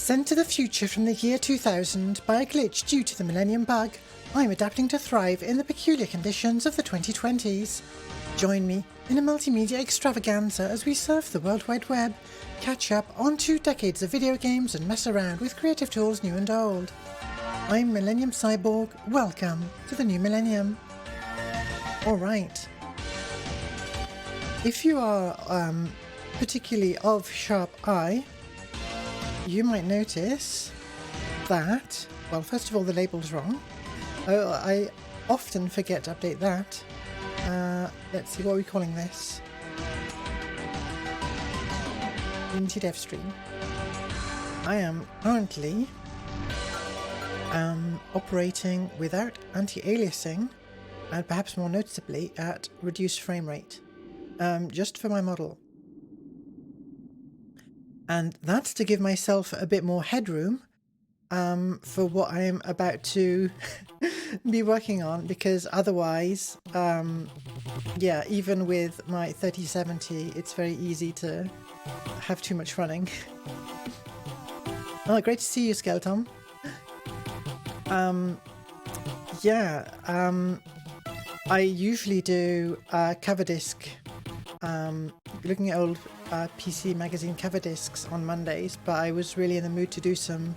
Sent to the future from the year 2000 by a glitch due to the Millennium Bug, I'm adapting to thrive in the peculiar conditions of the 2020s. Join me in a multimedia extravaganza as we surf the World Wide Web, catch up on 2 decades of video games and mess around with creative tools new and old. I'm Millennium Cyborg, welcome to the new millennium. Alright. If you are particularly of sharp eye, you might notice that, well, first of all, the label's wrong. Oh, I often forget to update that. Let's see, what are we calling this? Unity Dev Stream. I am currently operating without anti-aliasing, and perhaps more noticeably at reduced frame rate, just for my model. And that's to give myself a bit more headroom for what I am about to be working on, because otherwise, yeah, even with my 3070, it's very easy to have too much running. Oh, great to see you, Skeleton. Yeah, I usually do cover disc, looking at old PC Magazine cover discs on Mondays, but I was really in the mood to do some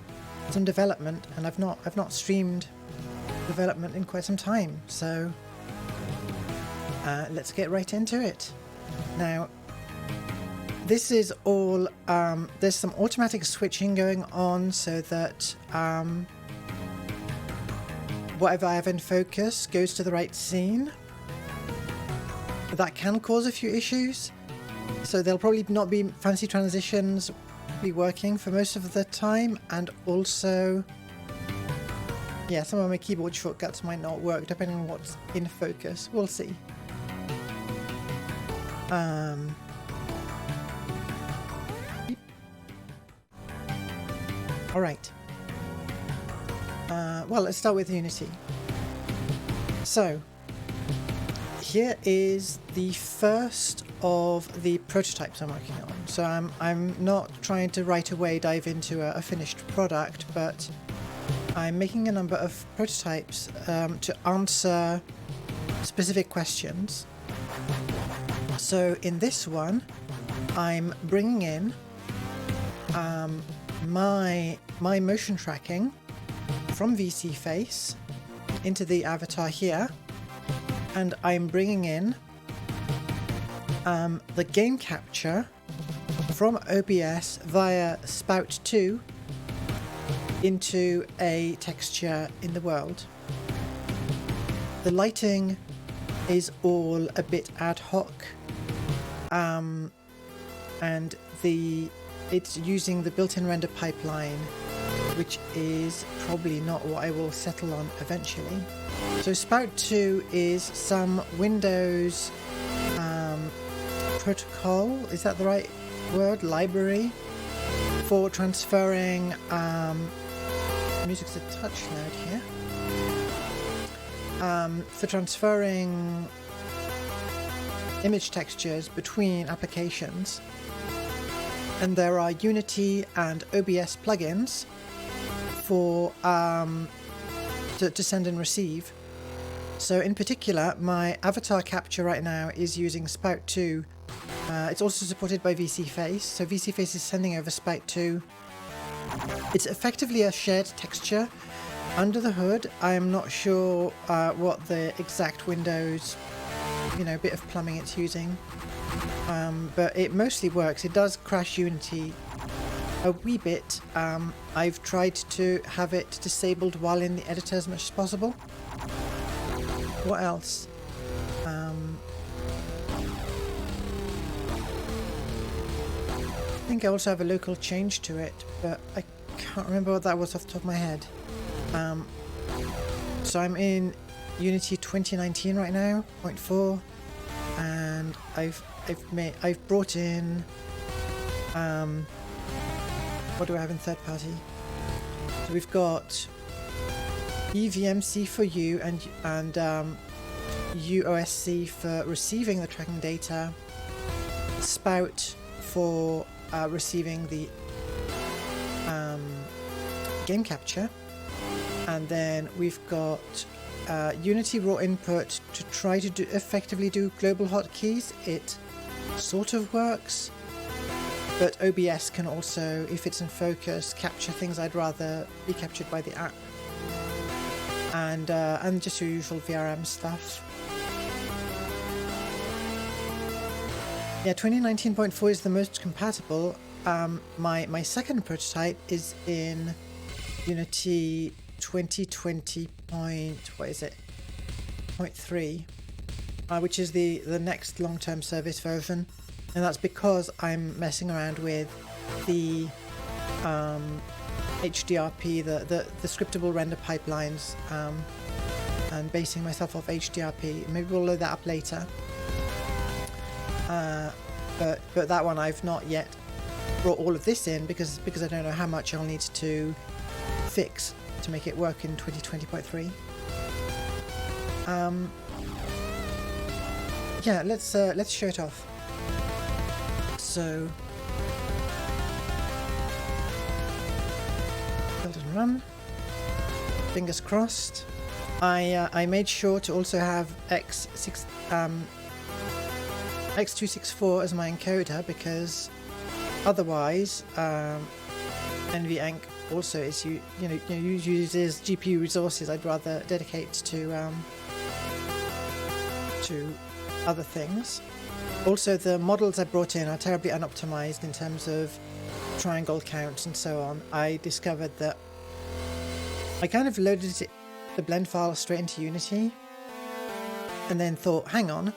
development, and I've not streamed development in quite some time, so let's get right into it. Now, this is all, there's some automatic switching going on so that whatever I have in focus goes to the right scene. That can cause a few issues, so there'll probably not be fancy transitions be working for most of the time, and also, yeah, some of my keyboard shortcuts might not work depending on what's in focus. We'll see. Alright. Well, let's start with Unity. So, here is the first of the prototypes I'm working on. So I'm not trying to right away dive into a finished product, but I'm making a number of prototypes to answer specific questions. So in this one, I'm bringing in my motion tracking from VSeeFace into the avatar here, and I'm bringing in the game capture from OBS via Spout 2 into a texture in the world. The lighting is all a bit ad hoc, and it's using the built-in render pipeline, which is probably not what I will settle on eventually. So Spout 2 is some Windows protocol, is that the right word? Library for transferring, music's a touch loud here, for transferring image textures between applications. And there are Unity and OBS plugins for to send and receive. So in particular, my avatar capture right now is using Spout 2. It's also supported by VSeeFace, so VSeeFace is sending over Spout 2. It's effectively a shared texture. Under the hood, I am not sure what the exact Windows, bit of plumbing it's using, but it mostly works. It does crash Unity a wee bit. I've tried to have it disabled while in the editor as much as possible. What else? I think I also have a local change to it, but I can't remember what that was off the top of my head. So I'm in Unity 2019 right now, 0.4, and I've brought in what do I have in third party? So we've got eVMC for you and UOSC for receiving the tracking data, Spout for receiving the game capture, and then we've got Unity raw input to try to effectively do global hotkeys. It sort of works, but OBS can also, if it's in focus, capture things I'd rather be captured by the app, and just your usual VRM stuff. Yeah, 2019.4 is the most compatible. My second prototype is in Unity 2020 .3, which is the next long-term service version, and that's because I'm messing around with the HDRP, the scriptable render pipelines, and basing myself off HDRP. Maybe we'll load that up later. But that one I've not yet brought all of this in because I don't know how much I'll need to fix to make it work in 2020.3. Yeah, let's show it off. So build and run. Fingers crossed. I made sure to also have X264 as my encoder because otherwise NVEnc also is uses GPU resources I'd rather dedicate to other things. Also, the models I brought in are terribly unoptimized in terms of triangle counts and so on. I discovered that I kind of loaded the blend file straight into Unity and then thought, hang on,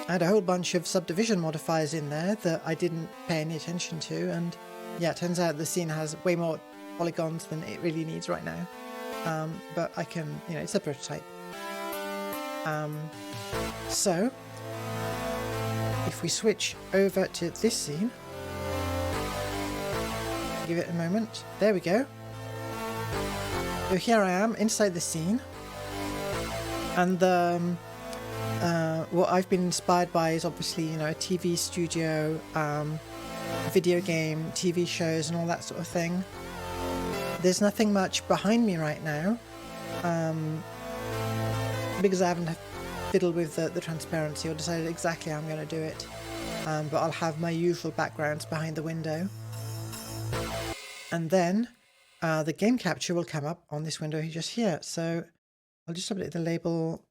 I had a whole bunch of subdivision modifiers in there that I didn't pay any attention to, and yeah, it turns out the scene has way more polygons than it really needs right now. But I can, it's a prototype. So if we switch over to this scene, give it a moment. There we go. So here I am inside the scene, and what I've been inspired by is obviously a TV studio, video game, TV shows, and all that sort of thing. There's nothing much behind me right now, because I haven't fiddled with the transparency or decided exactly how I'm going to do it. But I'll have my usual backgrounds behind the window, and then the game capture will come up on this window just here. So I'll just update the label,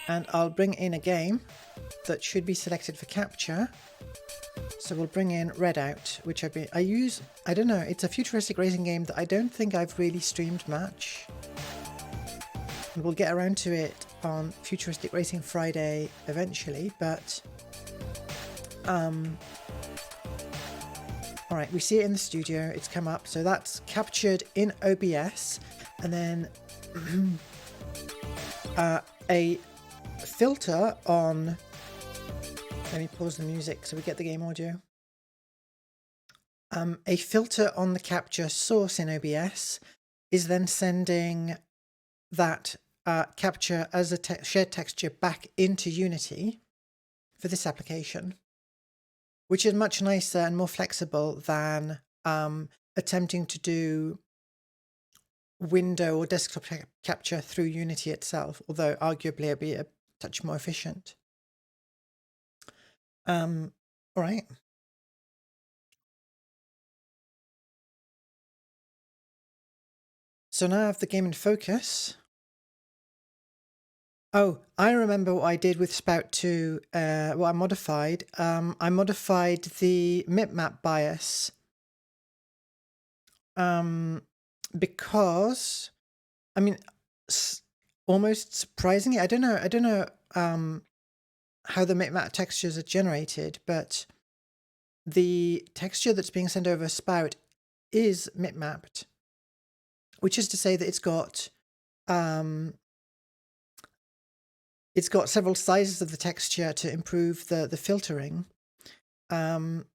and I'll bring in a game that should be selected for capture. So we'll bring in Redout, which I don't know, it's a futuristic racing game that I don't think I've really streamed much. And we'll get around to it on Futuristic Racing Friday eventually, but alright, we see it in the studio, it's come up, so that's captured in OBS, and then a filter on, let me pause the music so we get the game audio. A filter on the capture source in OBS is then sending that capture as a shared texture back into Unity for this application, which is much nicer and more flexible than attempting to do window or desktop capture through Unity itself, although arguably it'd be a touch more efficient. All right. So now I have the game in focus. Oh, I remember what I did with Spout 2, what I modified. I modified the mipmap bias. Because, I mean, almost surprisingly, I don't know how the mipmap textures are generated, but the texture that's being sent over Spout is mipmapped, which is to say that it's got several sizes of the texture to improve the filtering. Classic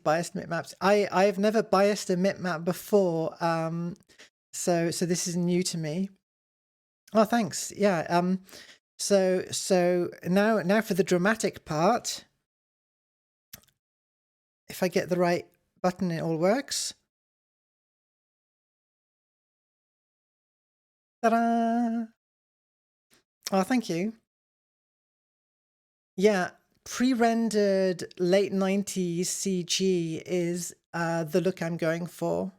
biased mipmaps. I've never biased a mipmap before, so this is new to me. Oh, thanks. Yeah. So now for the dramatic part. If I get the right button, it all works. Ta-da! Oh, thank you. Yeah, pre-rendered late 90s CG is the look I'm going for.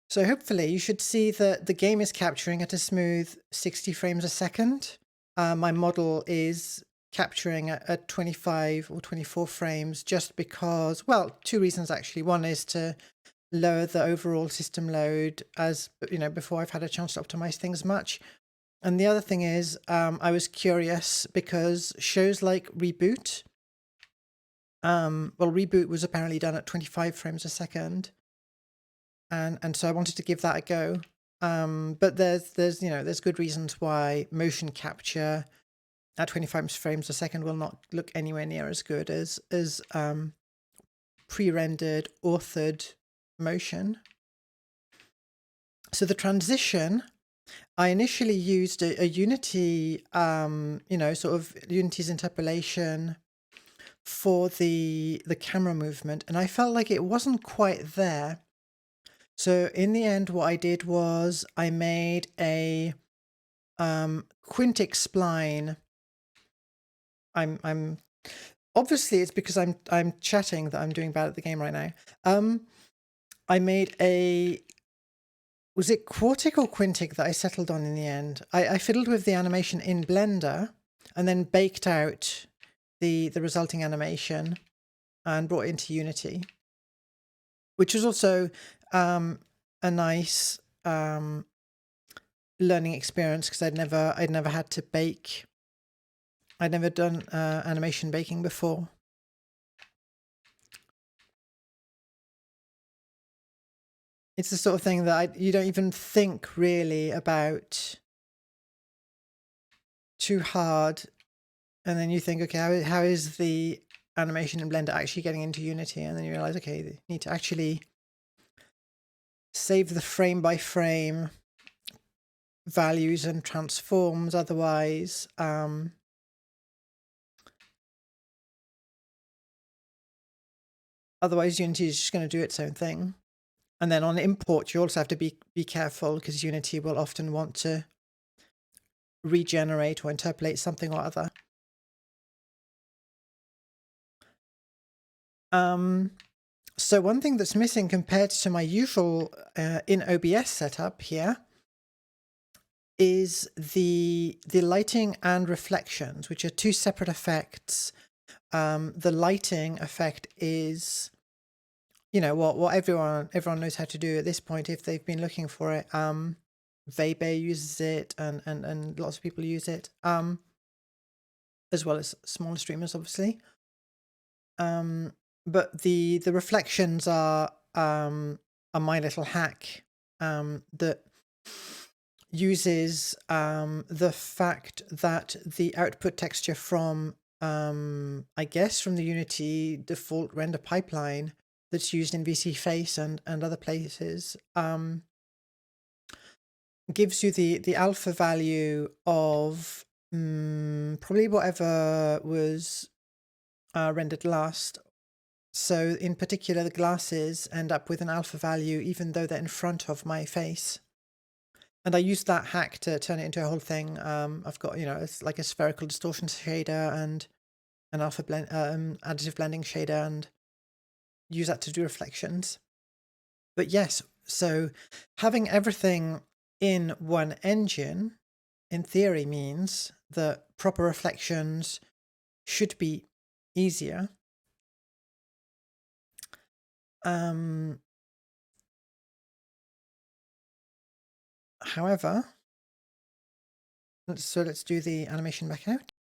So hopefully you should see that the game is capturing at a smooth 60 frames a second. My model is capturing at 25 or 24 frames just because, well, two reasons actually. One is to lower the overall system load, as before I've had a chance to optimize things much. And the other thing is, I was curious because shows like Reboot, Reboot was apparently done at 25 frames a second. And so I wanted to give that a go. But there's good reasons why motion capture at 25 frames a second will not look anywhere near as good as pre-rendered authored motion. So the transition, I initially used a Unity, sort of Unity's interpolation for the camera movement, and I felt like it wasn't quite there. So in the end, what I did was I made a Quintic spline. I'm obviously it's because I'm chatting that I'm doing bad at the game right now. I made a, was it Quartic or Quintic that I settled on in the end? I fiddled with the animation in Blender and then baked out the resulting animation and brought it into Unity, which was also a nice learning experience because I'd never had to bake. I'd never done animation baking before. It's the sort of thing that you don't even think really about too hard, and then you think, okay, how is the animation in Blender actually getting into Unity? And then you realize, okay, you need to actually save the frame by frame values and transforms, otherwise Unity is just going to do its own thing. And then on import, you also have to be careful because Unity will often want to regenerate or interpolate something or other. So one thing that's missing compared to my usual in OBS setup here is the lighting and reflections, which are two separate effects. The lighting effect is, what everyone knows how to do at this point if they've been looking for it. Weber uses it, and lots of people use it, as well as smaller streamers, obviously. But the reflections are my little hack that uses the fact that the output texture from I guess from the Unity default render pipeline that's used in VSeeFace and other places gives you the alpha value of probably whatever was rendered last. So in particular, the glasses end up with an alpha value even though they're in front of my face. And I used that hack to turn it into a whole thing. I've got, it's like a spherical distortion shader and an alpha blend, additive blending shader, and use that to do reflections. But yes, so having everything in one engine, in theory, means that proper reflections should be easier. However, let's do the animation back out.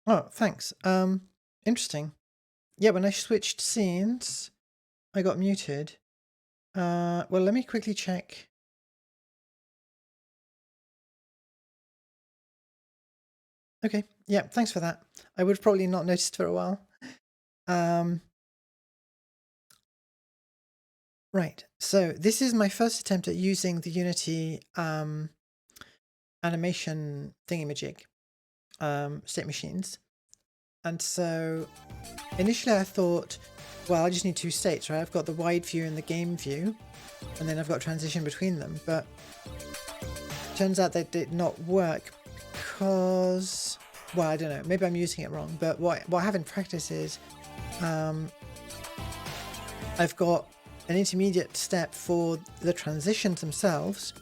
Oh, thanks. Interesting. Yeah, when I switched scenes, I got muted. Well, let me quickly check. Okay, yeah, thanks for that. I would have probably not noticed for a while. Right, so this is my first attempt at using the Unity animation thingamajig, state machines. And so initially I thought, well, I just need two states, right? I've got the wide view and the game view, and then I've got transition between them. But turns out that did not work because, well, I don't know, maybe I'm using it wrong, but what I have in practice is I've got an intermediate step for the transitions themselves.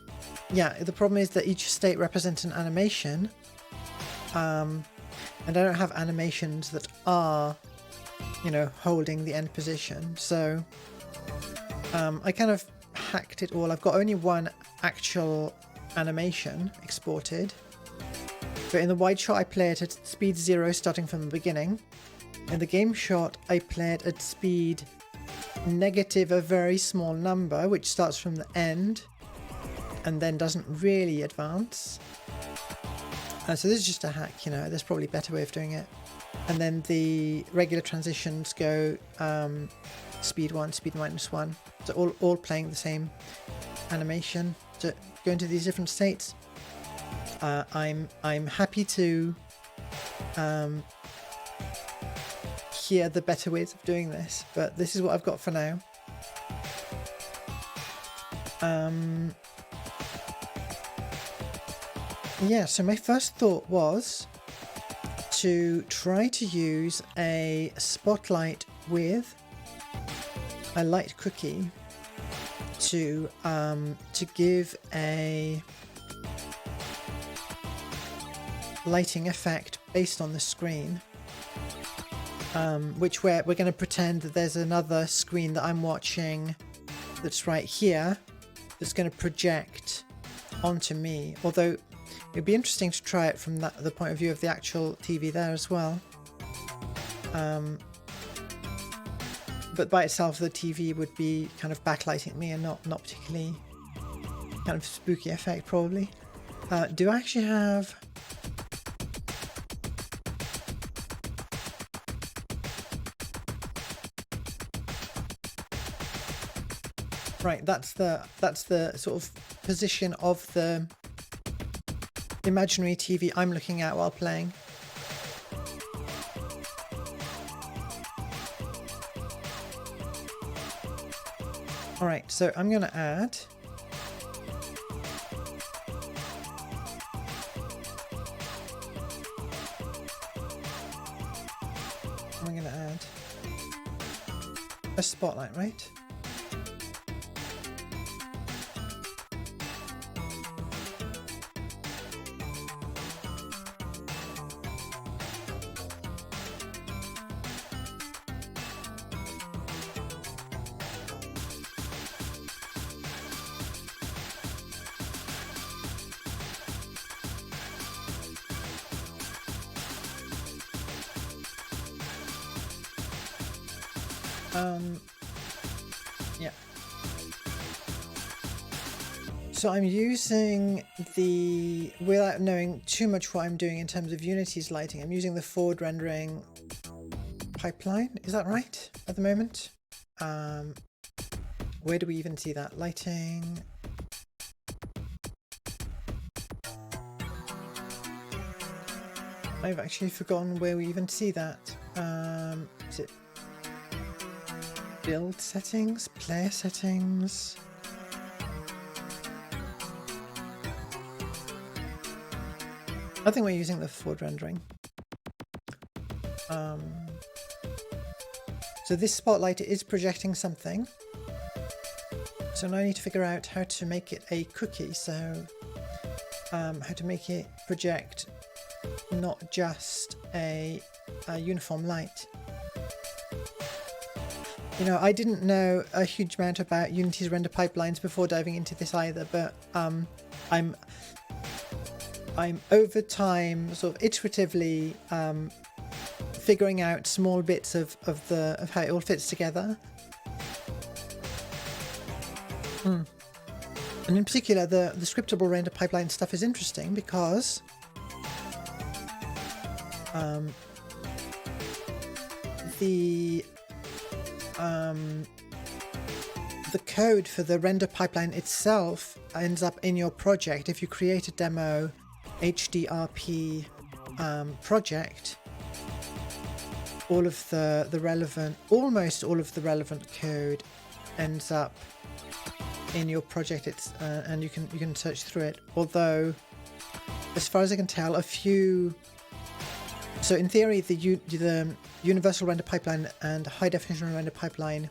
Yeah, the problem is that each state represents an animation, and I don't have animations that are, you know, holding the end position. So I kind of hacked it all. I've got only one actual animation exported, but in the wide shot I play it at speed 0 starting from the beginning. In the game shot I play it at speed negative a very small number, which starts from the end and then doesn't really advance. So this is just a hack, you know, there's probably a better way of doing it. And then the regular transitions go speed 1, speed -1. So all playing the same animation to go into these different states. I'm happy to hear the better ways of doing this, but this is what I've got for now. Yeah, so my first thought was to try to use a spotlight with a light cookie to give a lighting effect based on the screen, which we're going to pretend that there's another screen that I'm watching that's right here that's going to project onto me, although it'd be interesting to try it from the point of view of the actual TV there as well. But by itself, the TV would be kind of backlighting me and not particularly kind of spooky effect, probably. Do I actually have... Right, that's the sort of position of the imaginary TV I'm looking at while playing. Alright, so I'm going to add a spotlight, right? Yeah. So I'm using the, without knowing too much what I'm doing in terms of Unity's lighting, I'm using the forward rendering pipeline. Is that right at the moment? Where do we even see that? Lighting. I've actually forgotten where we even see that. Is it build settings, player settings? I think we're using the forward rendering. So this spotlight is projecting something. So now I need to figure out how to make it a cookie. So how to make it project not just a uniform light. You know, I didn't know a huge amount about Unity's render pipelines before diving into this either, but I'm over time sort of iteratively figuring out small bits of how it all fits together. And in particular, the scriptable render pipeline stuff is interesting because the code for the render pipeline itself ends up in your project. If you create a demo HDRP project, all of the relevant, almost all of the relevant code ends up in your project. It's and you can search through it. Although, as far as I can tell, a few. So in theory, the universal render pipeline and high definition render pipeline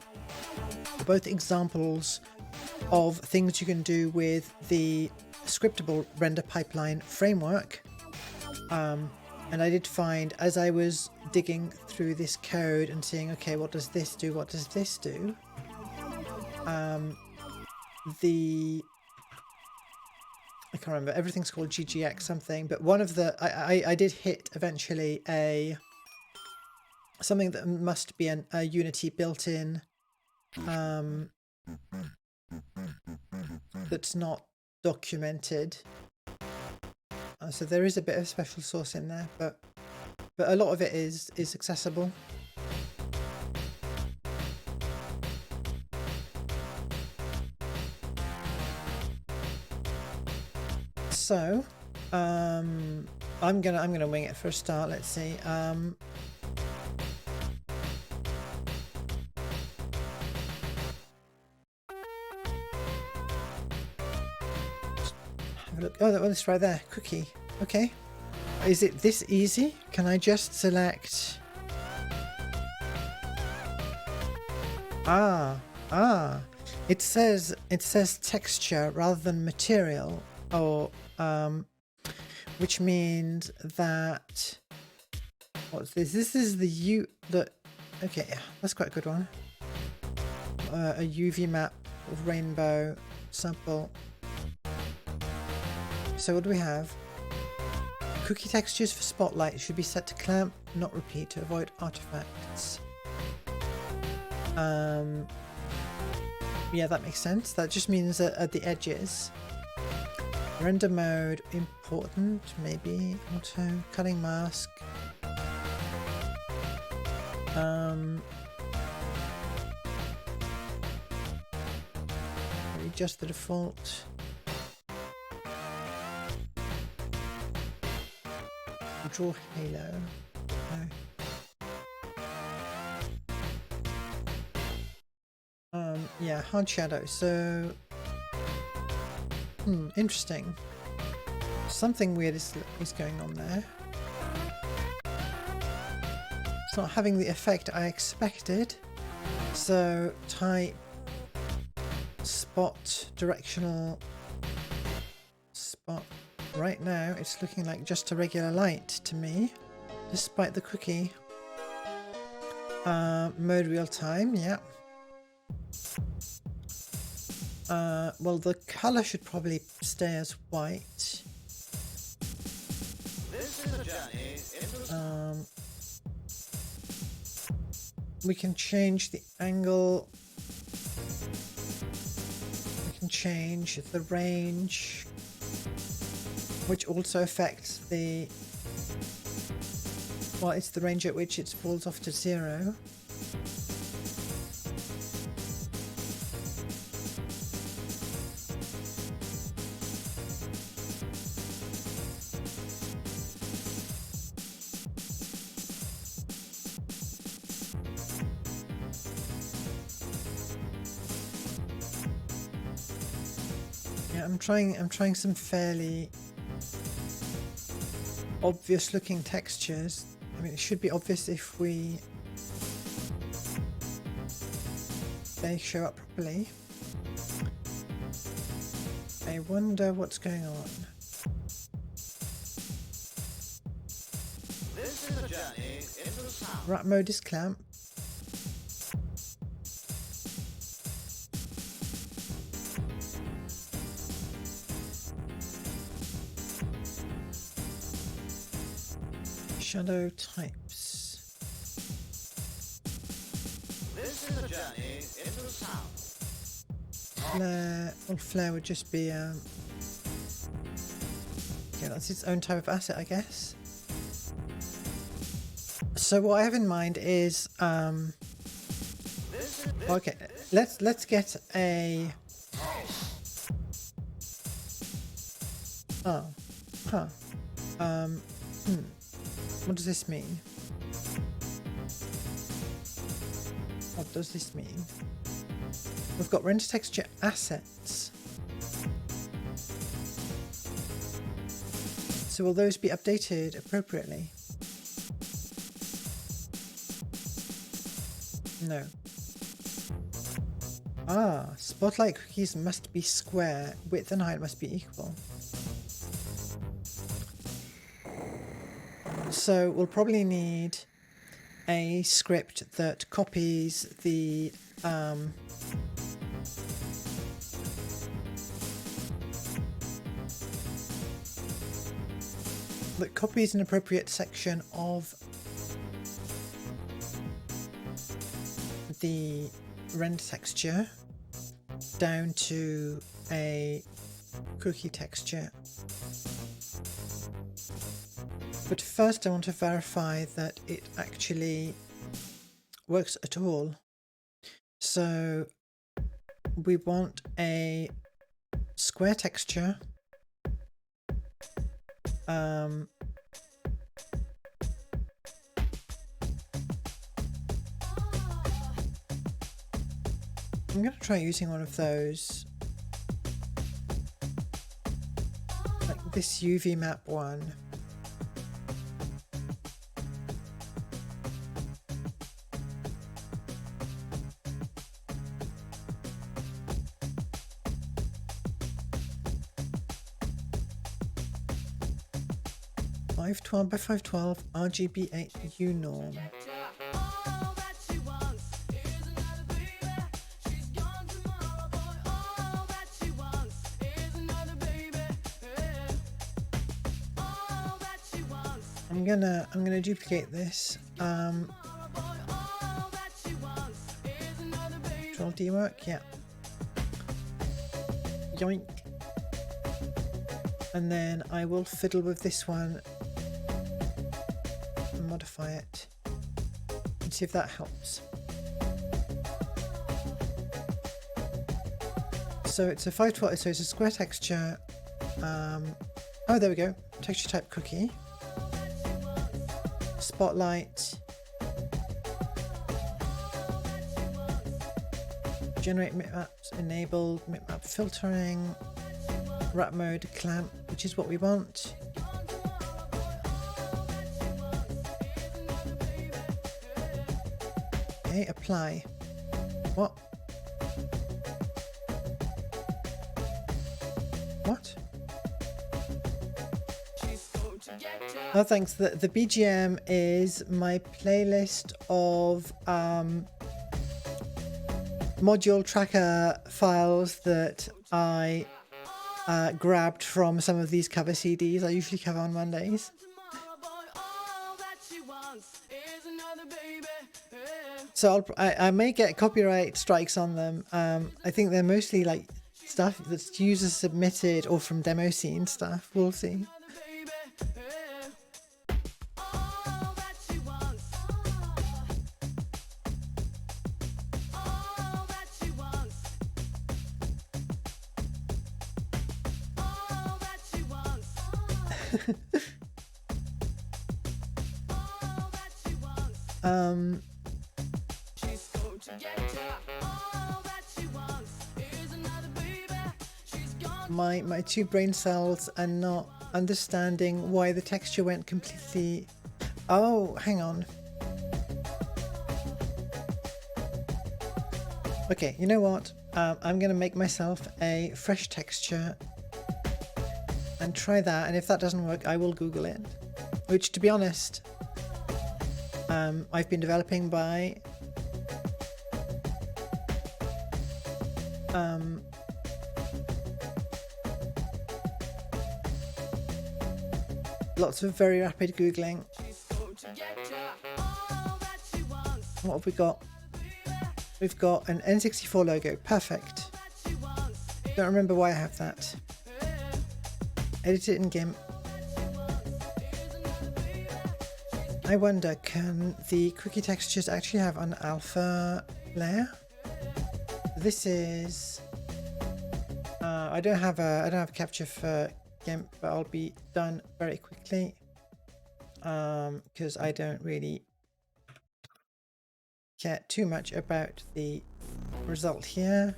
are both examples of things you can do with the scriptable render pipeline framework. And I did find, as I was digging through this code and seeing, okay, what does this do? What does this do? I can't remember. Everything's called GGX something, but one of the I did hit eventually something that must be a Unity built-in that's not documented. So there is a bit of special sauce in there, but a lot of it is accessible. So I'm gonna wing it for a start. Let's see. Have a look. Oh, that one's right there. Cookie. Okay. Is it this easy? Can I just select? It says texture rather than material, or which means that what's this? This is the okay, that's quite a good one. A UV map of rainbow sample. So what do we have? Cookie textures for spotlight should be set to clamp, not repeat, to avoid artifacts. Yeah, that makes sense. That just means that at the edges. Render mode important, maybe. Auto cutting mask. Just the default. Draw halo. No. Yeah, hard shadow. So, interesting. Something weird is going on there. It's not having the effect I expected. So type spot directional spot. Right now it's looking like just a regular light to me, despite the cookie. Mode real time, yeah. Well, the color should probably stay as white. This is a journey into we can change the angle. We can change the range, which also affects the, well, it's the range at which it falls off to 0. Yeah, I'm trying some fairly obvious looking textures. I mean, it should be obvious if they show up properly. I wonder what's going on. This is a journey into the sound. Wrap mode is clamp. Shadow types. This is a journey into the sound. Flare. Well, flare would just be yeah, that's its own type of asset, I guess. So what I have in mind is okay, let's get a what does this mean? What does this mean? We've got render texture assets. So will those be updated appropriately? No. Ah, spotlight cookies must be square. Width and height must be equal. So we'll probably need a script that copies the an appropriate section of the render texture down to a cookie texture. But first I want to verify that it actually works at all. So we want a square texture. I'm going to try using one of those, like this UV map one. .512 by 512 RGB8 UNorm. I'm gonna duplicate this. Control D work, yeah. Yoink. And then I will fiddle with this one and modify it and see if that helps. So it's a 512, so it's a square texture. Oh, there we go. Texture type cookie. Spotlight. Generate bitmaps enabled, bitmap filtering, wrap mode clamp, which is what we want. Okay, apply. What? What? Oh, thanks. The BGM is my playlist of module tracker files that I grabbed from some of these cover CDs I usually cover on Mondays. So I may get copyright strikes on them. I think they're mostly like stuff that's user submitted or from demo scene stuff. We'll see. My two brain cells are not understanding why the texture went completely... Oh, hang on. Okay, you know what? I'm going to make myself a fresh texture and try that, and if that doesn't work, I will Google it. Which, to be honest, I've been developing by lots of very rapid Googling. What have we got? We've got an N64 logo. Perfect. Don't remember why I have that. Edit it in GIMP. I wonder, can the cookie textures actually have an alpha layer? This is... I don't have a capture for GIMP, but I'll be done very quickly because I don't really care too much about the result here.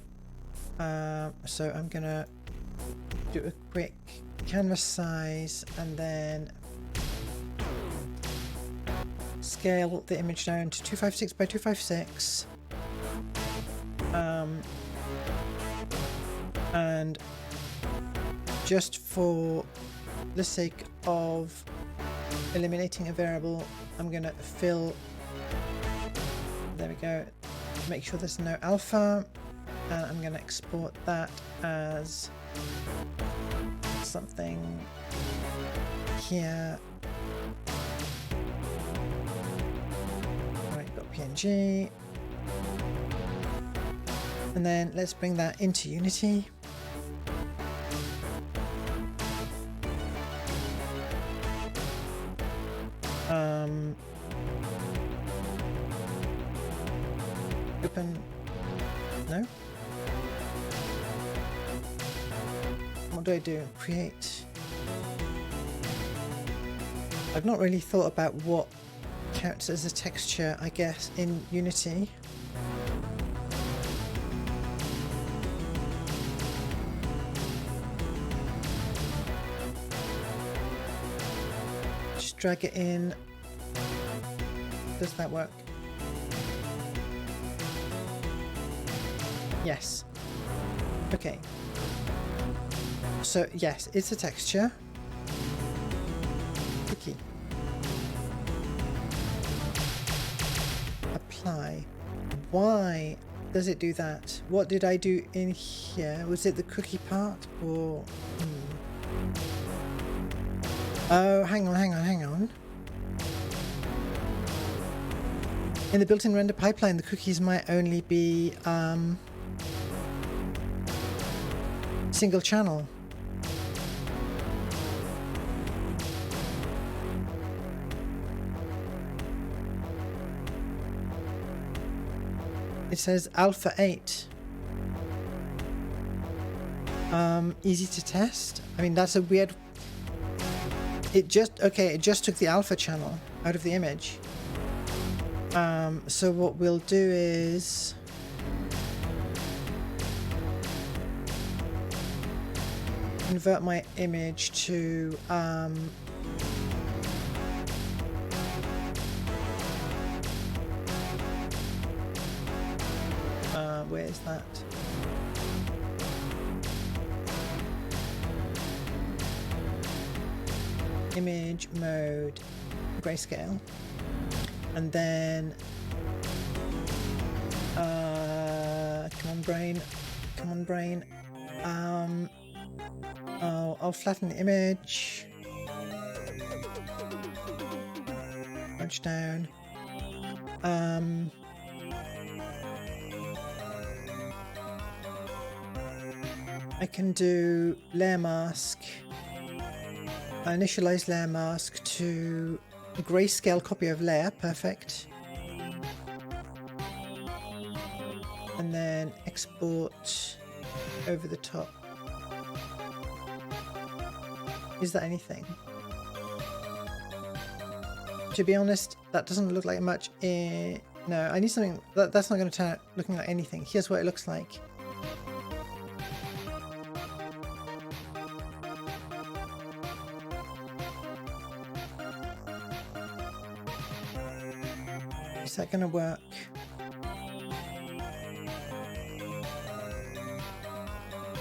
So I'm gonna do a quick canvas size and then scale the image down to 256 by 256. And just for the sake of eliminating a variable, I'm gonna fill, there we go, make sure there's no alpha, and I'm gonna export that as something here. Right, got PNG. And then let's bring that into Unity. Open, no? What do I do? Create. I've not really thought about what counts as a texture, I guess, in Unity. Just drag it in. Does that work? Yes. Okay. So yes, it's a texture. Cookie. Apply. Why does it do that? What did I do in here? Was it the cookie part or? Oh, hang on. In the built-in render pipeline, the cookies might only be single channel. It says alpha 8. Easy to test. I mean, that's a weird. It just took the alpha channel out of the image. So what we'll do is convert my image to where is that? Image mode, grayscale, and then come on brain. I'll flatten the image, punch down. I can do layer mask, initialize layer mask to grayscale copy of layer, perfect. And then export over the top. Is that anything? To be honest, that doesn't look like much. No, I need something that's not going to turn out looking like anything. Here's what it looks like. Is that going to work?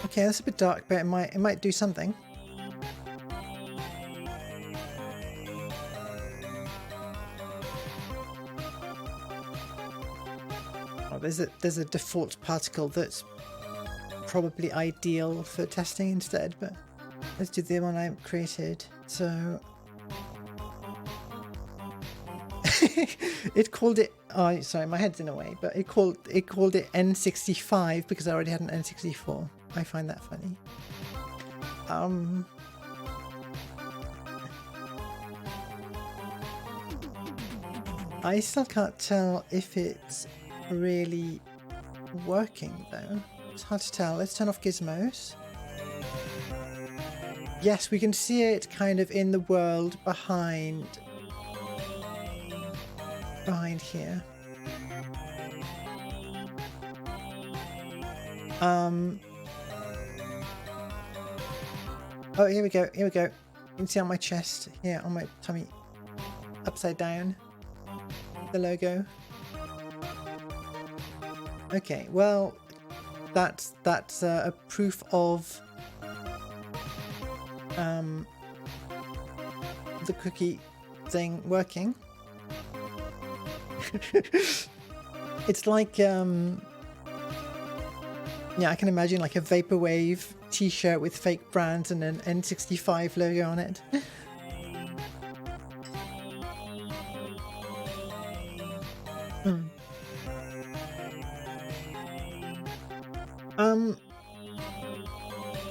Okay, that's a bit dark, but it might do something. Oh, there's a default particle that's probably ideal for testing instead, but let's do the one I created. So it called it, oh sorry, my head's in a way, but it called it N65 because I already had an N64. I find that funny. I still can't tell if it's really working though. It's hard to tell. Let's turn off gizmos. Yes, we can see it kind of in the world behind here. Oh, here we go. Here we go. You can see on my chest, here on my tummy, upside down, the logo. Okay, well, that's a proof of the cookie thing working. It's like yeah, I can imagine like a vaporwave t-shirt with fake brands and an N65 logo on it.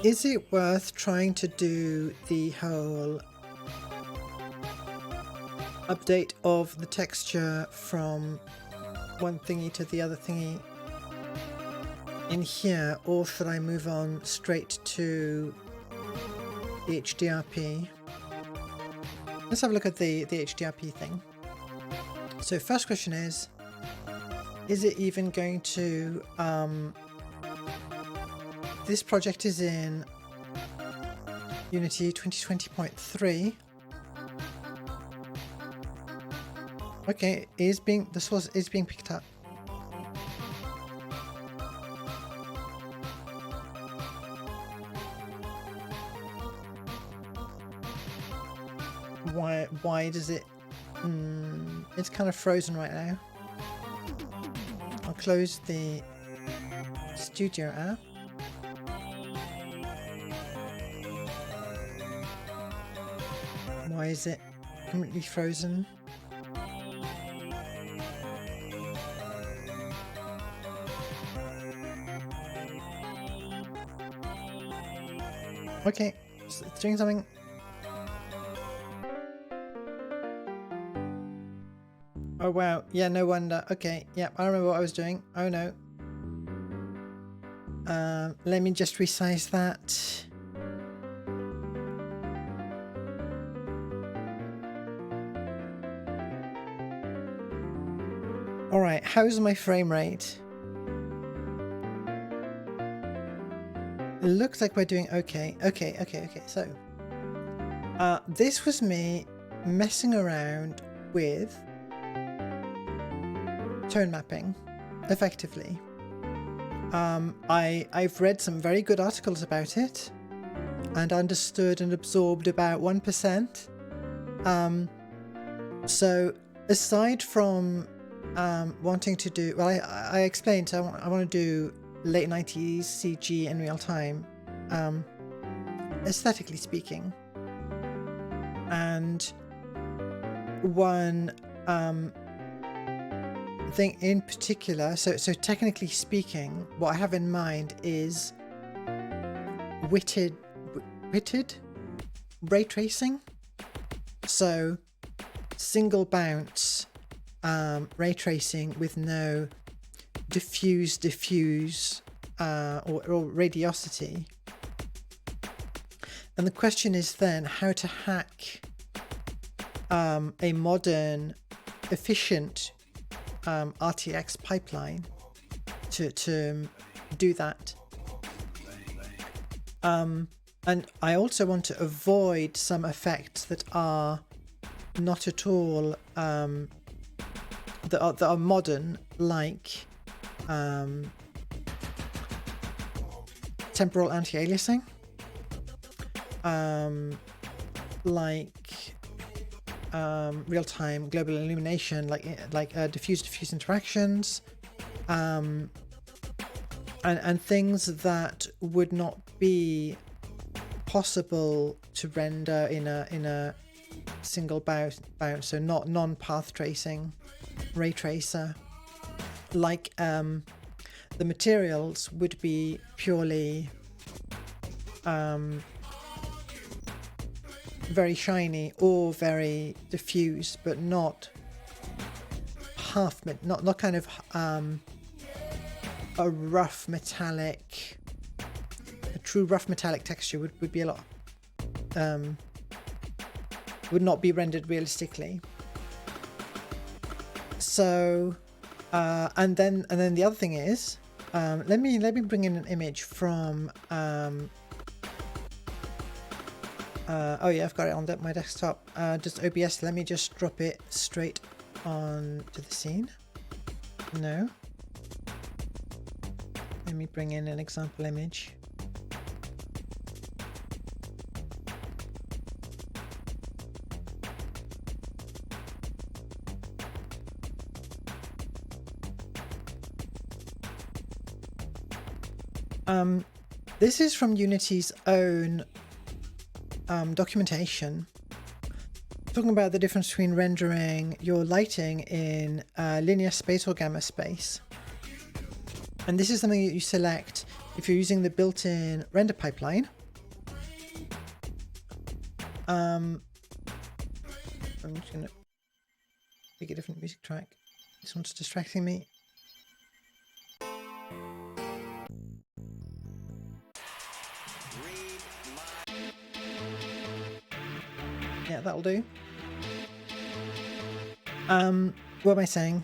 Is it worth trying to do the whole update of the texture from one thingy to the other thingy in here, or should I move on straight to the HDRP? Let's have a look at the HDRP thing. So first question is it even going to this project is in Unity 2020.3. Okay, the source is being picked up. Why does it? It's kind of frozen right now. I'll close the studio app. Why is it completely frozen? Okay, so it's doing something. Oh wow, yeah, no wonder. Okay, yeah, I remember what I was doing. Oh no. Let me just resize that. Alright, how's my frame rate? It looks like we're doing okay. Okay. So, this was me messing around with tone mapping, effectively. I've read some very good articles about it, and understood and absorbed about 1%. So, aside from wanting to do, well, I explained, so I want to do late 90s CG in real time, aesthetically speaking. And one thing in particular, so technically speaking, what I have in mind is witted ray tracing. So single bounce ray tracing with no diffuse or radiosity. And the question is then how to hack a modern efficient RTX pipeline to do that. And I also want to avoid some effects that are not at all that are modern, like temporal anti-aliasing, like real-time global illumination, like diffuse interactions, and things that would not be possible to render in a single bounce, so not non-path tracing ray tracer. Like the materials would be purely very shiny or very diffuse, but not not kind of a rough metallic. A true rough metallic texture would be a lot would not be rendered realistically. So and then the other thing is let me bring in an image from oh yeah, I've got it on my desktop. Just OBS, let me just drop it straight on to the scene. No. Let me bring in an example image. This is from Unity's own documentation, talking about the difference between rendering your lighting in linear space or gamma space. And this is something that you select if you're using the built-in render pipeline. I'm just going to pick a different music track. This one's distracting me. Yeah, that'll do. What am I saying?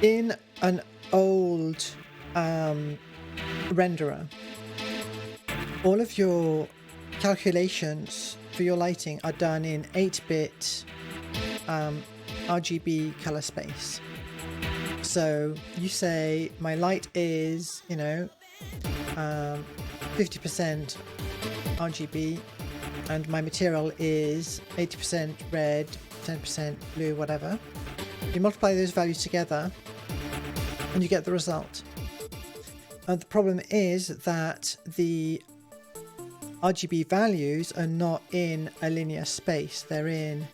In an old renderer, all of your calculations for your lighting are done in 8-bit RGB color space. So you say my light is, you know, 50% RGB, and my material is 80% red, 10% blue, whatever. You multiply those values together and you get the result. The problem is that the RGB values are not in a linear space, they're in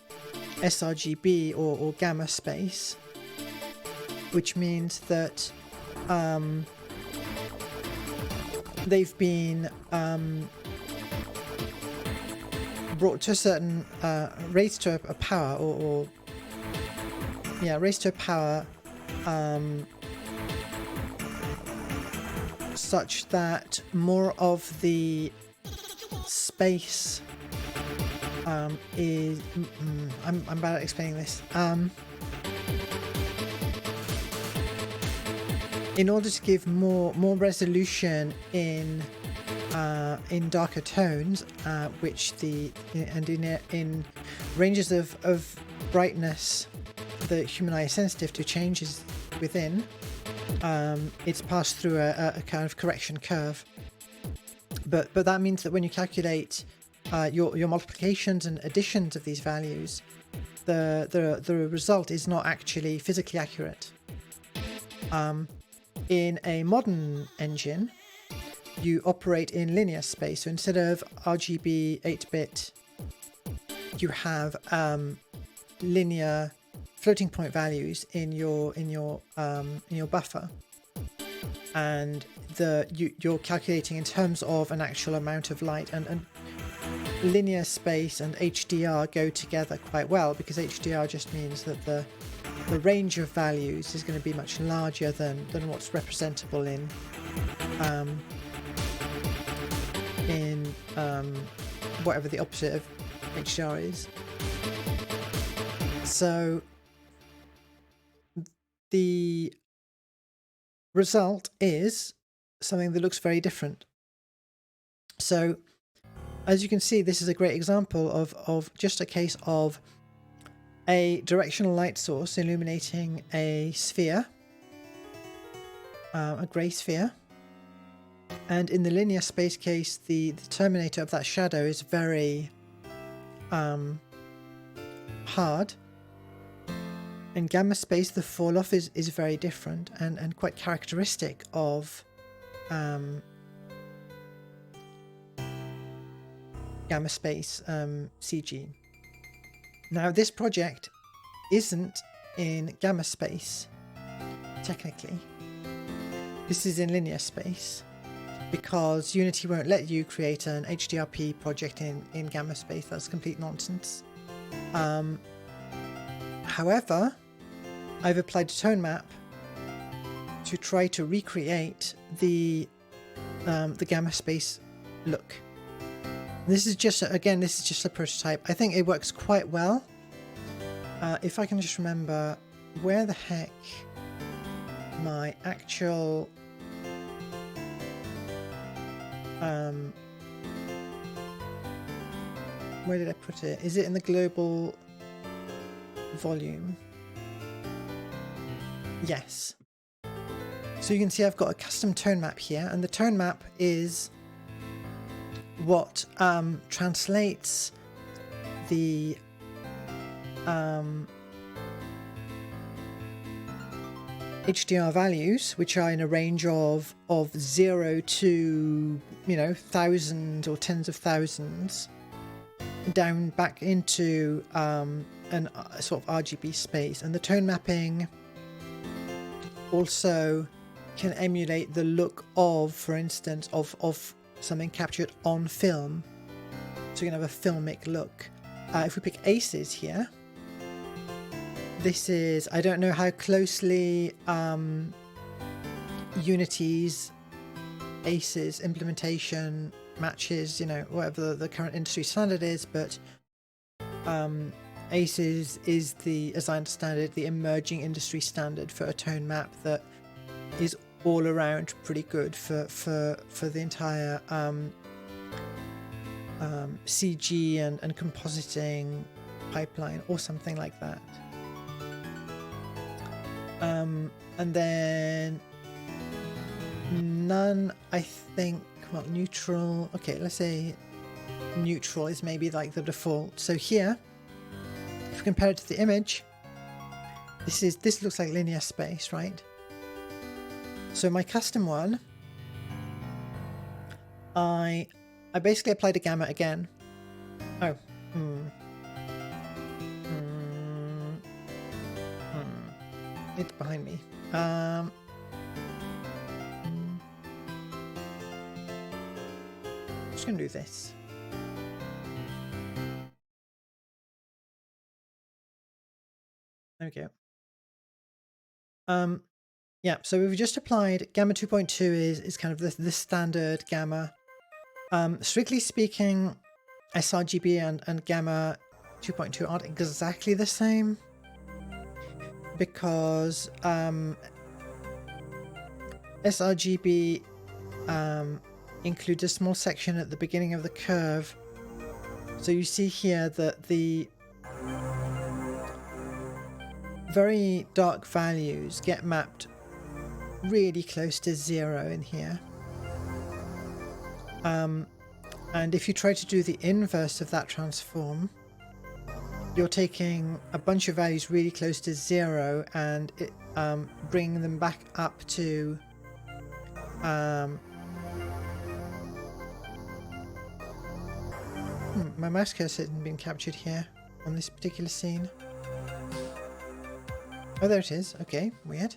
sRGB or gamma space, which means that they've been brought to a certain raised to a power, or raised to a power such that more of the space is I'm bad at explaining this. In order to give more resolution in darker tones, which in ranges of brightness the human eye is sensitive to changes within, it's passed through a kind of correction curve. But that means that when you calculate your multiplications and additions of these values, the result is not actually physically accurate. In a modern engine, you operate in linear space. So instead of RGB 8-bit, you have linear floating point values in your buffer, and you're calculating in terms of an actual amount of light, and linear space and HDR go together quite well, because HDR just means that the range of values is going to be much larger than what's representable in whatever the opposite of HDR is. So the result is something that looks very different. So as you can see, this is a great example of just a case of a directional light source illuminating a sphere, a grey sphere, and in the linear space case, the terminator of that shadow is very hard. In gamma space, the fall off is very different and quite characteristic of gamma space CG. Now, this project isn't in gamma space, technically. This is in linear space, because Unity won't let you create an HDRP project in gamma space. That's complete nonsense. However, I've applied a tone map to try to recreate the gamma space look. This is just a prototype. I think it works quite well. If I can just remember where the heck my actual where did I put it? Is it in the global volume? Yes. So you can see I've got a custom tone map here, and the tone map is what translates the HDR values, which are in a range of 0 to, you know, thousands or tens of thousands, down back into an sort of RGB space. And the tone mapping also can emulate the look of, for instance, of something captured on film. So you can have a filmic look. If we pick Aces here, this is, I don't know how closely Unity's Aces implementation matches, you know, whatever the current industry standard is, but Aces is the, as I understand it, the emerging industry standard for a tone map that is all around pretty good for the entire CG and compositing pipeline or something like that. And then none, I think, well, neutral. Okay, let's say neutral is maybe like the default. So here, if we compare it to the image, this looks like linear space, right? So my custom one, I basically applied a gamma again. Oh, it's behind me. Just gonna do this. There we go. Yeah, so we've just applied Gamma 2.2 is kind of the standard Gamma. Strictly speaking, sRGB and Gamma 2.2 aren't exactly the same, because sRGB includes a small section at the beginning of the curve. So you see here that the very dark values get mapped really close to 0 in here. And if you try to do the inverse of that transform, you're taking a bunch of values really close to 0 and it, bringing them back up to my mouse cursor hasn't been captured here on this particular scene. Oh, there it is. Okay, weird.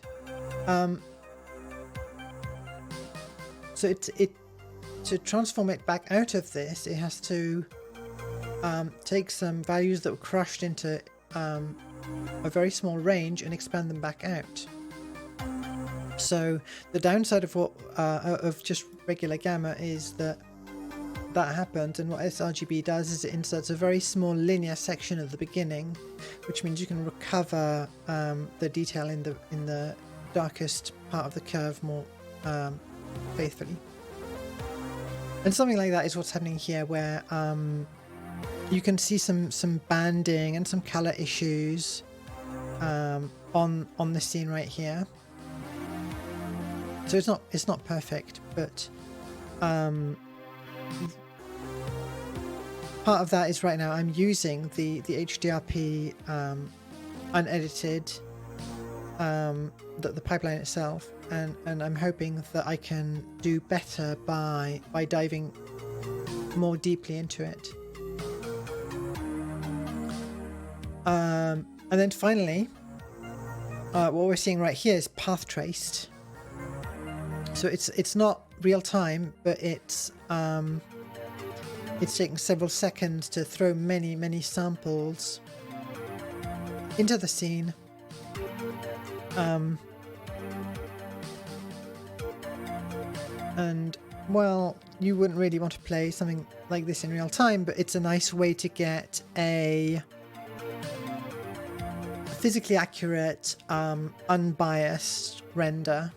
So to transform it back out of this, it has to take some values that were crushed into a very small range and expand them back out. So the downside of what of just regular Gamma is that happens, and what sRGB does is it inserts a very small linear section at the beginning, which means you can recover the detail in the darkest part of the curve more faithfully. And something like that is what's happening here, where you can see some banding and some color issues on the scene right here. So it's not perfect, but part of that is right now I'm using the HDRP unedited, the pipeline itself, and I'm hoping that I can do better by diving more deeply into it. And then finally, what we're seeing right here is path traced. So it's not real time, but it's taking several seconds to throw many samples into the scene. And well, you wouldn't really want to play something like this in real time, but it's a nice way to get a physically accurate, unbiased render,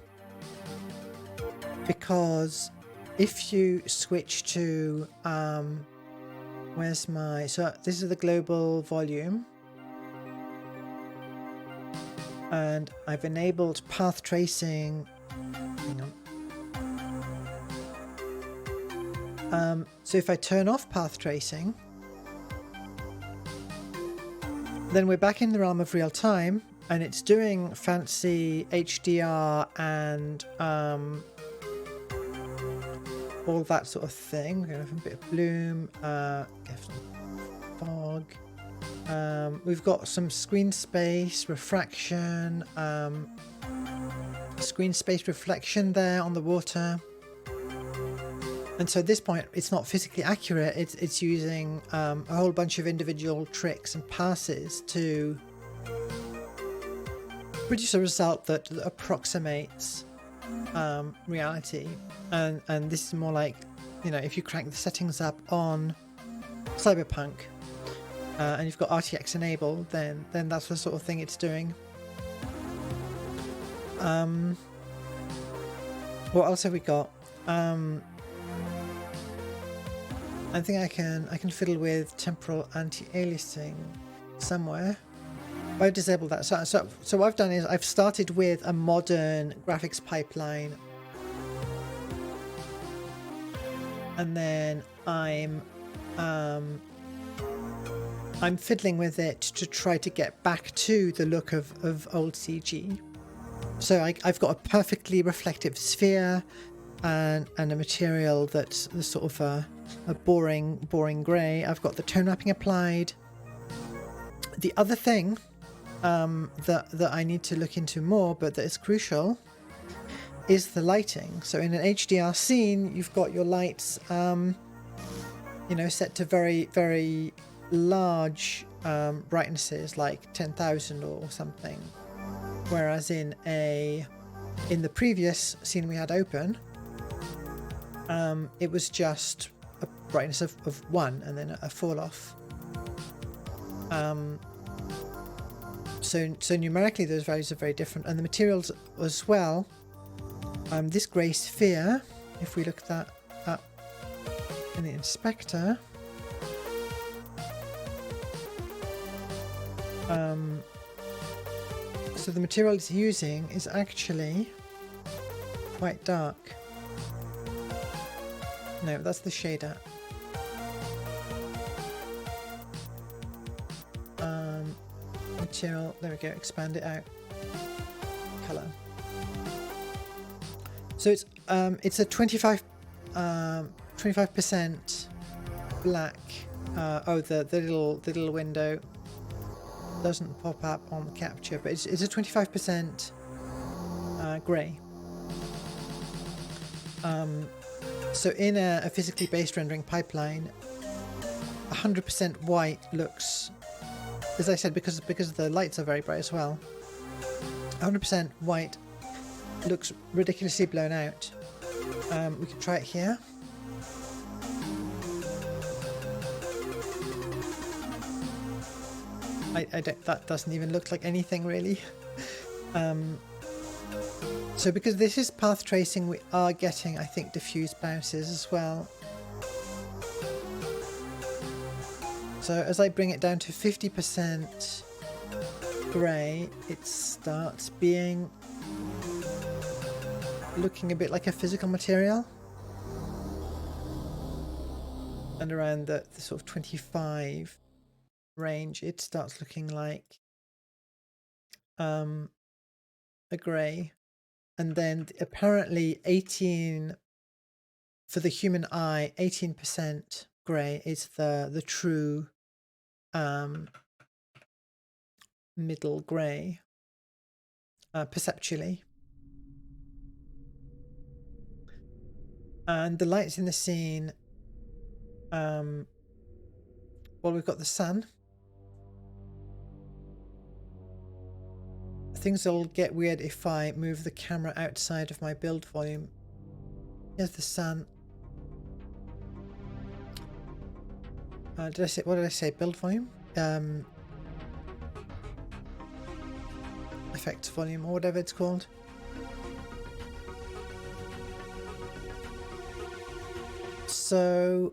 because if you switch to where's my, so this is the global volume, and I've enabled path tracing. Hang on. So if I turn off path tracing, then we're back in the realm of real time, and it's doing fancy HDR and all that sort of thing. We're going to have a bit of bloom, get some fog. We've got some screen space refraction, screen space reflection there on the water. And so at this point, it's not physically accurate. It's using a whole bunch of individual tricks and passes to produce a result that approximates reality. And this is more like, you know, if you crank the settings up on Cyberpunk and you've got RTX enabled, then that's the sort of thing it's doing. What else have we got? I think I can fiddle with temporal anti-aliasing somewhere. I've disabled that. So what I've done is I've started with a modern graphics pipeline, and then I'm fiddling with it to try to get back to the look of old CG. So I've got a perfectly reflective sphere and a material that's the sort of a boring grey. I've got the tone mapping applied. The other thing that I need to look into more, but that is crucial, is the lighting. So in an HDR scene, you've got your lights, you know, set to very, very large brightnesses, like 10,000 or something. Whereas in the previous scene we had open, it was just a brightness of 1 and then a fall off. So numerically those values are very different, and the materials as well. This grey sphere, if we look that up in the inspector, so the material it's using is actually quite dark. No, that's the shader. Material, there we go, expand it out. Color. So it's a 25% black. Oh, the little window doesn't pop up on the capture, but it's a 25% grey. So in a physically based rendering pipeline, 100% white looks, as I said, because the lights are very bright as well, 100% white looks ridiculously blown out. We can try it here. That doesn't even look like anything really. So because this is path tracing, we are getting, I think, diffuse bounces as well. So as I bring it down to 50% grey, it starts looking a bit like a physical material. And around the sort of 25 range, it starts looking like a grey. And then apparently 18, for the human eye, 18% grey is the true middle grey, perceptually. And the lights in the scene, well, we've got the sun. Things will get weird if I move the camera outside of my build volume. Here's the sun. What did I say? Build volume? effects volume or whatever it's called. So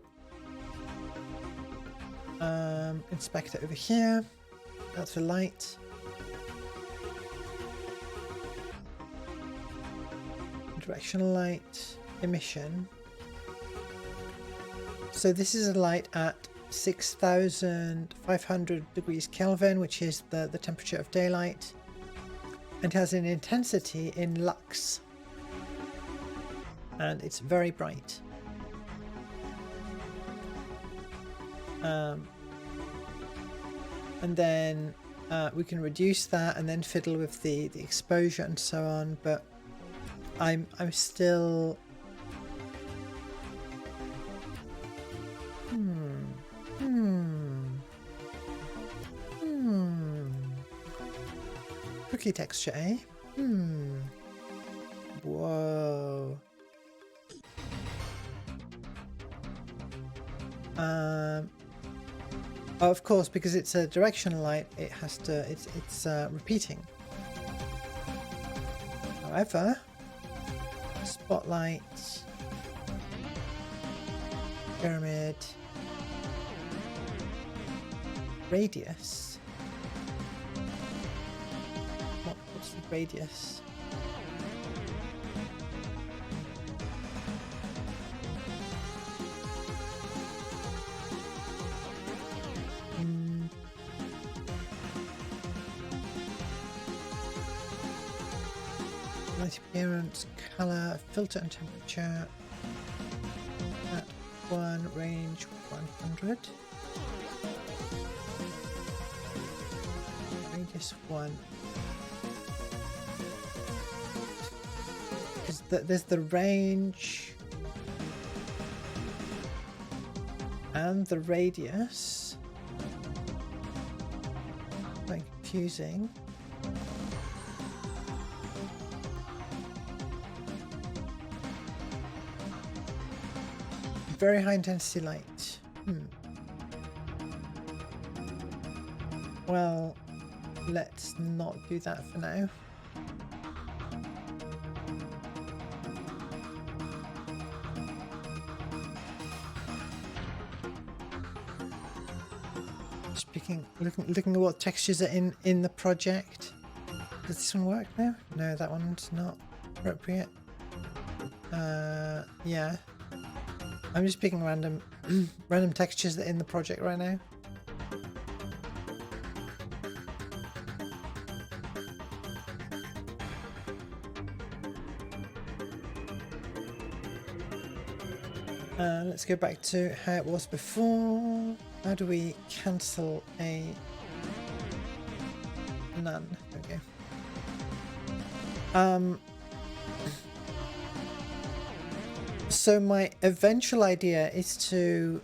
inspector over here, that's the light. Directional light, emission. So this is a light at 6,500 degrees Kelvin, which is the temperature of daylight, and has an intensity in lux, and it's very bright. And then we can reduce that and then fiddle with the exposure and so on, but I'm still cookie texture, eh? Whoa. Oh, of course, because it's a directional light, it has to, it's repeating. However, spotlight, pyramid, radius. What's the radius? Light appearance, color, filter and temperature. At 1, range 100. Radius 1. Because there's the range and the radius. Quite confusing. Very high intensity light. Well, let's not do that for now. Just looking at what textures are in the project. Does this one work now? No, that one's not appropriate. Yeah. I'm just picking random textures that are in the project right now. Let's go back to how it was before. How do we cancel a none? Okay. So my eventual idea is to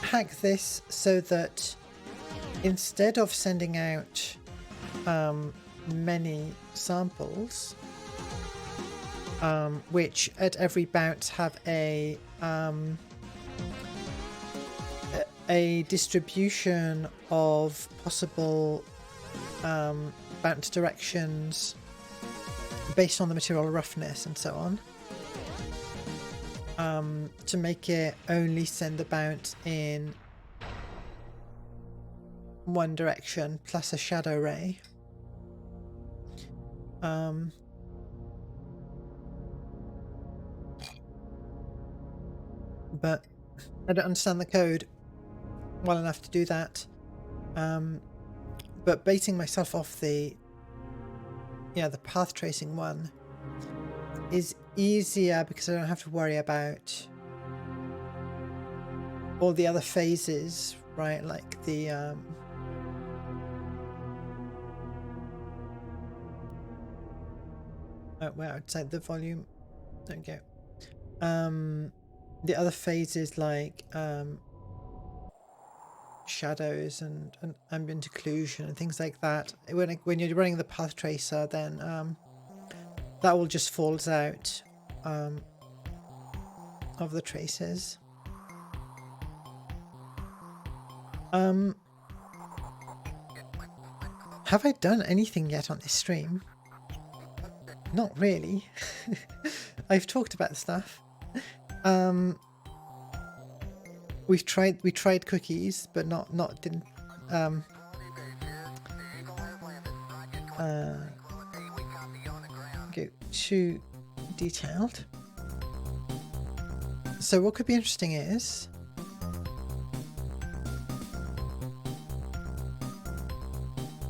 hack this so that instead of sending out many samples, which at every bounce have a distribution of possible bounce directions based on the material roughness and so on, to make it only send the bounce in one direction plus a shadow ray. But I don't understand the code well enough to do that. But basing myself off the path tracing one is easier because I don't have to worry about all the other phases, right? Like the we're outside the volume. There we go. The other phases like shadows and ambient occlusion and things like that. When you're running the path tracer, then that all just falls out of the traces. Have I done anything yet on this stream? Not really. I've talked about stuff. We tried cookies, but didn't go too detailed. So what could be interesting is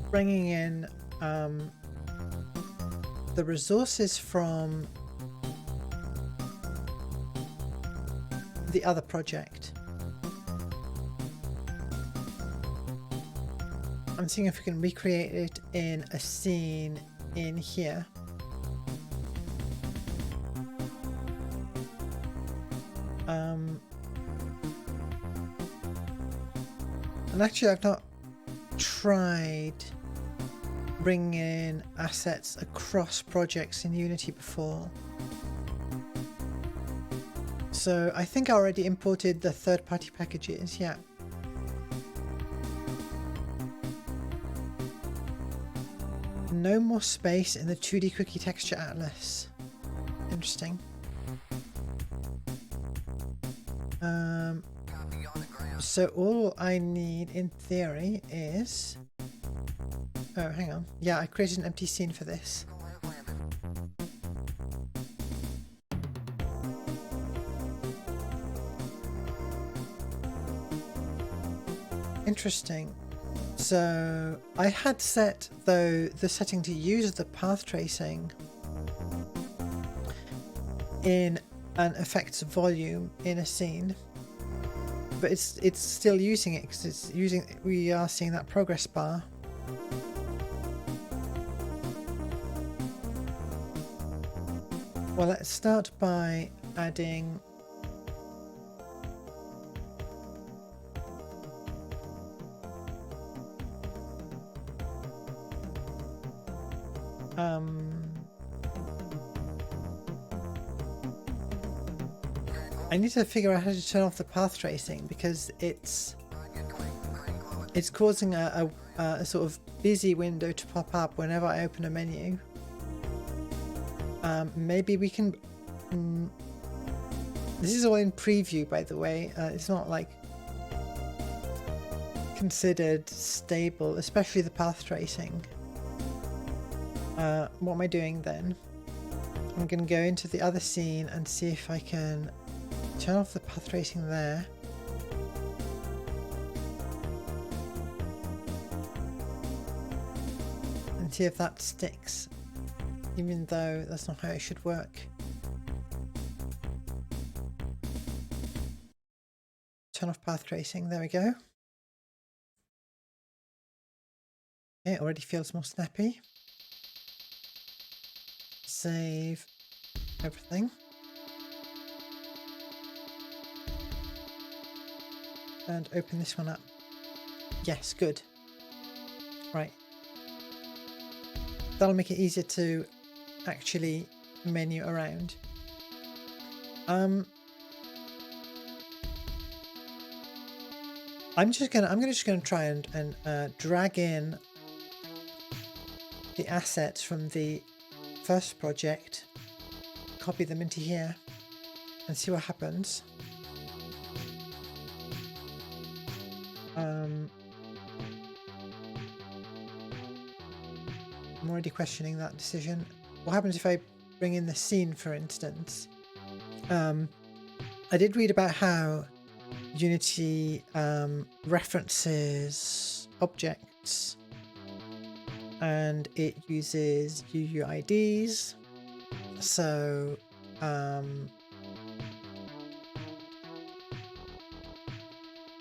bringing in the resources from the other project. I'm seeing if we can recreate it in a scene in here. And actually I've not tried bringing in assets across projects in Unity before. So I think I already imported the third-party packages, yeah. No more space in the 2D Cookie Texture Atlas. Interesting. So all I need in theory is... Oh, hang on. Yeah, I created an empty scene for this. Interesting. So I had set, though, the setting to use the path tracing in an effects volume in a scene, but it's still using it because it's using. We are seeing that progress bar. Well, let's start by adding I need to figure out how to turn off the path tracing because it's causing a sort of busy window to pop up whenever I open a menu. Maybe we can... this is all in preview, by the way. It's not like considered stable, especially the path tracing. What am I doing then? I'm going to go into the other scene and see if I can turn off the path tracing there. And see if that sticks, even though that's not how it should work. Turn off path tracing, there we go. Okay, it already feels more snappy. Save everything. And open this one up. Yes, good. Right. That'll make it easier to actually menu around. I'm just gonna try and drag in the assets from the first project, copy them into here, and see what happens. I'm already questioning that decision. What happens if I bring in the scene, for instance? I did read about how Unity references objects and it uses UUIDs. So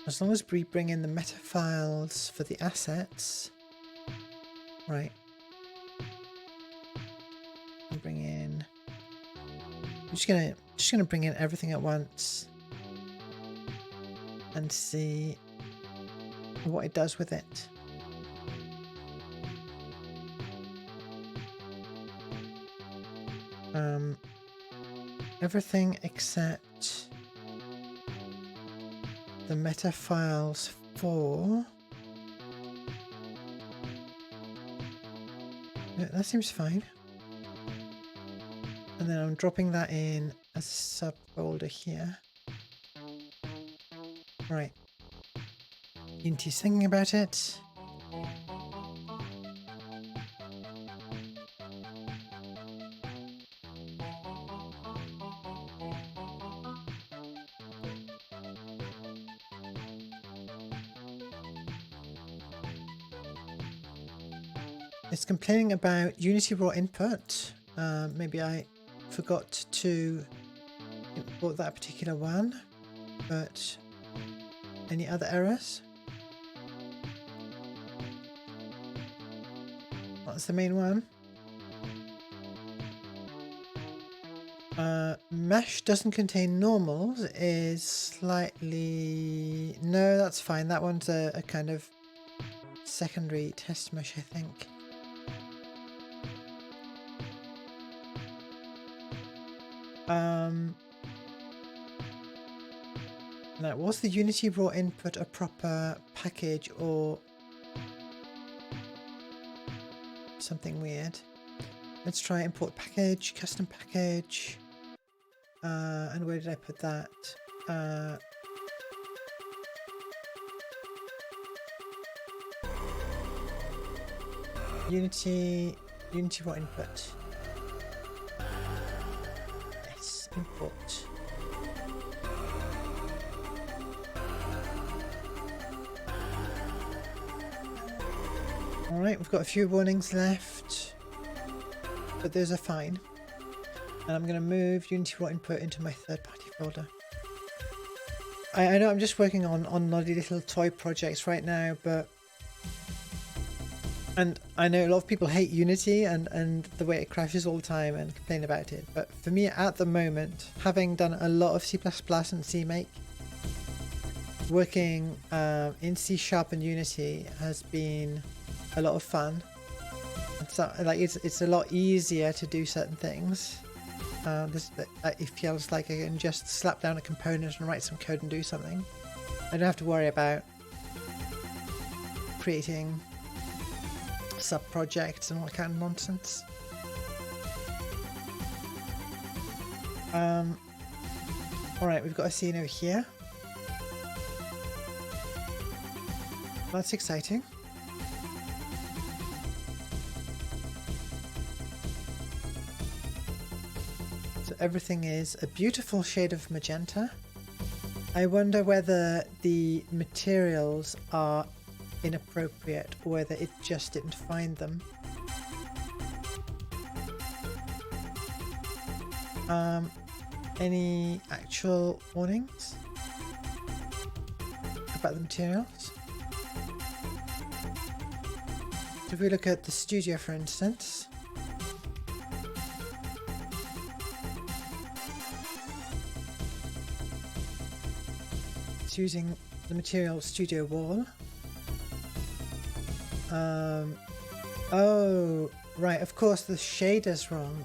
as long as we bring in the meta files for the assets, right? I'll bring in. I'm just gonna bring in everything at once and see what it does with it. Everything except the meta files for That seems fine. And then I'm dropping that in as a subfolder here. Right. Unity's thinking about it. It's complaining about Unity raw input. Maybe I forgot to import that particular one, but any other errors? What's the main one? Mesh doesn't contain normals is slightly... No, that's fine. That one's a kind of secondary test mesh, I think. Now, was the Unity raw input a proper package or something weird? Let's try import package, custom package. And where did I put that? Unity raw input. Yes, import. Alright, we've got a few warnings left, but those are fine. And I'm going to move Unity raw input into my third-party folder. I know I'm just working on naughty little toy projects right now, but... And I know a lot of people hate Unity and the way it crashes all the time and complain about it. But for me, at the moment, having done a lot of C++ and CMake, working in C# and Unity has been a lot of fun. So, like, it's a lot easier to do certain things. It feels like I can just slap down a component and write some code and do something. I don't have to worry about creating sub-projects and all that kind of nonsense. Alright, we've got a scene over here. That's exciting. So everything is a beautiful shade of magenta. I wonder whether the materials are inappropriate or whether it just didn't find them. Any actual warnings about the materials? So if we look at the studio, for instance, it's using the material Studio Wall. Oh, right, of course the shader's wrong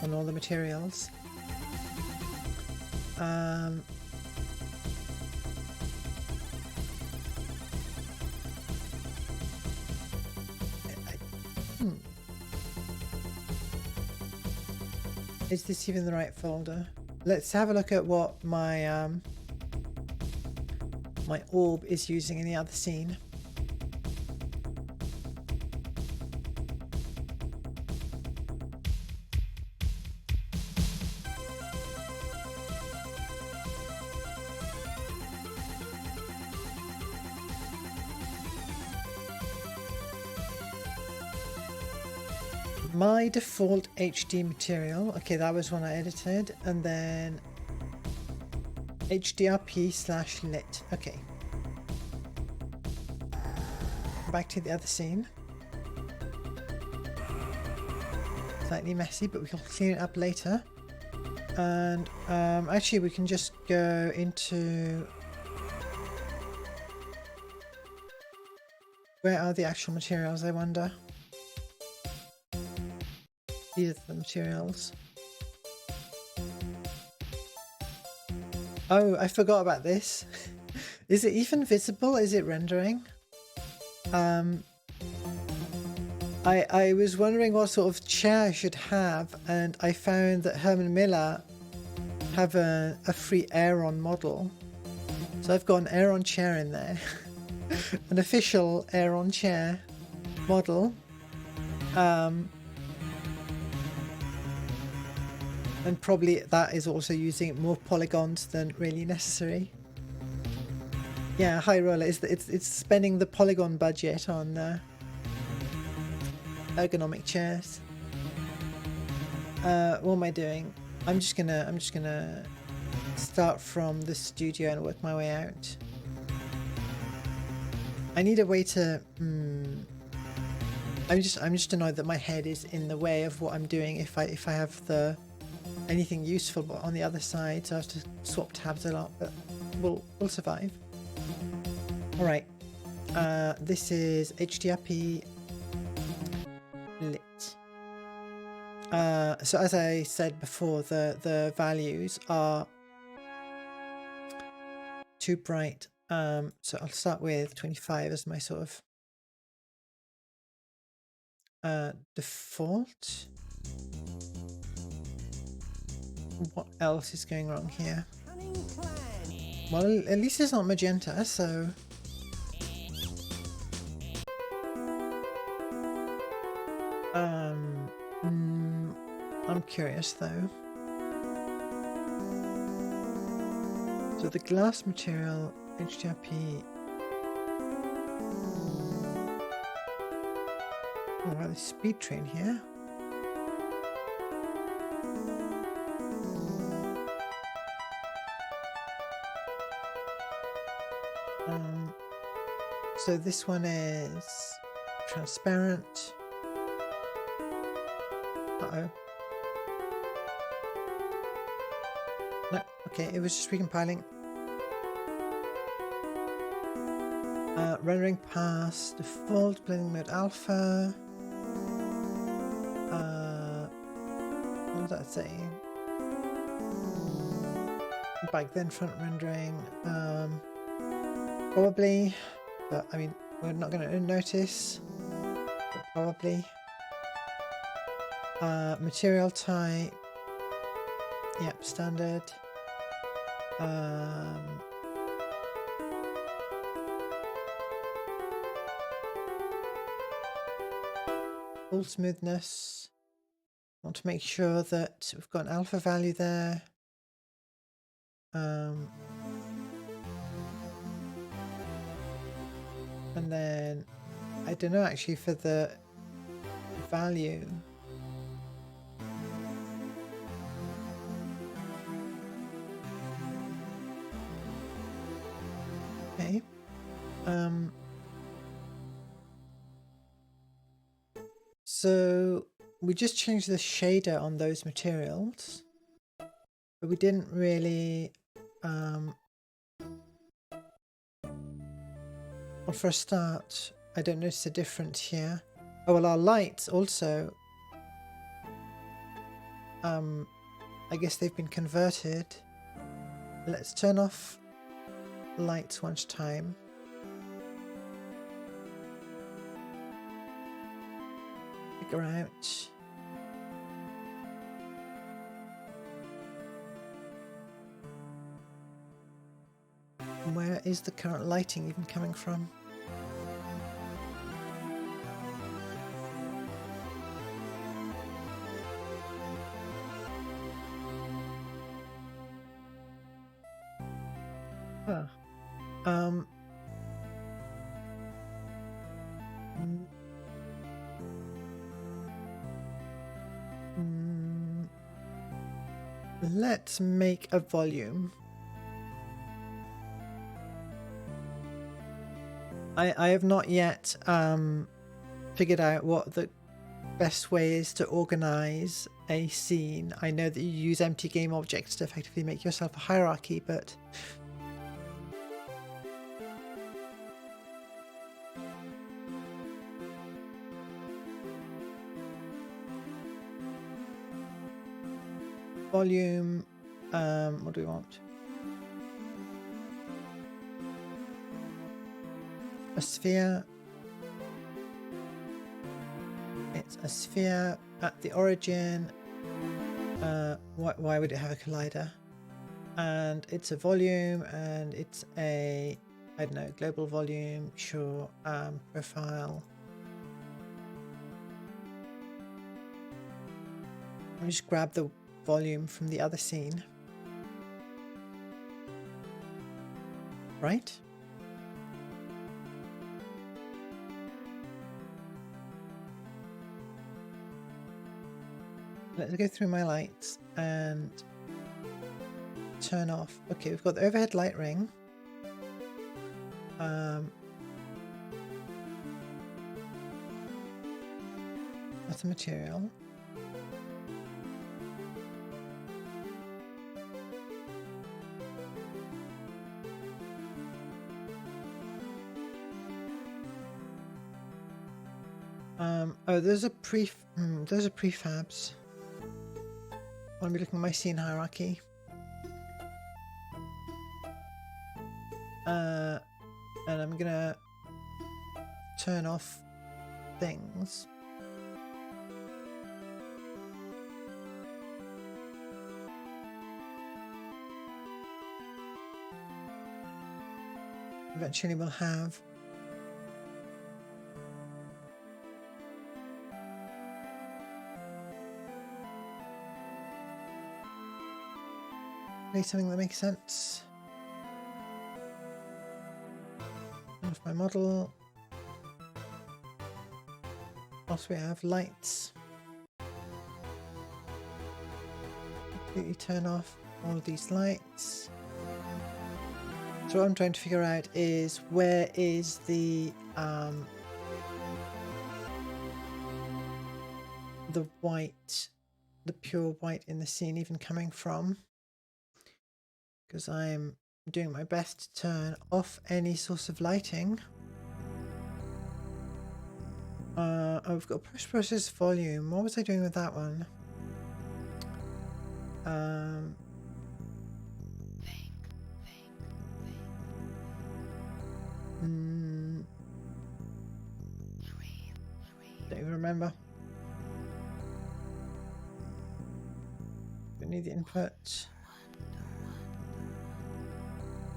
on all the materials. Is this even the right folder? Let's have a look at what my my orb is using in the other scene. My default HD material, okay, that was one I edited, and then HDRP/lit, okay. Back to the other scene. Slightly messy, but we can clean it up later. And actually we can just go into... Where are the actual materials, I wonder? These are the materials. Oh, I forgot about this. Is it even visible? Is it rendering? I was wondering what sort of chair I should have, and I found that Herman Miller have a free Aeron model. So I've got an Aeron chair in there. An official Aeron chair model. And probably that is also using more polygons than really necessary. Yeah, High Roller, it's spending the polygon budget on ergonomic chairs. What am I doing? I'm just gonna start from the studio and work my way out. I need a way to. I'm just annoyed that my head is in the way of what I'm doing. If I have anything useful on the other side, so I have to swap tabs a lot, but we'll survive. All right. This is HDRP lit. So as I said before, the values are too bright. So I'll start with 25 as my sort of default. What else is going wrong here? Well, at least it's not magenta, so... I'm curious though. So the glass material, HDRP. Oh, wow, there's speed train here. So this one is transparent. Uh-oh. No, okay, it was just recompiling. Rendering past default blending mode alpha. What does that say? Back then front rendering. Probably, but I mean we're not going to notice. But probably. Material type. Yep, standard. Full smoothness. Want to make sure that we've got an alpha value there. And then I don't know actually for the value. Okay. So we just changed the shader on those materials, but we didn't really well, for a start, I don't notice a difference here. Oh well, our lights also I guess they've been converted. Let's turn off lights one time. Figure out. Where is the current lighting even coming from? Huh. Let's make a volume. I have not yet figured out what the best way is to organize a scene. I know that you use empty game objects to effectively make yourself a hierarchy, but volume, what do we want? A sphere. It's a sphere at the origin. Why would it have a collider? And it's a volume, and it's a, I don't know, global volume, sure, profile. Let me just grab the volume from the other scene. Right? Let's go through my lights and turn off. Okay, we've got the overhead light ring. That's a material. Oh, those are prefabs. I want to be looking at my scene hierarchy. And I'm gonna turn off things. Eventually we'll have something that makes sense. Off my model. Also we have lights. Completely turn off all of these lights. So what I'm trying to figure out is where is the white, the pure white in the scene even coming from? Because I'm doing my best to turn off any source of lighting. Oh, I've got post-process volume. What was I doing with that one? Don't even remember. Don't need the input.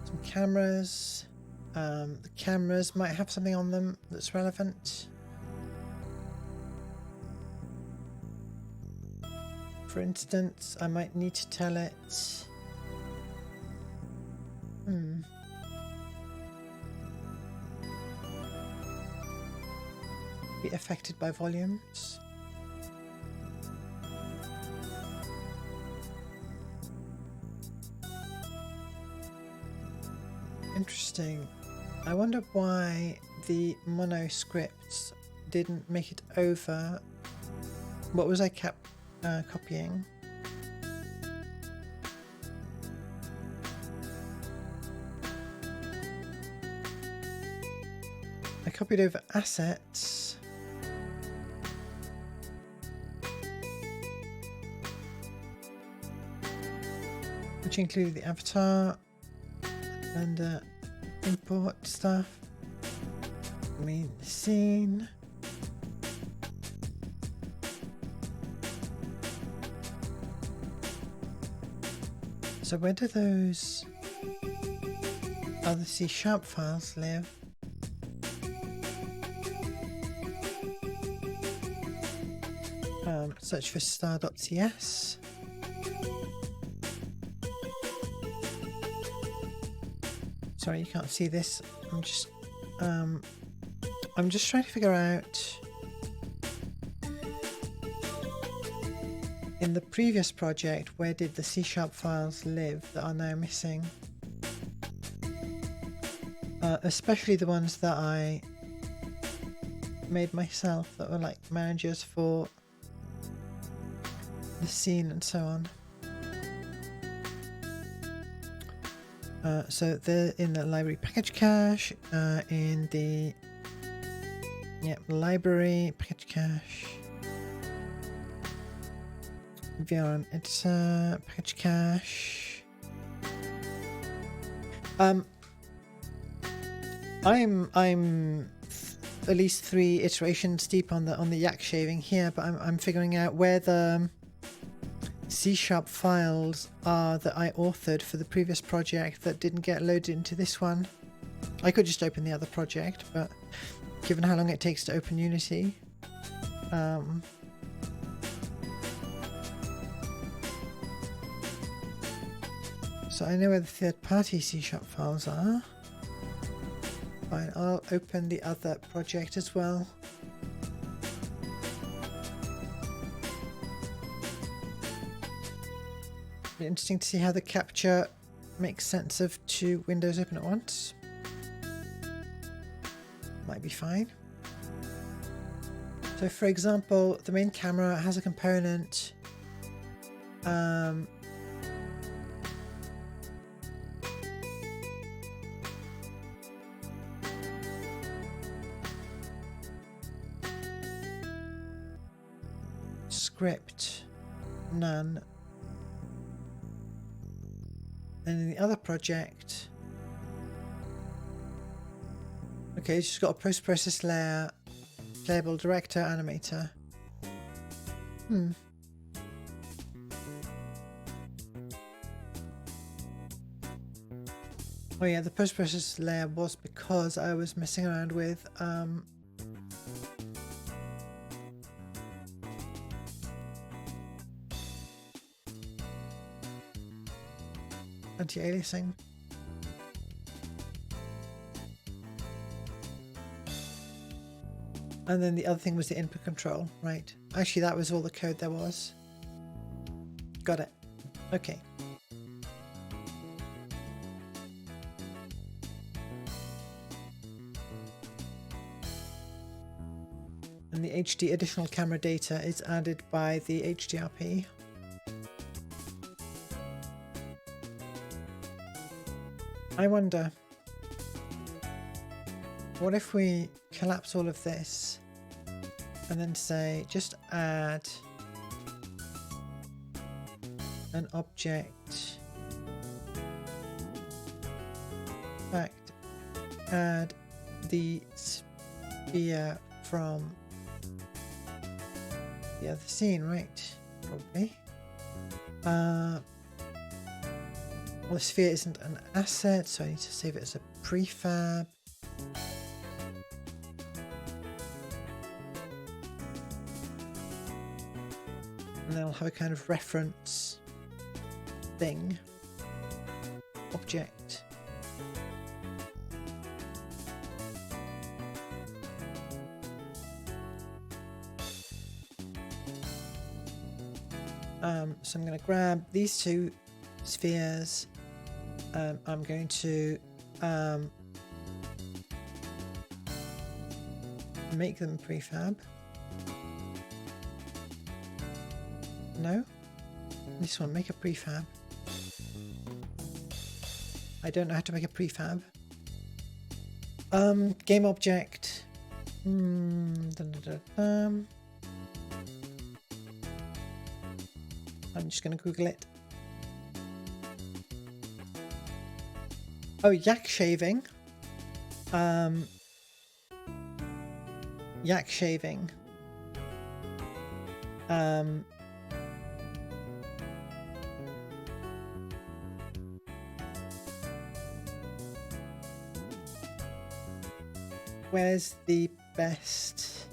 Some cameras. The cameras might have something on them that's relevant. For instance, I might need to tell it. Be affected by volumes. Interesting. I wonder why the mono scripts didn't make it over. What was I copying? I copied over assets. Which included the avatar and import stuff. Main scene. So where do those other C# files live? Search for star.cs. Sorry, you can't see this. I'm just trying to figure out in the previous project where did the C# files live that are now missing. Especially the ones that I made myself that were like managers for the scene and so on. So they're in the library package cache, in the library package cache, VRM editor package cache. I'm at least 3 iterations deep on the yak shaving here, but I'm figuring out where the C# files are that I authored for the previous project that didn't get loaded into this one. I could just open the other project, but given how long it takes to open Unity, so I know where the third-party C# files are. Fine, I'll open the other project as well. Be interesting to see how the capture makes sense of 2 windows open at once. Might be fine. So for example, the main camera has a component script, none. And in the other project, okay, it's just got a post-process layer, playable director, animator. Oh yeah, the post-process layer was because I was messing around with anti-aliasing. And then the other thing was the input control, right? Actually, that was all the code there was. Got it. Okay. And the HD additional camera data is added by the HDRP. I wonder, what if we collapse all of this and then say just add an object, in fact, add the sphere from the other scene, right? Probably. Well, the sphere isn't an asset, so I need to save it as a prefab. And then I'll have a kind of reference thing, object. So I'm going to grab these 2 spheres. I'm going to make them prefab. No? This one, make a prefab. I don't know how to make a prefab. Game object. I'm just going to Google it. Oh, yak shaving. Yak shaving. Where's the best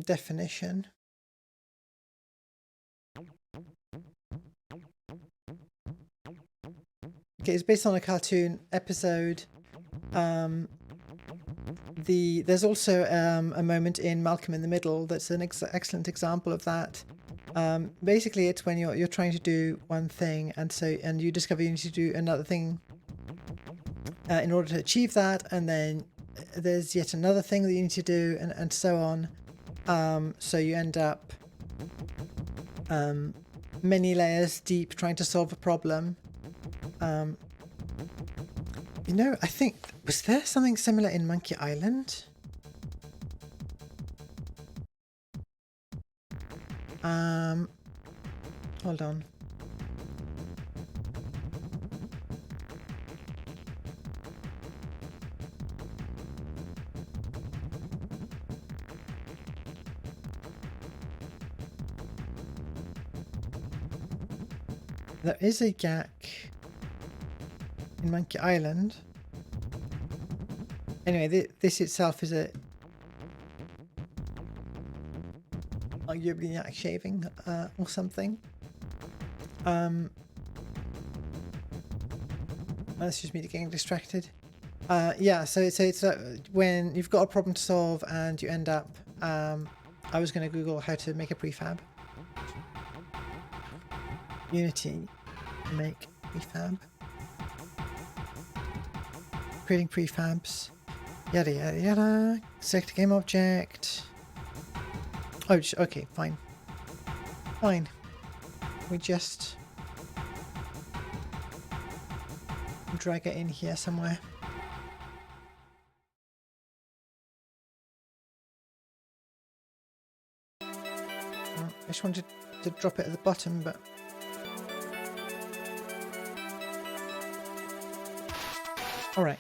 definition? Okay, it's based on a cartoon episode. There's also a moment in Malcolm in the Middle that's an excellent example of that. Basically, it's when you're trying to do one thing, and you discover you need to do another thing in order to achieve that, and then there's yet another thing that you need to do, and so on. So you end up many layers deep trying to solve a problem. You know, I think, was there something similar in Monkey Island? Hold on. There is a GAC in Monkey Island. Anyway, this itself is a arguably yak shaving or something. That's just me getting distracted. Yeah, so it's when you've got a problem to solve and you end up. I was going to Google how to make a prefab. Unity, make prefab. Creating prefabs. Yada yada yada. Select a game object. Oh, okay, fine. Fine. We just drag it in here somewhere. I just wanted to drop it at the bottom, but alright.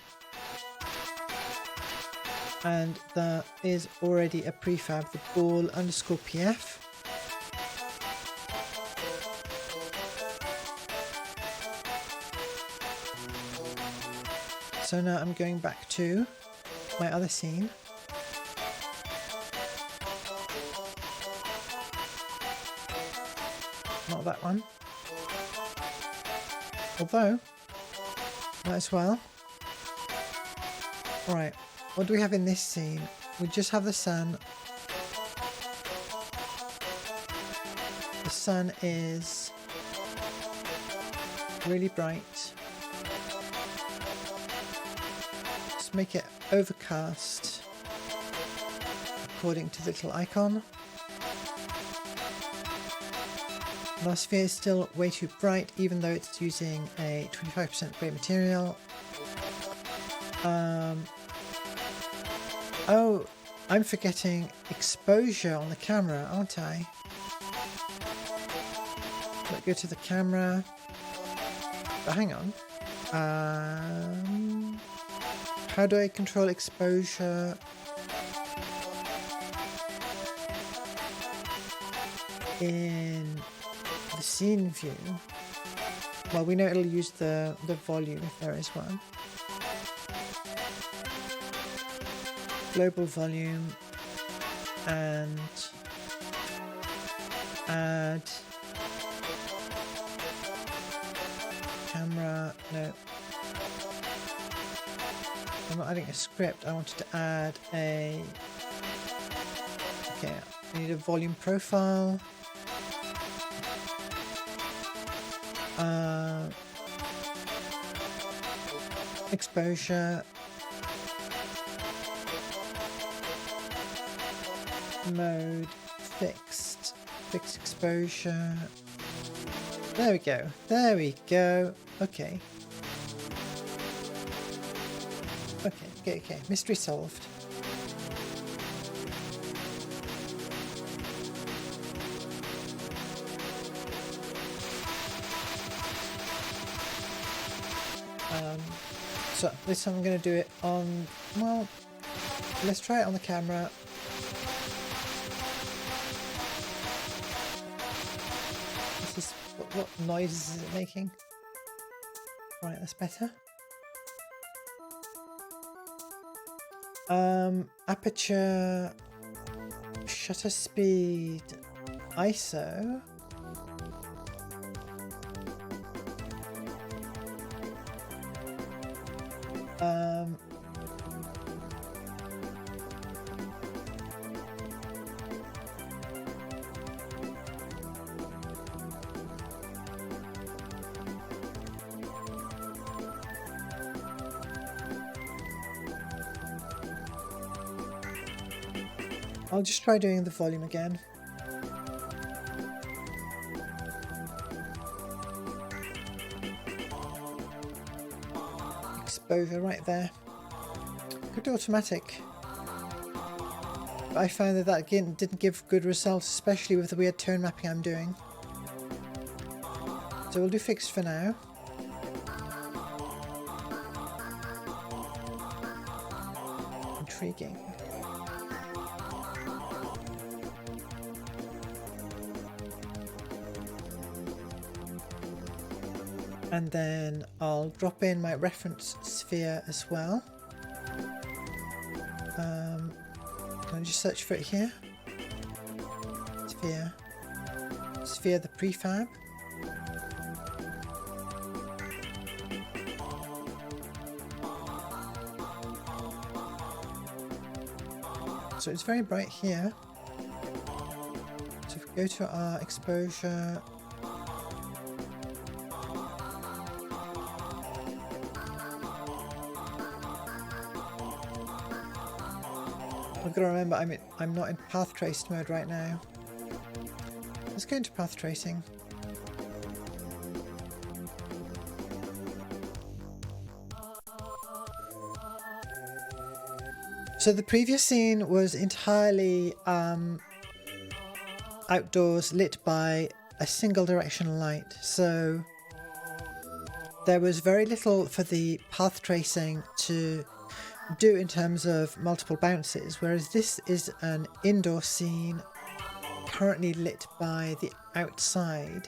And there is already a prefab, the ball_pf. So now I'm going back to my other scene. Not that one. Although, might as well. Right, what do we have in this scene? We just have the sun. The sun is really bright. Just make it overcast according to the little icon. Our sphere is still way too bright, even though it's using a 25% grey material. Oh, I'm forgetting exposure on the camera, aren't I? Let's go to the camera. But hang on. How do I control exposure? In the scene view. Well, we know it'll use the volume if there is one. Global volume and add camera. No, I'm not adding a script. I wanted to add a. Okay, I need a volume profile. Exposure. Mode fixed exposure. There we go. There we go. Okay. Okay. Mystery solved. So this time I'm going to do it on. Well, let's try it on the camera. What noises is it making? Right, that's better. Aperture, shutter speed, ISO. I'll just try doing the volume again. Exposure right there. Could do automatic. But I found that again didn't give good results, especially with the weird tone mapping I'm doing. So we'll do fixed for now. Intriguing. And then I'll drop in my reference sphere as well. Can I just search for it here? Sphere. Sphere the prefab. So it's very bright here. So if we go to our exposure, I've got to remember I'm not in path traced mode right now. Let's go into path tracing. So the previous scene was entirely outdoors, lit by a single direction light. So there was very little for the path tracing to do in terms of multiple bounces, whereas this is an indoor scene currently lit by the outside.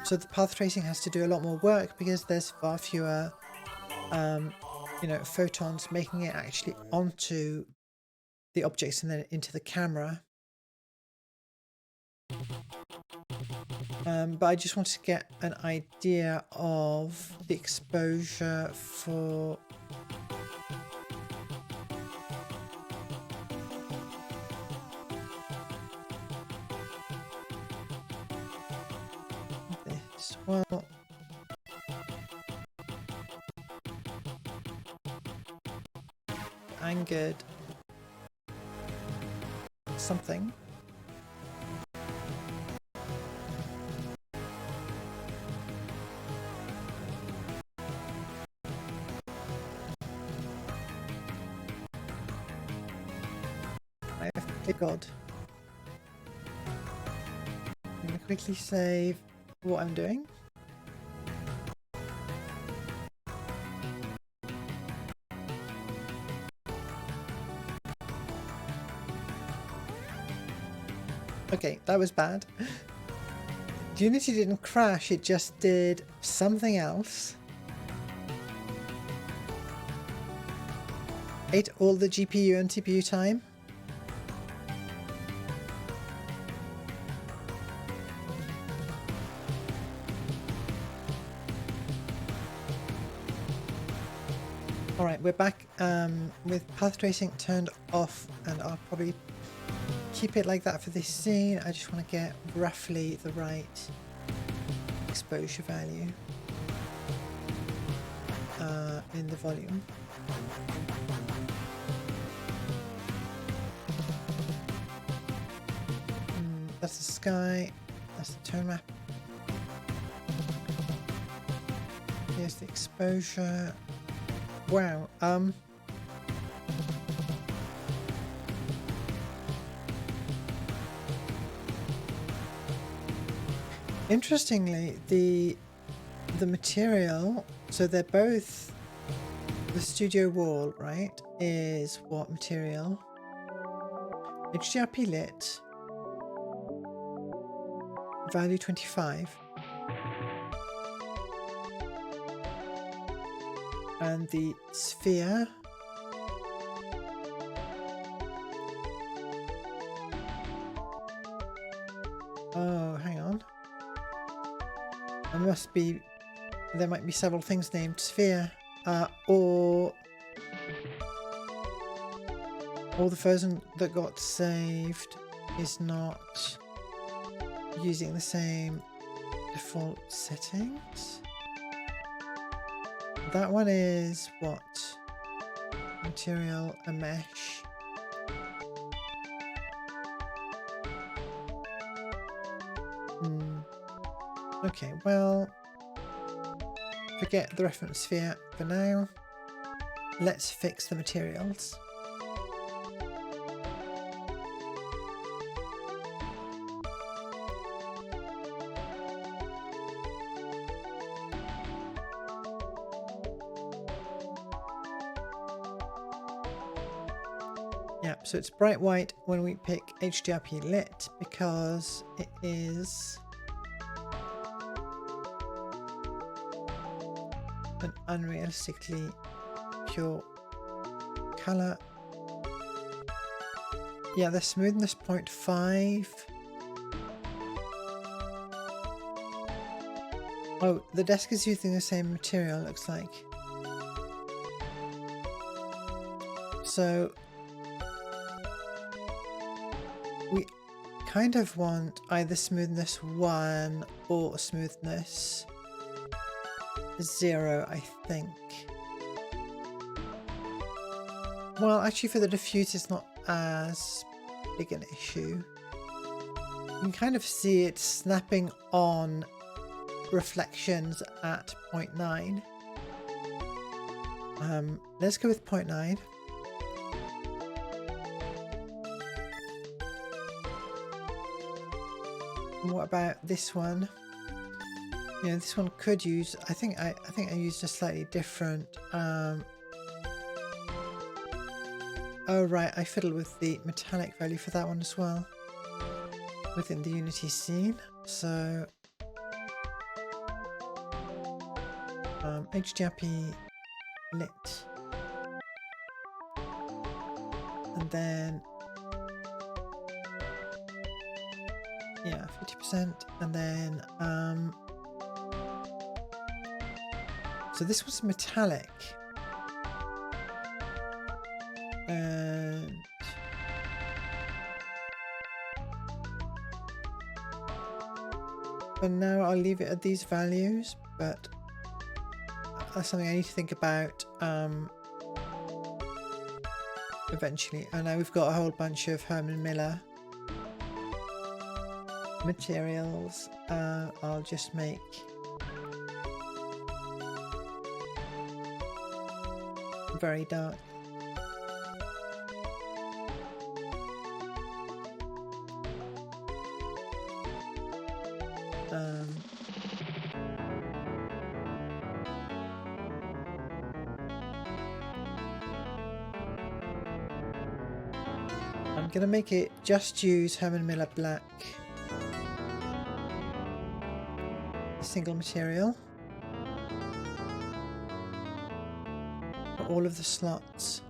So the path tracing has to do a lot more work because there's far fewer photons making it actually onto the objects and then into the camera. But I just wanted to get an idea of the exposure for this. Well, angered something. God. I'm going to quickly save what I'm doing. Okay, that was bad. Unity didn't crash, it just did something else. Ate all the GPU and TPU time. Alright, we're back with path tracing turned off, and I'll probably keep it like that for this scene. I just want to get roughly the right exposure value in the volume. That's the sky, that's the tone map. Here's the exposure. Wow, interestingly, the material, so they're both, the studio wall, right, is what material? HDRP lit, value 25. And the sphere, oh, hang on. There might be several things named sphere, or the version that got saved is not using the same default settings. That one is what? Material, a mesh. Okay, well, forget the reference sphere for now. Let's fix the materials. Yeah, so it's bright white when we pick HDRP lit because it is an unrealistically pure colour. Yeah, the smoothness 0.5. Oh, the desk is using the same material, it looks like. So we kind of want either smoothness 1 or smoothness 0, I think. Well, actually for the diffuse it's not as big an issue. You can kind of see it snapping on reflections at 0.9. Let's go with 0.9. What about this one? You know, this one could use. I think I used a slightly different. Oh right, I fiddled with the metallic value for that one as well within the Unity scene. So HDRP lit, and then yeah, 50%, and then so this was metallic, and for now I'll leave it at these values, but that's something I need to think about eventually. And now we've got a whole bunch of Herman Miller materials. I'll just make very dark. I'm gonna make it just use Herman Miller black, single material for all of the slots.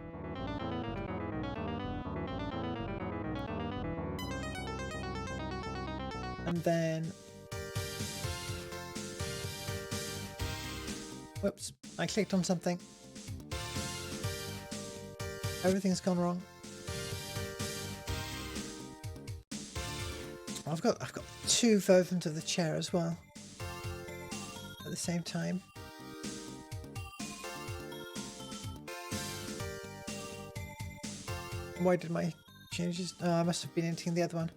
And then, whoops, I clicked on something. Everything's gone wrong. I've got 2 versions of the chair as well at the same time. Why did my changes? Oh, I must have been editing the other one.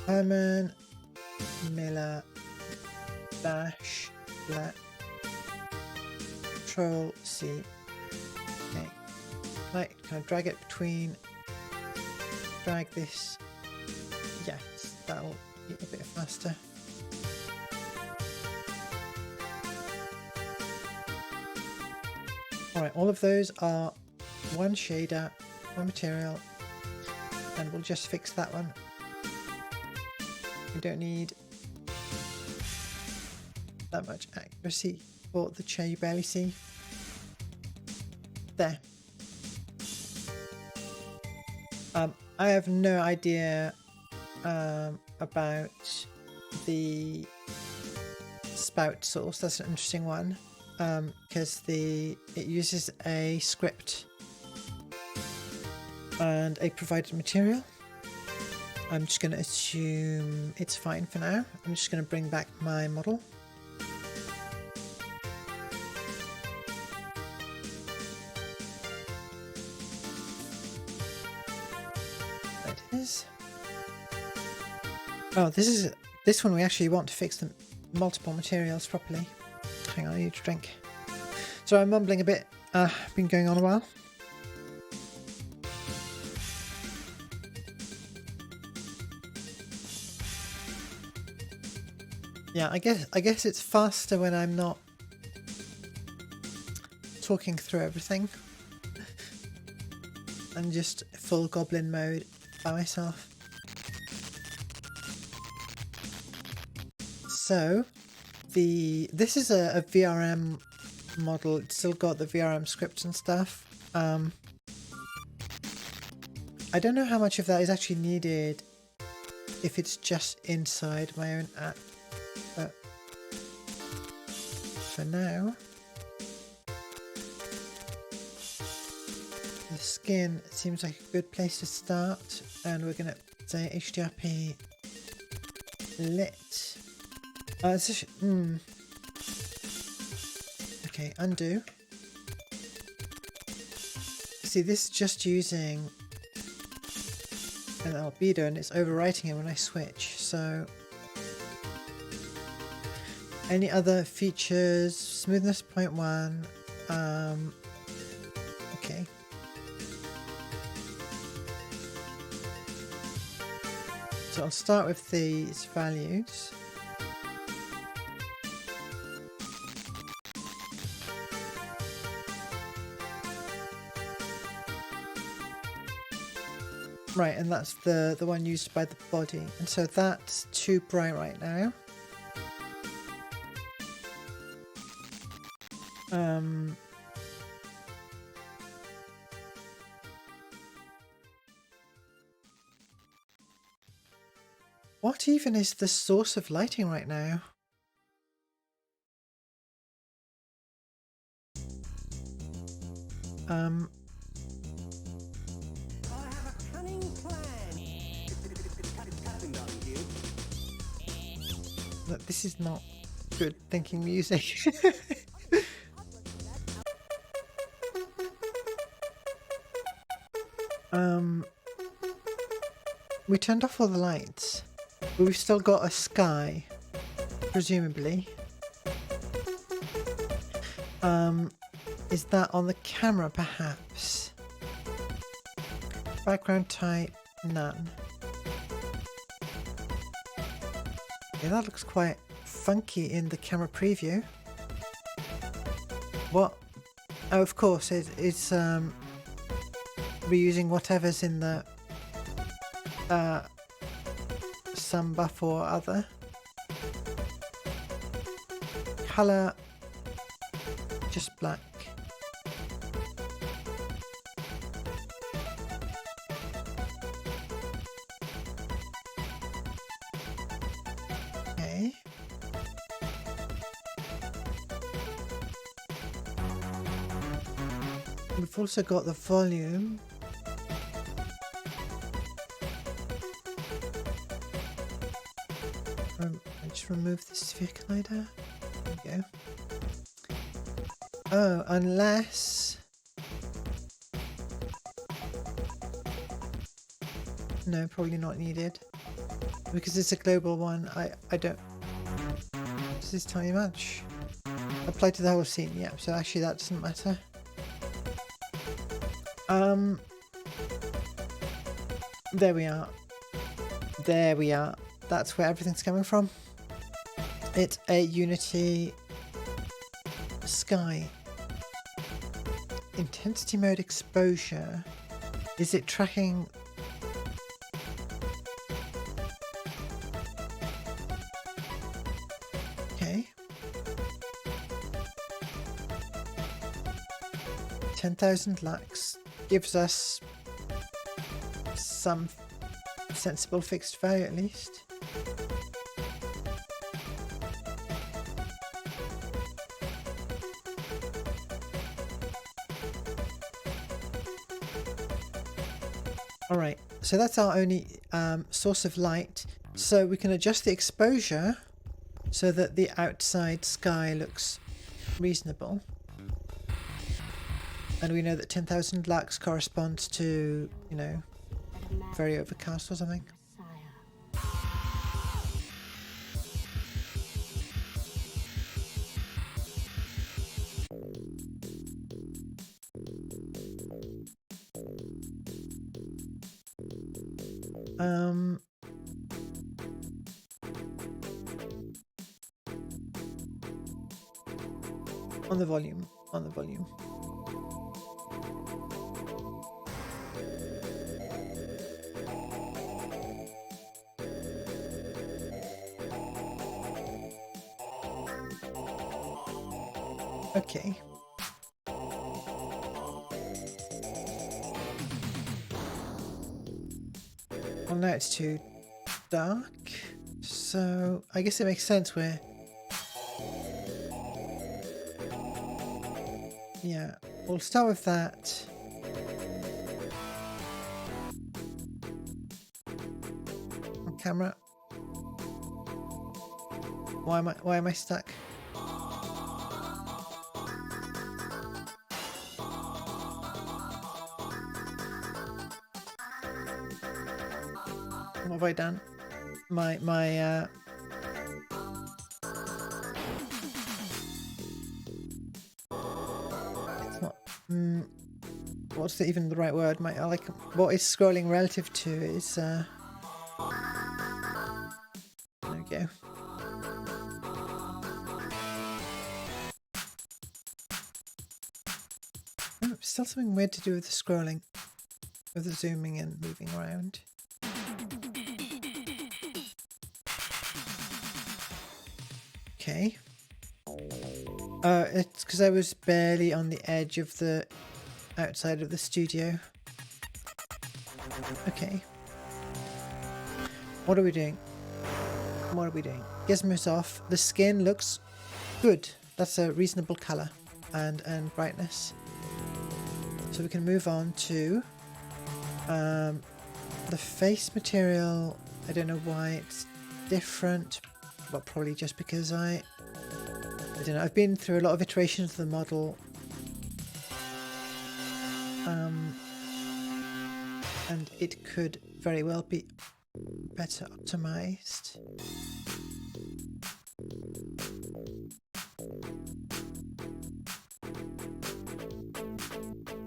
Herman Miller dash black Control C. Okay. Right, can I drag it between? Drag this. Yes, that'll be a bit faster. Alright, all of those are one shader, one material, and we'll just fix that one. We don't need that much accuracy for the chair you barely see. There. I have no idea about the spout source. That's an interesting one, because it uses a script and a provided material. I'm just going to assume it's fine for now. I'm just going to bring back my model. There it is. Oh, this one we actually want to fix the multiple materials properly. Hang on, I need a drink. So I'm mumbling a bit. Been going on a while. Yeah, I guess it's faster when I'm not talking through everything. I'm just full goblin mode by myself. So this is a VRM model. It's still got the VRM scripts and stuff. I don't know how much of that is actually needed if it's just inside my own app, but for now, the skin seems like a good place to start, and we're gonna say HDRP lit. Okay, undo. See, this is just using an albedo and it's overwriting it when I switch, so any other features? Smoothness 0.1. Okay. So I'll start with these values. Right, and that's the one used by the body. And so that's too bright right now. What even is the source of lighting right now? I have a cunning plan. Look, this is not good thinking music. We turned off all the lights, but we've still got a sky, presumably. Is that on the camera, perhaps? Background type, none. Yeah, that looks quite funky in the camera preview. What? Oh, of course, it's reusing whatever's in the sun buff or other. Color, just black. Okay. We've also got the volume. I just remove the sphere collider. There we go. Oh, unless... No, probably not needed. Because it's a global one, I don't... Does this tell you much? Apply to the whole scene, yeah, so actually that doesn't matter. There we are. There we are. That's where everything's coming from. It's a Unity sky. Intensity mode exposure. Is it tracking? Okay. 10,000 lux gives us some sensible fixed value at least. Alright, so that's our only source of light. So we can adjust the exposure so that the outside sky looks reasonable. And we know that 10,000 lux corresponds to, you know, very overcast or something. On the volume, on the volume. Okay. Well, now it's too dark, so I guess it makes sense where... Yeah, we'll start with that. On camera. Why am I stuck? What have I done? It's not... what's even the right word? What is scrolling relative to is... there we go. Oh, still something weird to do with the scrolling. With the zooming and moving around. Okay. It's because I was barely on the edge of the outside of the studio. Okay. What are we doing? What are we doing? Gizmo's off. The skin looks good. That's a reasonable colour and brightness. So we can move on to the face material. I don't know why it's different, but probably just because I don't know. I've been through a lot of iterations of the model, and it could very well be better optimized.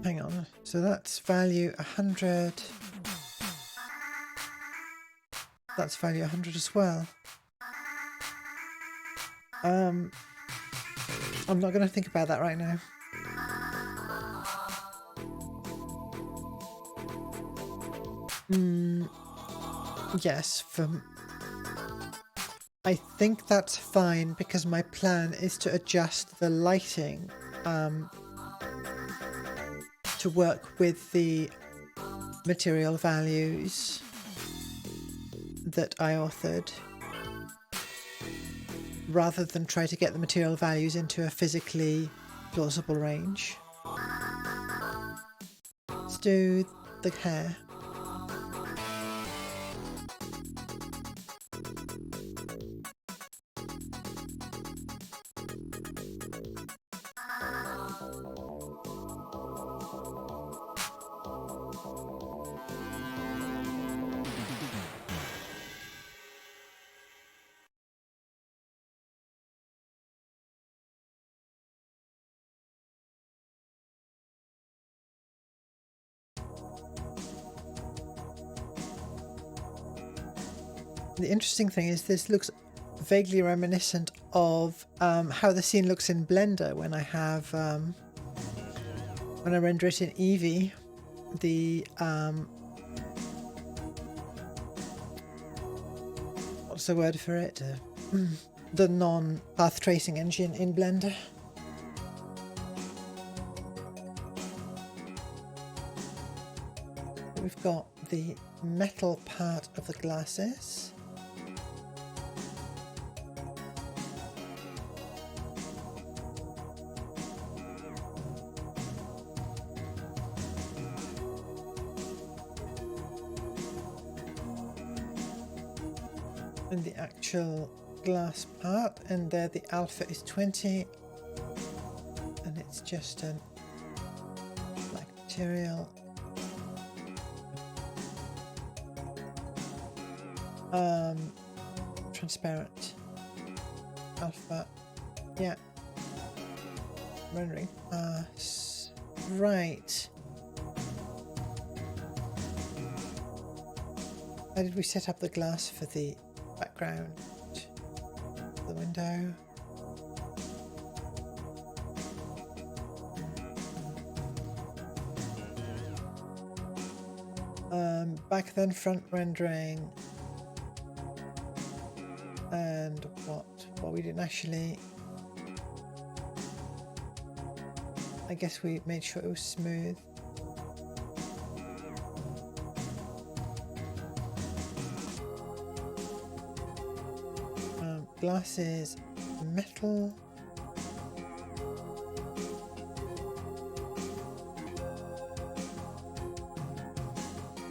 Hang on. So that's value 100. That's value 100 as well. I'm not going to think about that right now. Yes, I think that's fine because my plan is to adjust the lighting to work with the material values that I authored, rather than try to get the material values into a physically plausible range. Let's do the hair. The interesting thing is this looks vaguely reminiscent of how the scene looks in Blender when I have when I render it in Eevee. The what's the word for it? The non-path tracing engine in Blender. We've got the metal part of the glasses. And the actual glass part, and there the alpha is 20, and it's just a black material. Transparent alpha, yeah. Rendering pass, right. How did we set up the glass for the background? The window. Back then, front rendering. And what we didn't actually I guess we made sure it was smooth. Glass is metal.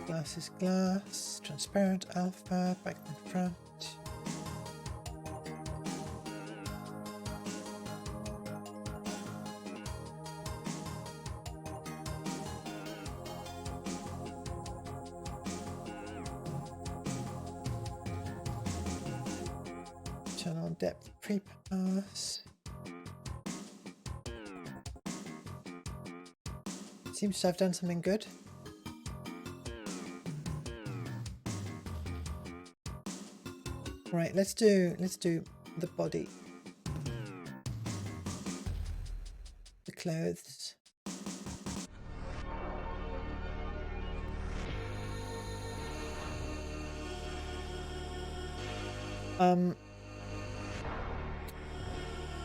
Glass is glass. Transparent alpha, back and front. Channel depth pre-pass. Seems to have done something good. Right, let's do the body. The clothes.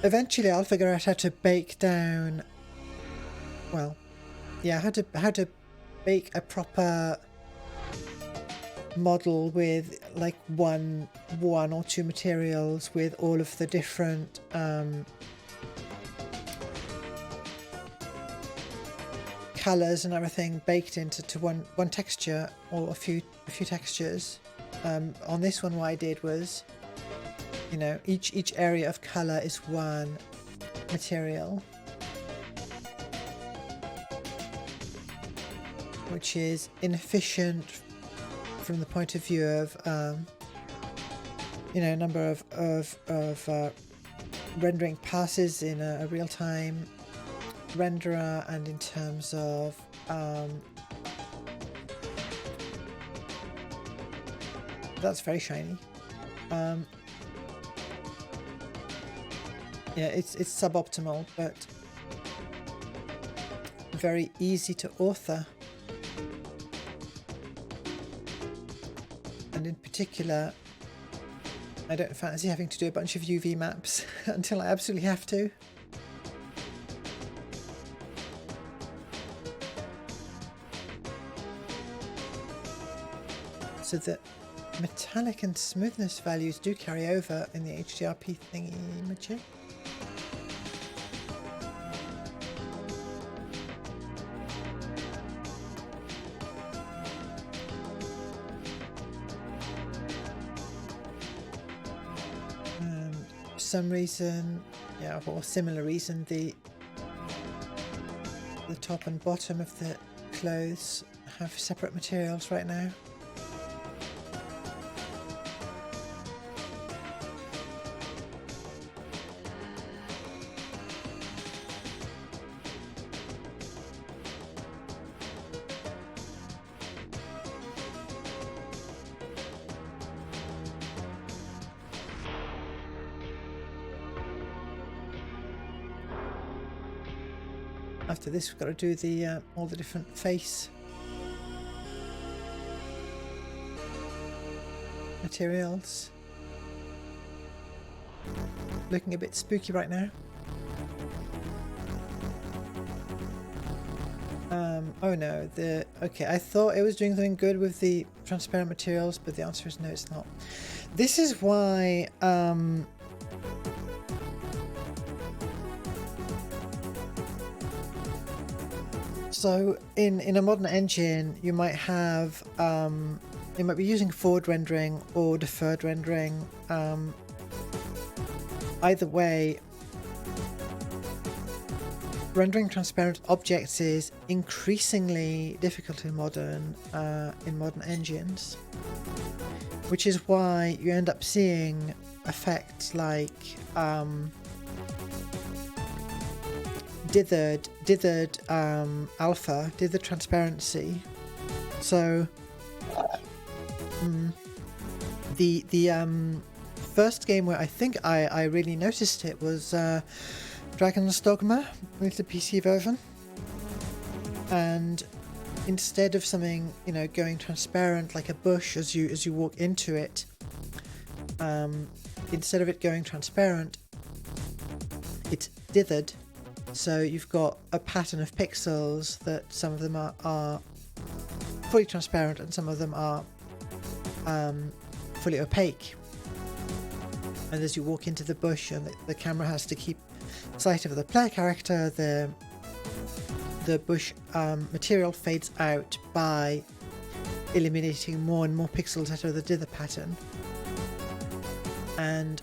Eventually I'll figure out how to bake down, well, yeah, how to bake a proper model with like one or two materials with all of the different colors and everything baked into one texture or a few textures. On this one, what I did was, you know, each area of color is one material, which is inefficient from the point of view of you know, number of rendering passes in a real-time renderer, and in terms of that's very shiny. Yeah, it's suboptimal, but very easy to author. And in particular, I don't fancy having to do a bunch of UV maps until I absolutely have to. So the metallic and smoothness values do carry over in the HDRP thingy-majig. For some reason, yeah, or similar reason, the top and bottom of the clothes have separate materials right now. After this, we've got to do the all the different face materials. Looking a bit spooky right now. Oh no, okay, I thought it was doing something good with the transparent materials, but the answer is no, it's not. This is why so in a modern engine, you might have you might be using forward rendering or deferred rendering. Either way, rendering transparent objects is increasingly difficult in modern engines, which is why you end up seeing effects like dithered alpha, dithered transparency. So the first game where I think I really noticed it was Dragon's Dogma with the PC version, and instead of something, you know, going transparent like a bush as you walk into it, instead of it going transparent, it's dithered, So you've got a pattern of pixels that some of them are fully transparent and some of them are fully opaque. And as you walk into the bush and the camera has to keep sight of the player character, the bush material fades out by eliminating more and more pixels that are the dither pattern. And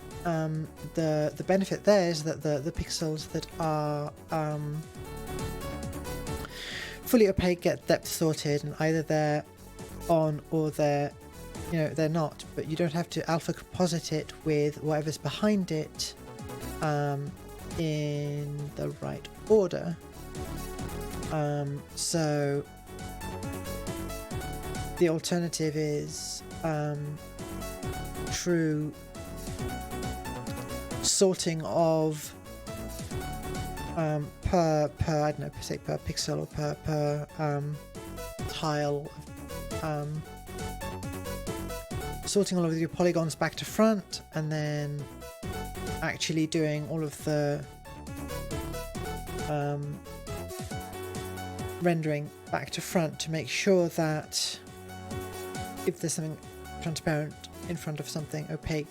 the benefit there is that the pixels that are fully opaque get depth sorted, and either they're on or they're not, but you don't have to alpha composite it with whatever's behind it in the right order. So the alternative is true sorting of per I don't know, say per pixel or per tile, sorting all of your polygons back to front, and then actually doing all of the rendering back to front to make sure that if there's something transparent in front of something opaque,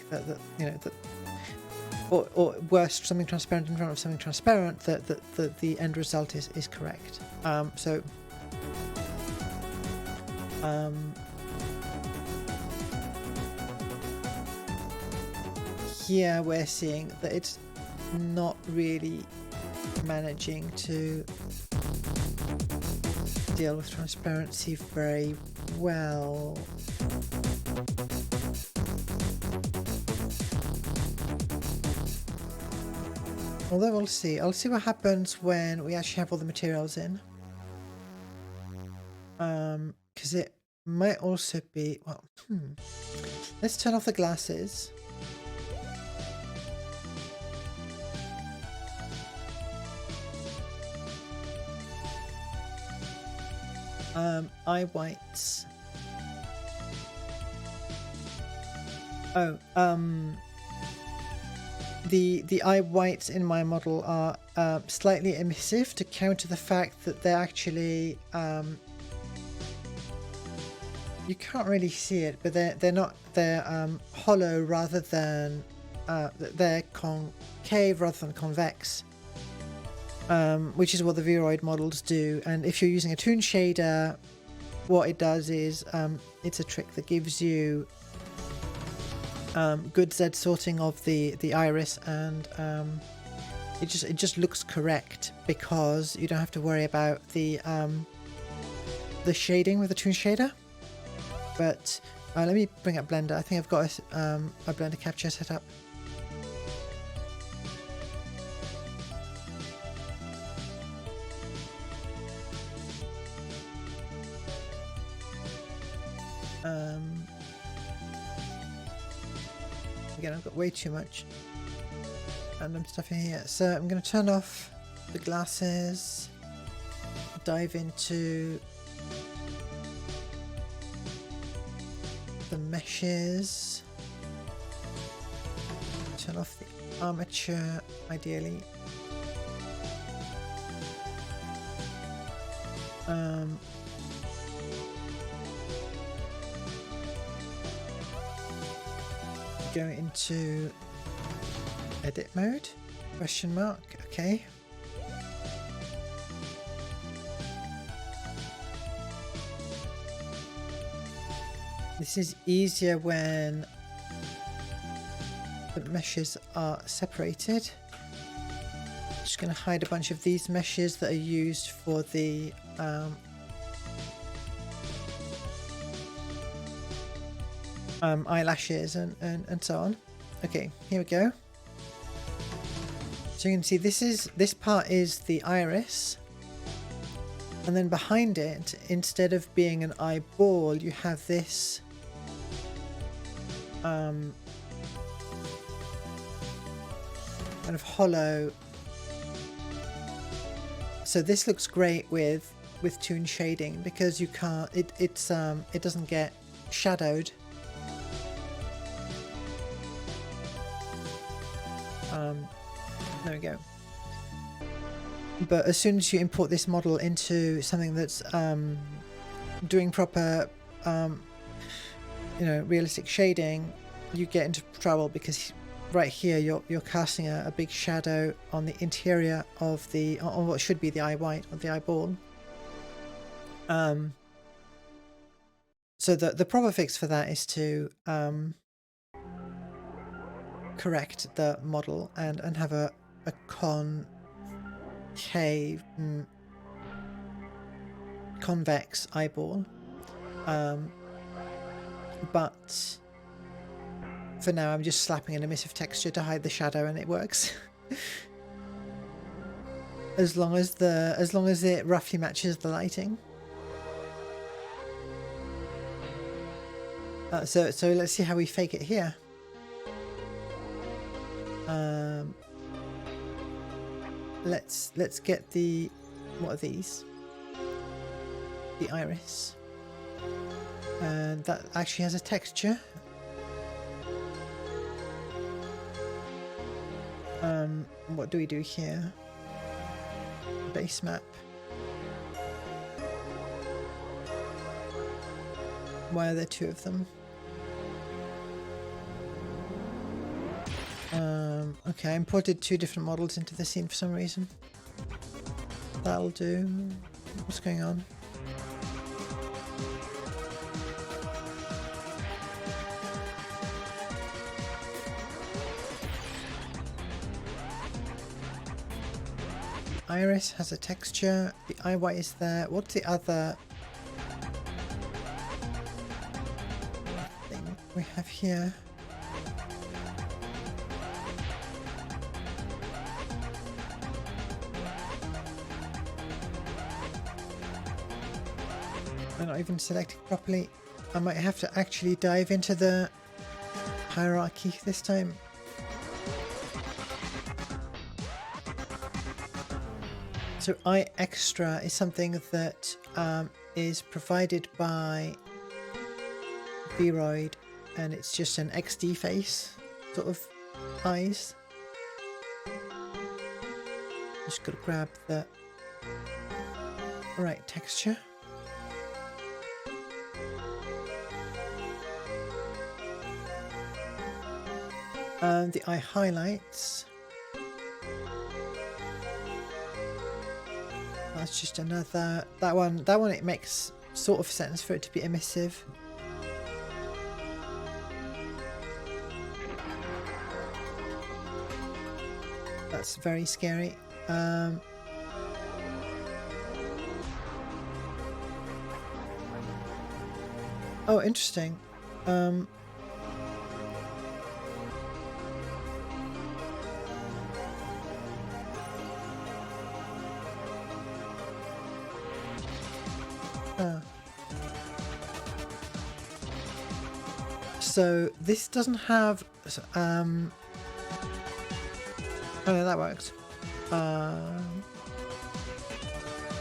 or worse, something transparent in front of something transparent, that the end result is correct. Here we're seeing that it's not really managing to deal with transparency very well. Although we'll see. I'll see what happens when we actually have all the materials in. Because it might also be... Well, let's turn off the glasses. Eye whites. The eye whites in my model are slightly emissive to counter the fact that they're actually you can't really see it, but they're hollow rather than they're concave rather than convex, which is what the Vroid models do. And if you're using a toon shader, what it does is it's a trick that gives you good Z sorting of the iris, and it just looks correct because you don't have to worry about the shading with the toon shader. But let me bring up Blender. I think I've got a Blender capture set up. Again, I've got way too much random stuff in here. So I'm going to turn off the glasses, dive into the meshes, turn off the armature ideally. Go into edit mode, question mark, okay. This is easier when the meshes are separated. Just going to hide a bunch of these meshes that are used for the eyelashes and so on. Okay, here we go. So you can see this part is the iris, and then behind it, instead of being an eyeball, you have this kind of hollow. So this looks great with toon shading because you can't it doesn't get shadowed. There we go. But as soon as you import this model into something that's doing proper, you know, realistic shading, you get into trouble, because right here you're casting a big shadow on the interior of the on what should be the eye white or the eyeball. So the proper fix for that is to correct the model and have a convex eyeball. But for now I'm just slapping an emissive texture to hide the shadow, and it works. as long as it roughly matches the lighting. So let's see how we fake it here. Let's get the, what are these? The iris. And that actually has a texture. What do we do here? Base map. Why are there two of them? Okay, I imported two different models into the scene for some reason. That'll do. What's going on? The iris has a texture. The eye white is there. What's the other thing we have here? I'm not even selecting properly. I might have to actually dive into the hierarchy this time. So eye extra is something that is provided by Vroid, and it's just an XD face sort of eyes. Just gotta grab the right texture. The eye highlights. That's just another, that one it makes sort of sense for it to be emissive. That's very scary. Oh, interesting. So this doesn't have oh no, that worked.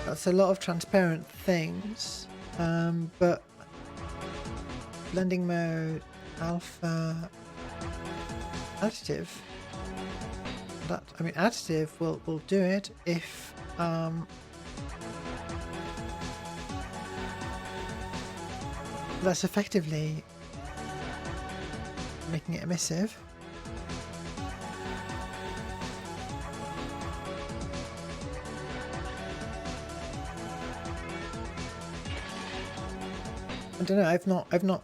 That's a lot of transparent things, but blending mode, alpha, additive. That, I mean, additive will do it if that's effectively making it emissive. I don't know. I've not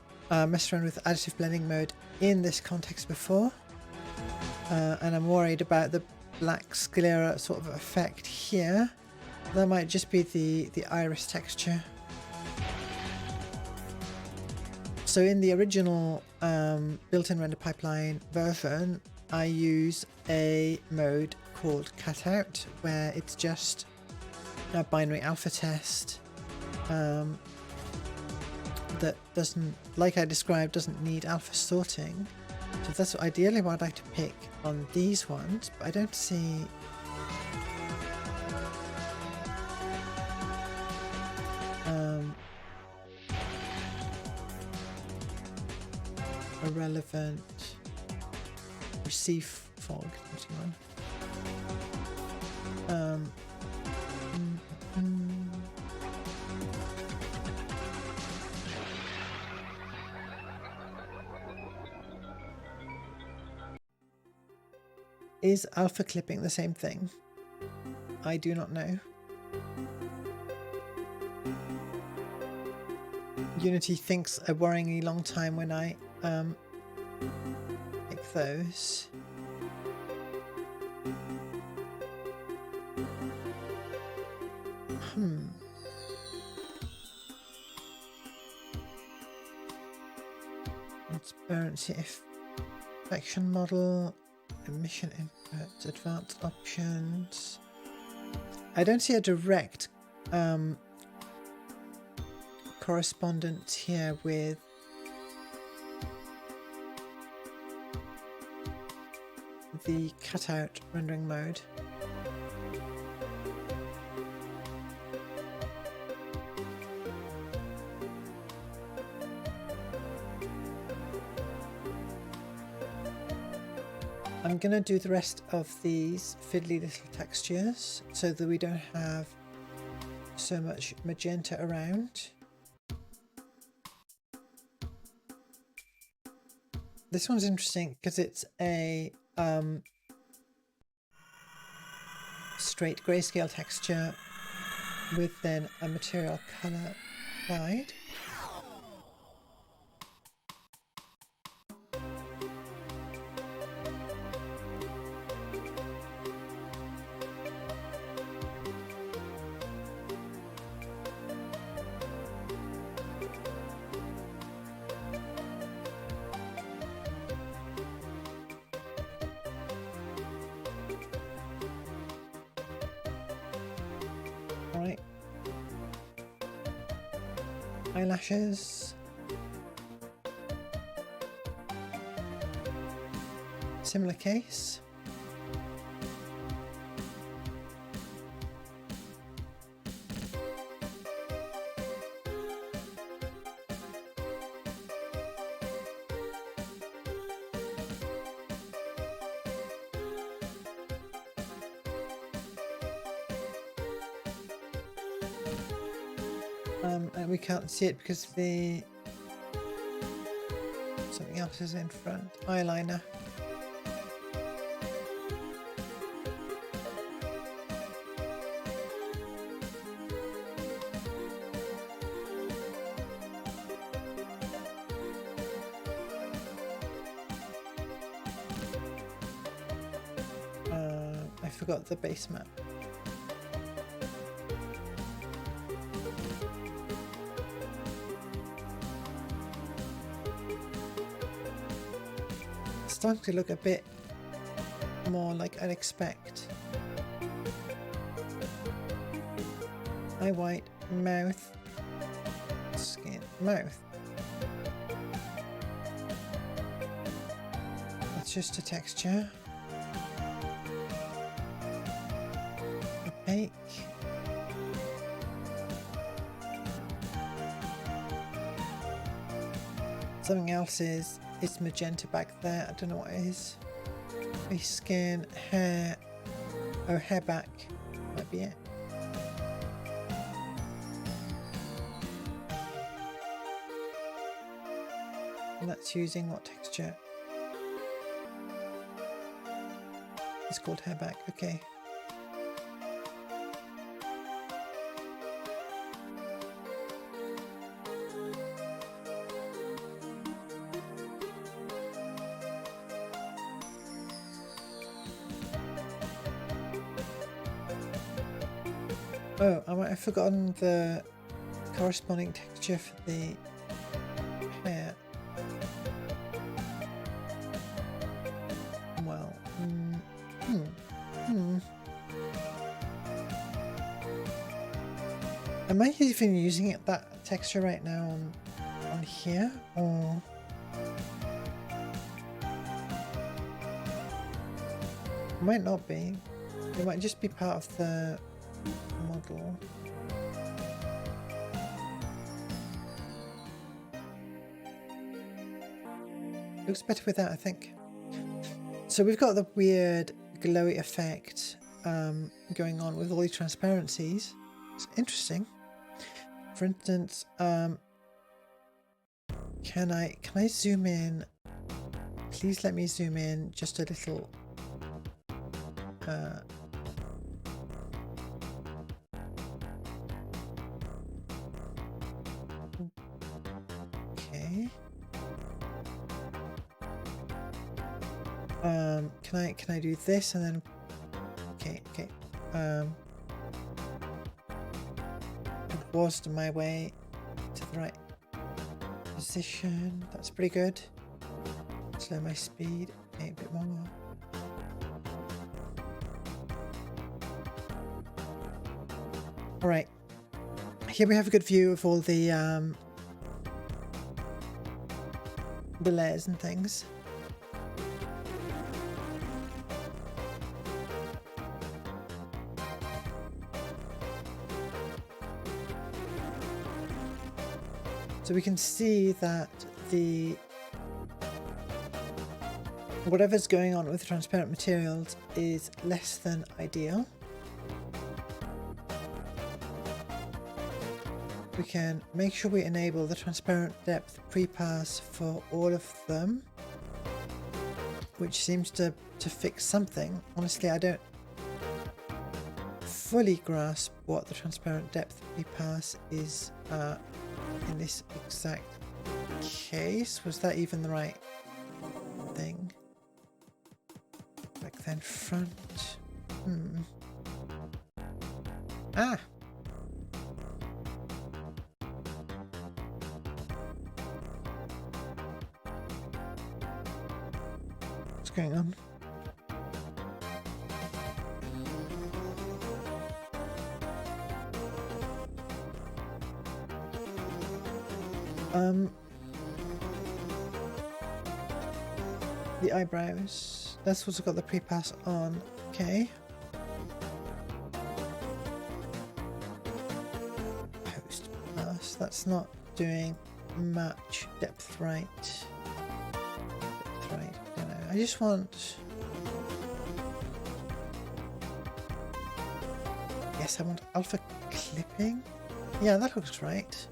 messed around with additive blending mode in this context before, and I'm worried about the black sclera sort of effect here. That might just be the iris texture. So in the original built-in render pipeline version, I use a mode called cutout, where it's just a binary alpha test that doesn't, like I described, doesn't need alpha sorting. So that's ideally what I'd like to pick on these ones, but I don't see a relevant receive fog. Is alpha clipping the same thing? I do not know. Unity thinks a worryingly long time when I make those. Transparency effection model, emission input, advanced options. I don't see a direct correspondence here with the cutout rendering mode. I'm going to do the rest of these fiddly little textures so that we don't have so much magenta around. This one's interesting because it's a straight grayscale texture with then a material color applied. Alright. Eyelashes. Similar case. And we can't see it because the something else is in front. Eyeliner. I forgot the base map. Starting to look a bit more like I'd expect. Eye white, mouth, skin, mouth. That's just a texture. Opaque. Something else is it's magenta back there. I don't know what it is. Face, skin, hair. Oh, hair back. Might be it. And that's using what texture? It's called hair back. Okay. Oh, I might have forgotten the corresponding texture for the hair. Well, Am I even using it that texture right now on here, or? It might not be. It might just be part of the model. Looks better with that, I think. So we've got the weird glowy effect going on with all these transparencies. It's interesting. For instance, can I zoom in? Please let me zoom in just a little Okay. Can I do this and then? Okay. It was to my way to the right position. That's pretty good. Slow my speed a bit more. All right. Here we have a good view of all the layers and things. So we can see that whatever's going on with transparent materials is less than ideal. We can make sure we enable the transparent depth pre-pass for all of them, which seems to fix something. Honestly, I don't fully grasp what the transparent depth pre-pass is in this exact case. Was that even the right thing? Back then front. Ah! What's going on? The eyebrows. That's what's got the pre-pass on. Okay. Post pass. That's not doing much. Depth right. Depth right. I don't know. I just want. Yes, I want alpha clipping. Yeah, that looks right.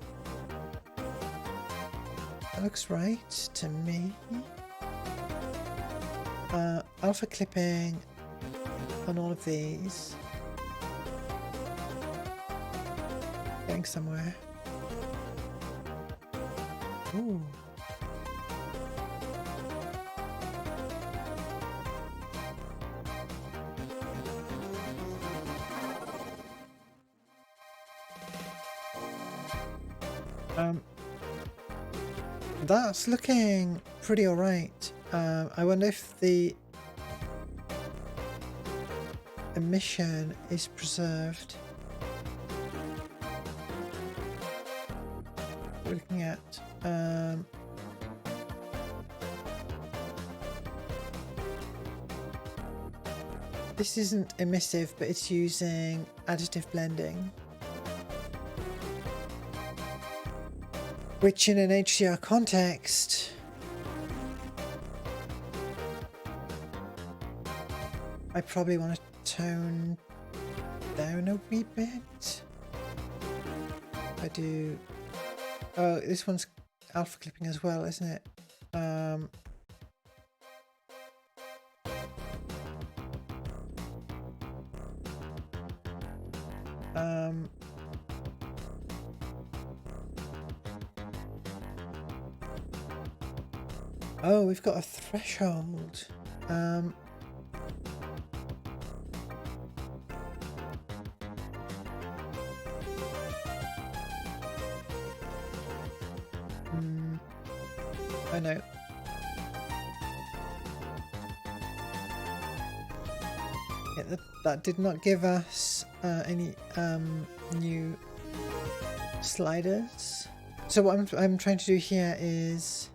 That looks right to me. Alpha clipping on all of these. Getting somewhere. Ooh. That's looking pretty alright. I wonder if the emission is preserved. We're looking at this isn't emissive, but it's using additive blending, which in an HDR context I probably want to tone down a wee bit. I do. Oh, this one's alpha clipping as well, isn't it? Oh, we've got a threshold. I know. Yeah, that did not give us any new sliders. So what I'm trying to do here is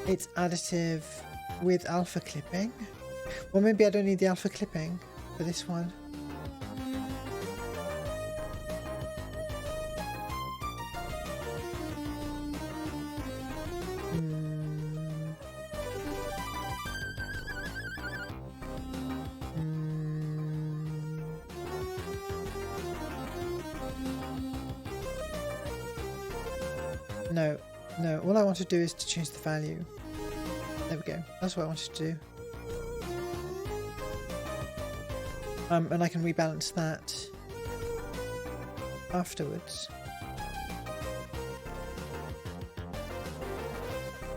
it's additive with alpha clipping. Well, maybe I don't need the alpha clipping for this one. No, all I want to do is to change the value. There we go. That's what I wanted to do. And I can rebalance that afterwards.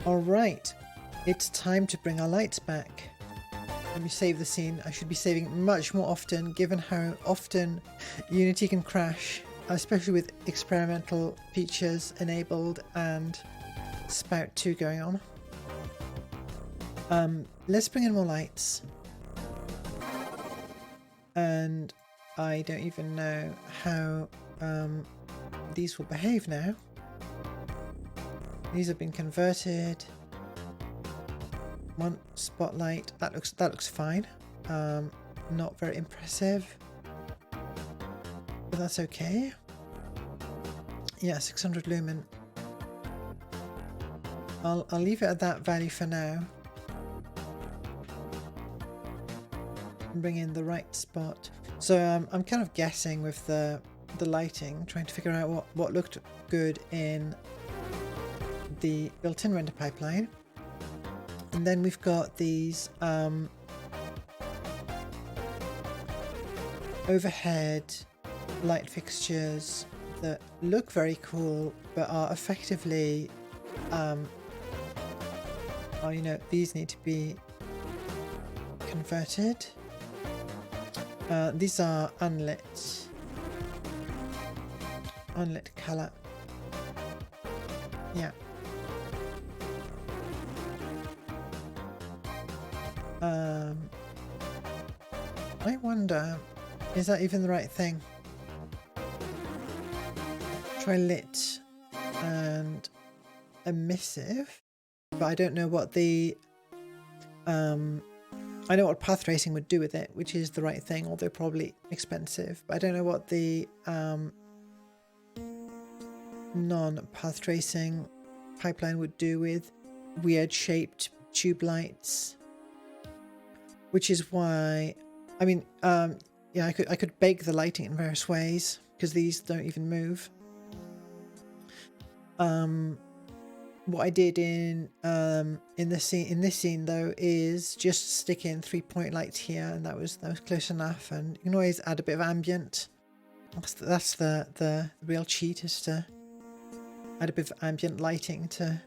Alright, it's time to bring our lights back. Let me save the scene. I should be saving it much more often, given how often Unity can crash, especially with experimental features enabled and Spout 2 going on. Let's bring in more lights. And I don't even know how these will behave now. These have been converted. One spotlight. That looks fine. Not very impressive, but that's okay. Yeah, 600 lumen. I'll leave it at that value for now. And bring in the right spot. So I'm kind of guessing with the lighting, trying to figure out what looked good in the built-in render pipeline. And then we've got these overhead light fixtures that look very cool, but are effectively, you know, these need to be converted. These are unlit color. Yeah. I wonder, is that even the right thing? Try lit and emissive, but I don't know what the I know what path tracing would do with it, which is the right thing, although probably expensive, but I don't know what the non-path tracing pipeline would do with weird shaped tube lights, which is why, I mean, yeah, I could bake the lighting in various ways because these don't even move. What I did in this scene though is just stick in 3-point lights here, and that was close enough. And you can always add a bit of ambient. That's the real cheat, is to add a bit of ambient lighting to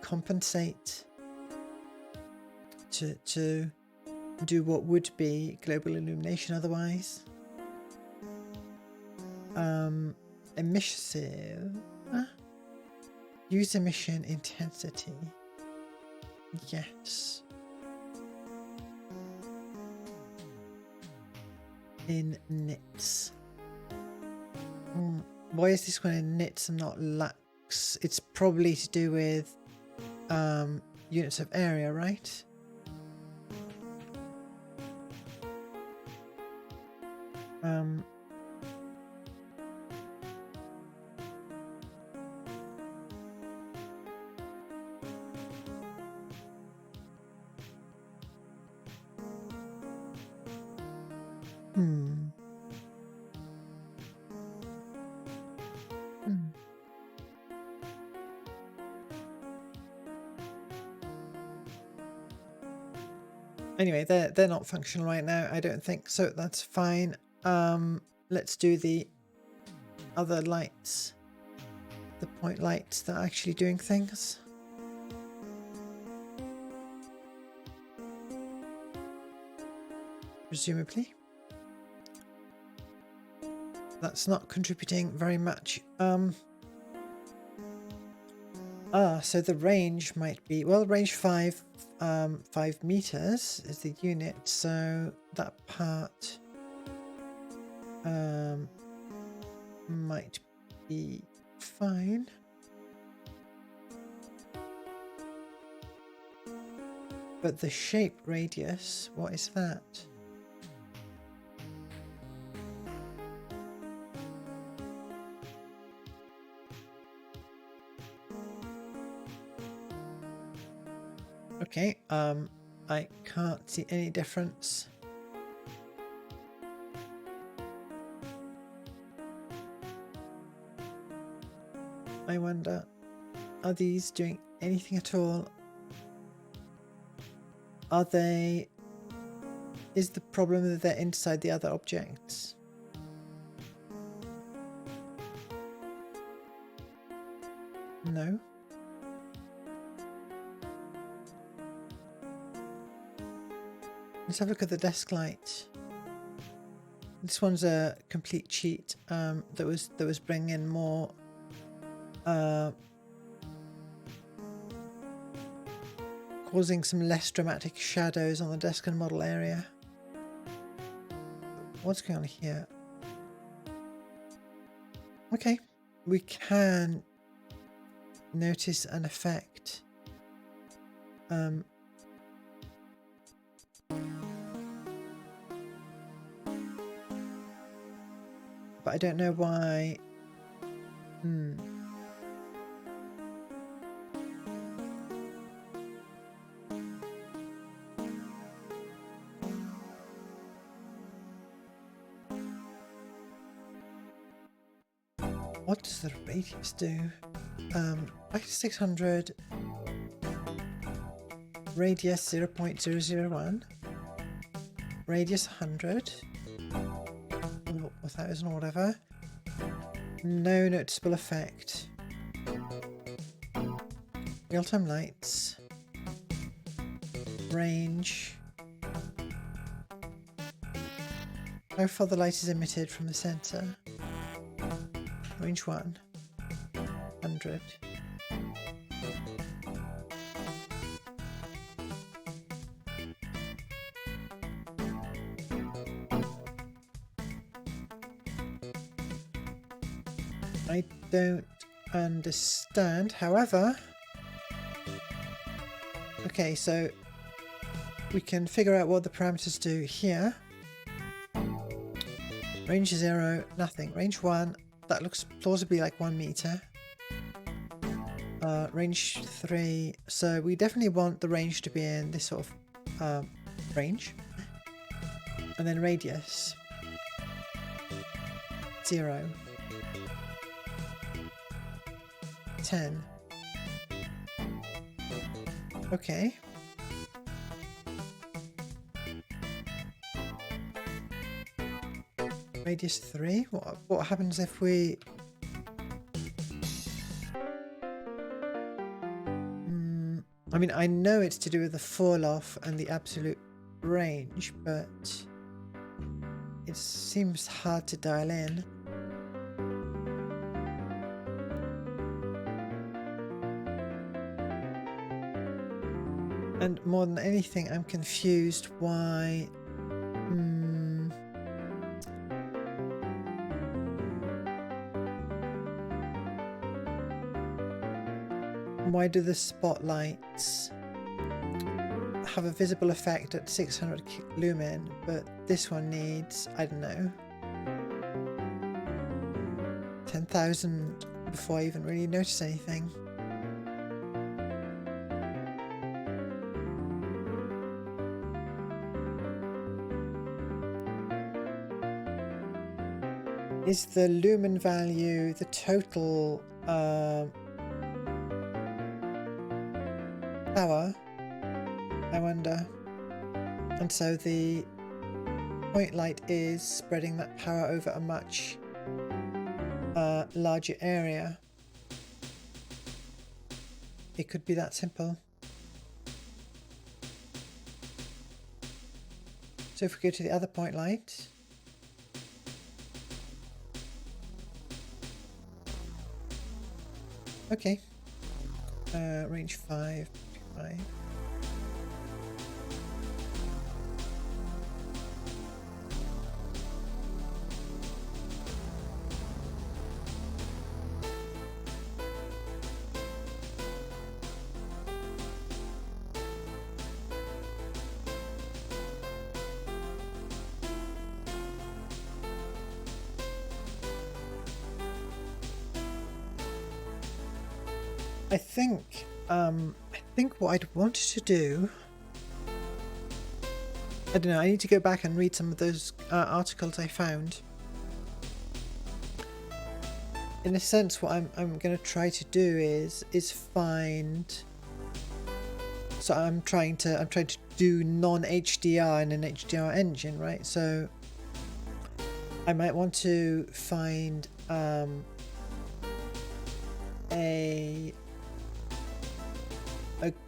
compensate to do what would be global illumination otherwise. Emissive. Use emission intensity. Yes. In nits. Why is this one in nits and not lux? It's probably to do with units of area, right? Anyway, they're not functional right now, I don't think, so that's fine. Let's do the other lights, the point lights that are actually doing things. Presumably. That's not contributing very much. So the range might be, well, range 5 meters is the unit, so that part might be fine. But the shape radius, what is that? Okay, I can't see any difference. I wonder, are these doing anything at all? Are they Is the problem that they're inside the other objects? No. Let's have a look at the desk light. This one's a complete cheat that was bringing in more causing some less dramatic shadows on the desk and model area. What's going on here? Okay, we can notice an effect. But I don't know why. What does the radius do? Back to 600. Radius 0.001. Radius 100. 1,000 or whatever. No noticeable effect. Real-time lights. Range. How far the light is emitted from the center. Range 1. 100. I don't understand. However, okay, so we can figure out what the parameters do here. Range 0, nothing. Range 1, that looks plausibly like 1 meter. Range 3, so we definitely want the range to be in this sort of range. And then radius 0. 10. Okay. Radius 3. What happens if we... I mean, I know it's to do with the fall off and the absolute range, but it seems hard to dial in. And more than anything, I'm confused why... Why do the spotlights have a visible effect at 600 lumen, but this one needs, I don't know, 10,000 before I even really notice anything? Is the lumen value the total power, I wonder? And so the point light is spreading that power over a much larger area. It could be that simple. So if we go to the other point light, okay, range 5. I think what I'd wanted to do, I don't know, I need to go back and read some of those articles I found. In a sense, what I'm going to try to do is find So I'm trying to do non-HDR in an HDR engine, right? So I might want to find a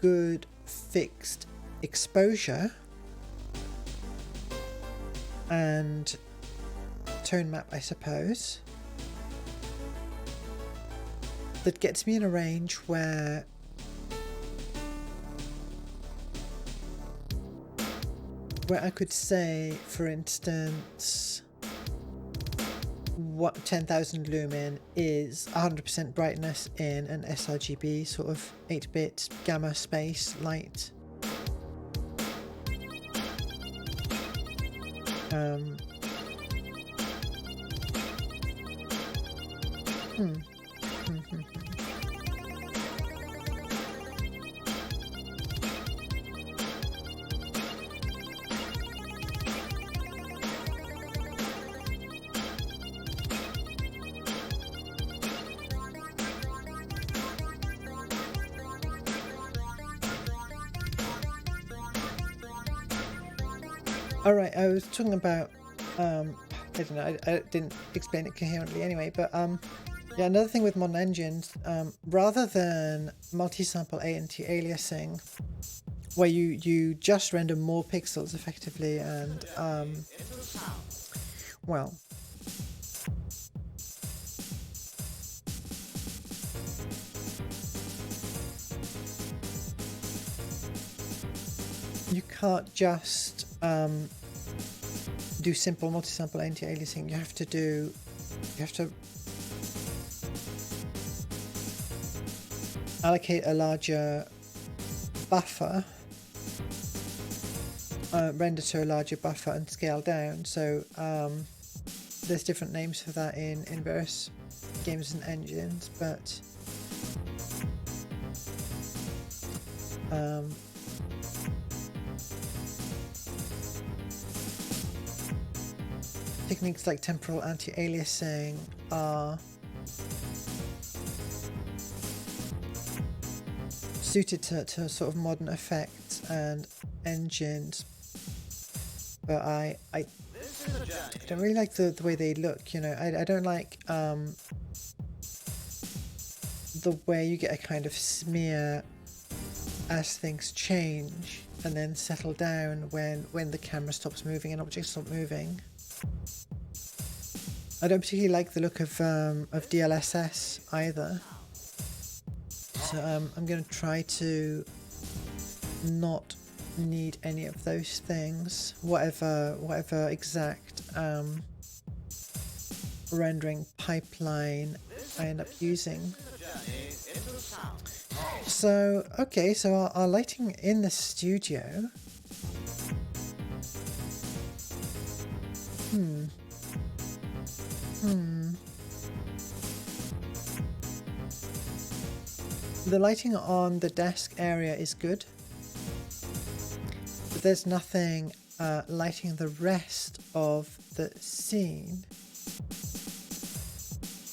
good fixed exposure and tone map, I suppose, that gets me in a range where I could say, for instance, what 10,000 lumen is 100% brightness in an sRGB sort of 8-bit gamma space light. Alright, I was talking about, I don't know, I didn't explain it coherently anyway, but yeah, another thing with modern engines, rather than multi-sample anti-aliasing, where you just render more pixels effectively and, well, you can't just do simple multi-sample anti-aliasing. You have to allocate a larger buffer, render to a larger buffer and scale down. So there's different names for that in various games and engines, but techniques like temporal anti-aliasing are suited to sort of modern effects and engines, but I don't really like the way they look, you know. I don't like the way you get a kind of smear as things change and then settle down when the camera stops moving and objects stop moving. I don't particularly like the look of DLSS either, so I'm going to try to not need any of those things, whatever exact rendering pipeline I end up using. So okay, so our lighting in the studio. The lighting on the desk area is good, but there's nothing lighting the rest of the scene.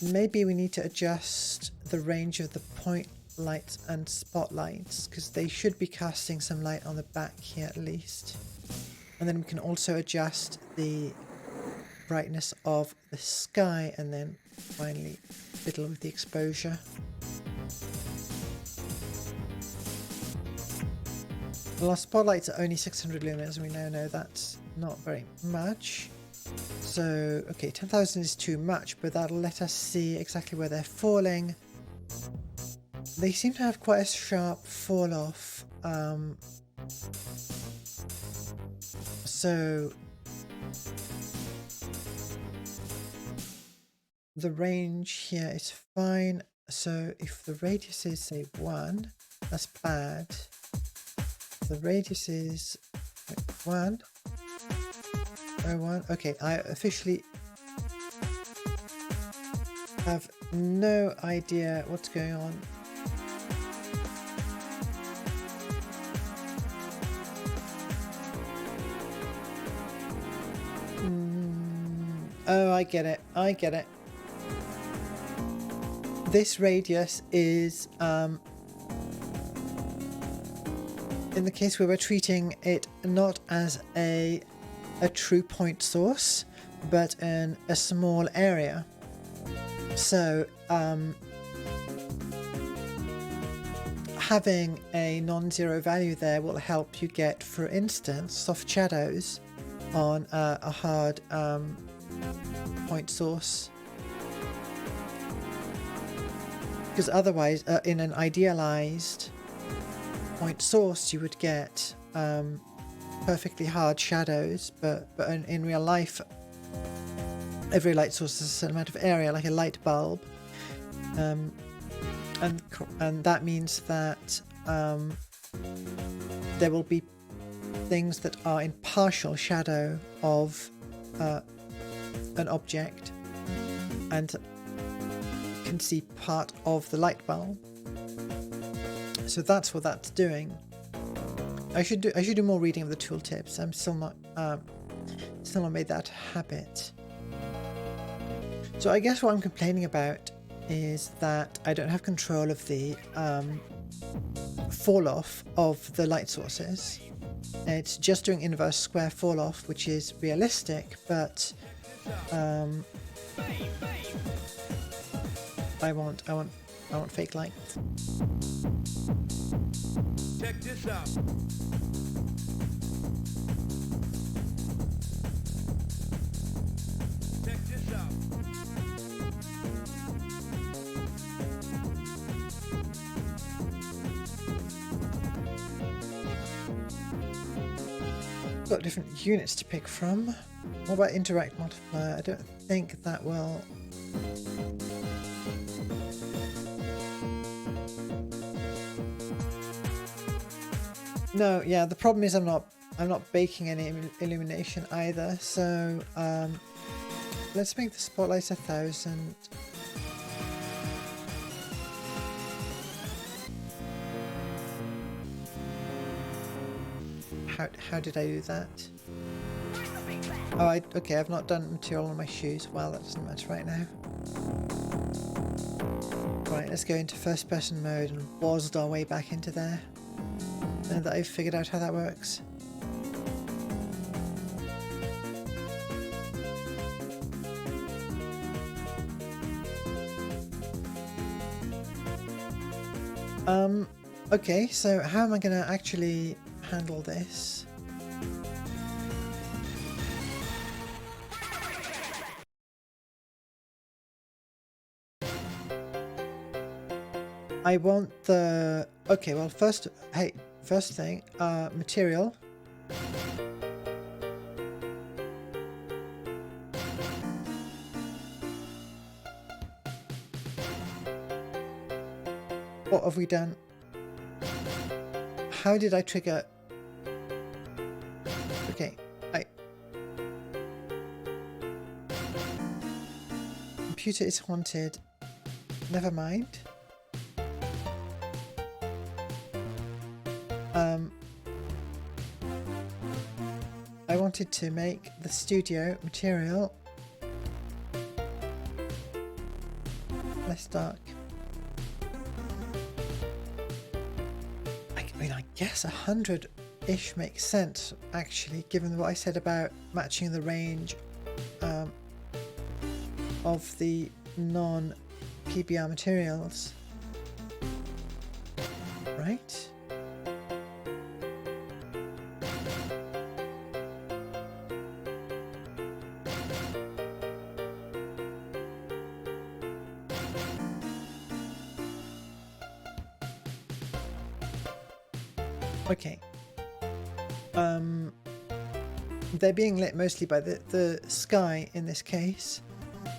Maybe we need to adjust the range of the point lights and spotlights, because they should be casting some light on the back here at least. And then we can also adjust the brightness of the sky and then finally fiddle with the exposure. Well, our spotlights are only 600 lumens, and we now know that's not very much. So, okay, 10,000 is too much, but that'll let us see exactly where they're falling. They seem to have quite a sharp fall off. So the range here is fine. So if the radius is, say, 1, that's bad. The radius is 1, 01. Okay, I officially have no idea what's going on. Oh, I get it. I get it. This radius is in the case where we're treating it not as a true point source, but in a small area. So having a non-zero value there will help you get, for instance, soft shadows on a hard point source. Because otherwise, in an idealized point source, you would get perfectly hard shadows, but in real life, every light source has a certain amount of area, like a light bulb. And that means that there will be things that are in partial shadow of an object and can see part of the light bulb. So that's what that's doing. I should do more reading of the tooltips. I'm still not made that habit. So I guess what I'm complaining about is that I don't have control of the fall off of the light sources. It's just doing inverse square fall off, which is realistic, but I want fake light. Check this out. Check this out. Got different units to pick from. What about interact multiplier? I don't think that will. No, yeah, the problem is I'm not baking any illumination either, so let's make the spotlights 1000. How did I do that? Oh, okay, I've not done material on my shoes. Well, that doesn't matter right now. Right, let's go into first person mode and wazzed our way back into there. Now that I've figured out how that works. Okay, so how am I going to actually handle this? I want the... Okay, well, first thing, material. What have we done? How did I trigger? Okay, computer is haunted. Never mind. I wanted to make the studio material less dark. I mean, I guess 100-ish makes sense, actually, given what I said about matching the range of the non-PBR materials. Right? Okay. They're being lit mostly by the sky in this case,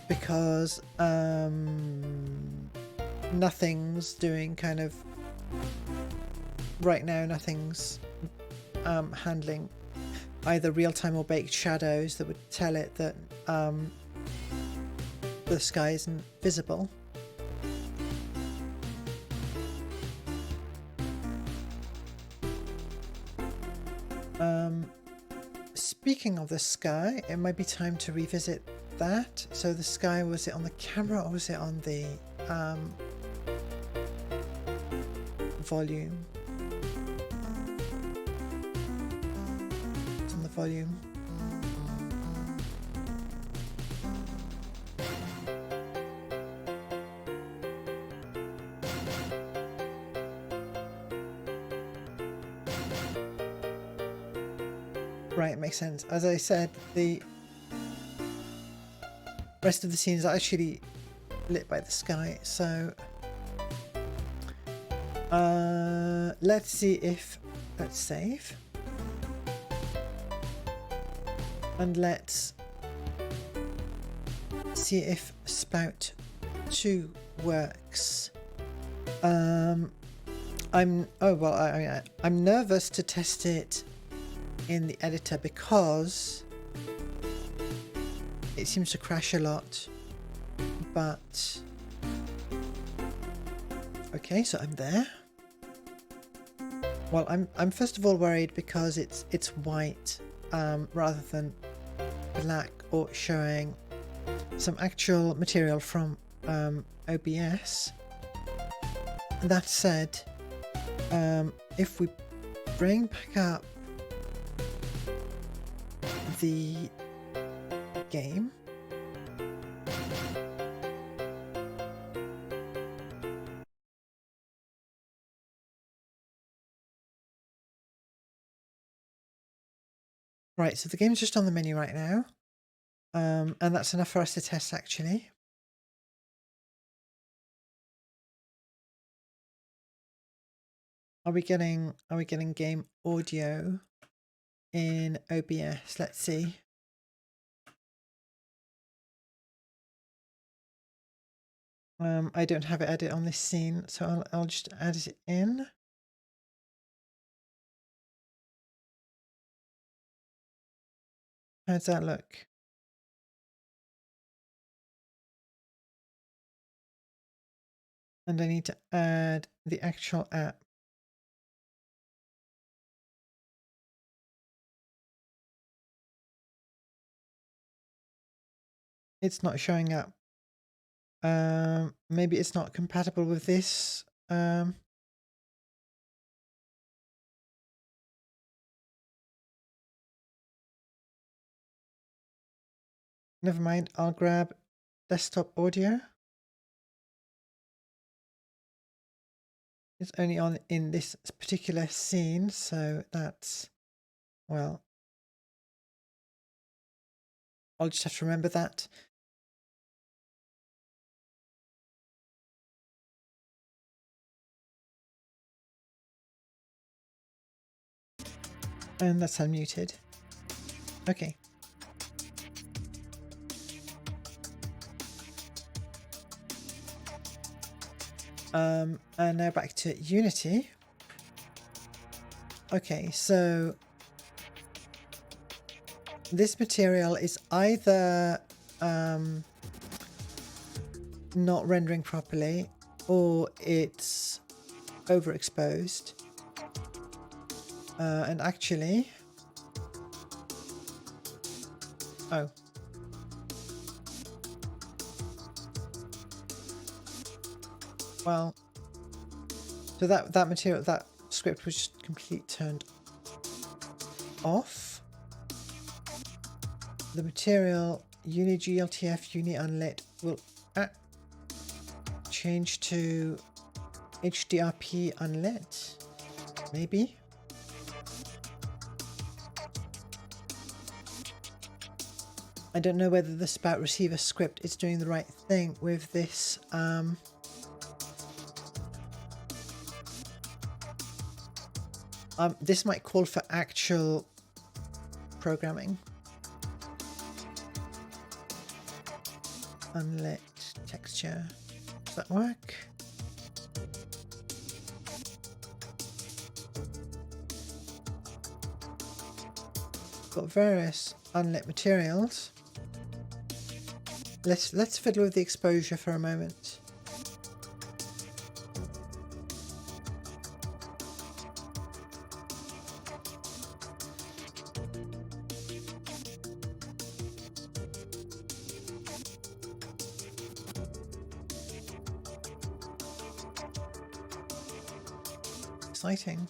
because nothing's doing kind of right now. Nothing's handling either real-time or baked shadows that would tell it that the sky isn't visible. Speaking of the sky, it might be time to revisit that. So the sky, was it on the camera or was it on the volume? volume. Right, it makes sense. As I said, the rest of the scenes are actually lit by the sky, so let's see if let's save and let's see if Spout 2 works. I'm nervous to test it in the editor because it seems to crash a lot, but okay, so I'm there. Well, I'm first of all worried because it's white rather than black, or showing some actual material from OBS. That said, if we bring back up the game, right, so the game's just on the menu right now, and that's enough for us to test actually. Are we getting game audio in OBS? Let's see. I don't have it added on this scene, so I'll just add it in. How does that look? And I need to add the actual app. It's not showing up. Maybe it's not compatible with this. Never mind, I'll grab desktop audio. It's only on in this particular scene, so that's, well, I'll just have to remember that. And that's unmuted. Okay. And now back to Unity. Okay, so this material is either not rendering properly, or it's overexposed. And actually, oh. Well, so that material, that script was just completely turned off. The material UniGLTF UniUnlit will change to HDRP unlit, maybe. I don't know whether the Spout receiver script is doing the right thing with this. This might call for actual programming. Unlit texture. Does that work? Got various unlit materials. Let's fiddle with the exposure for a moment. Exciting.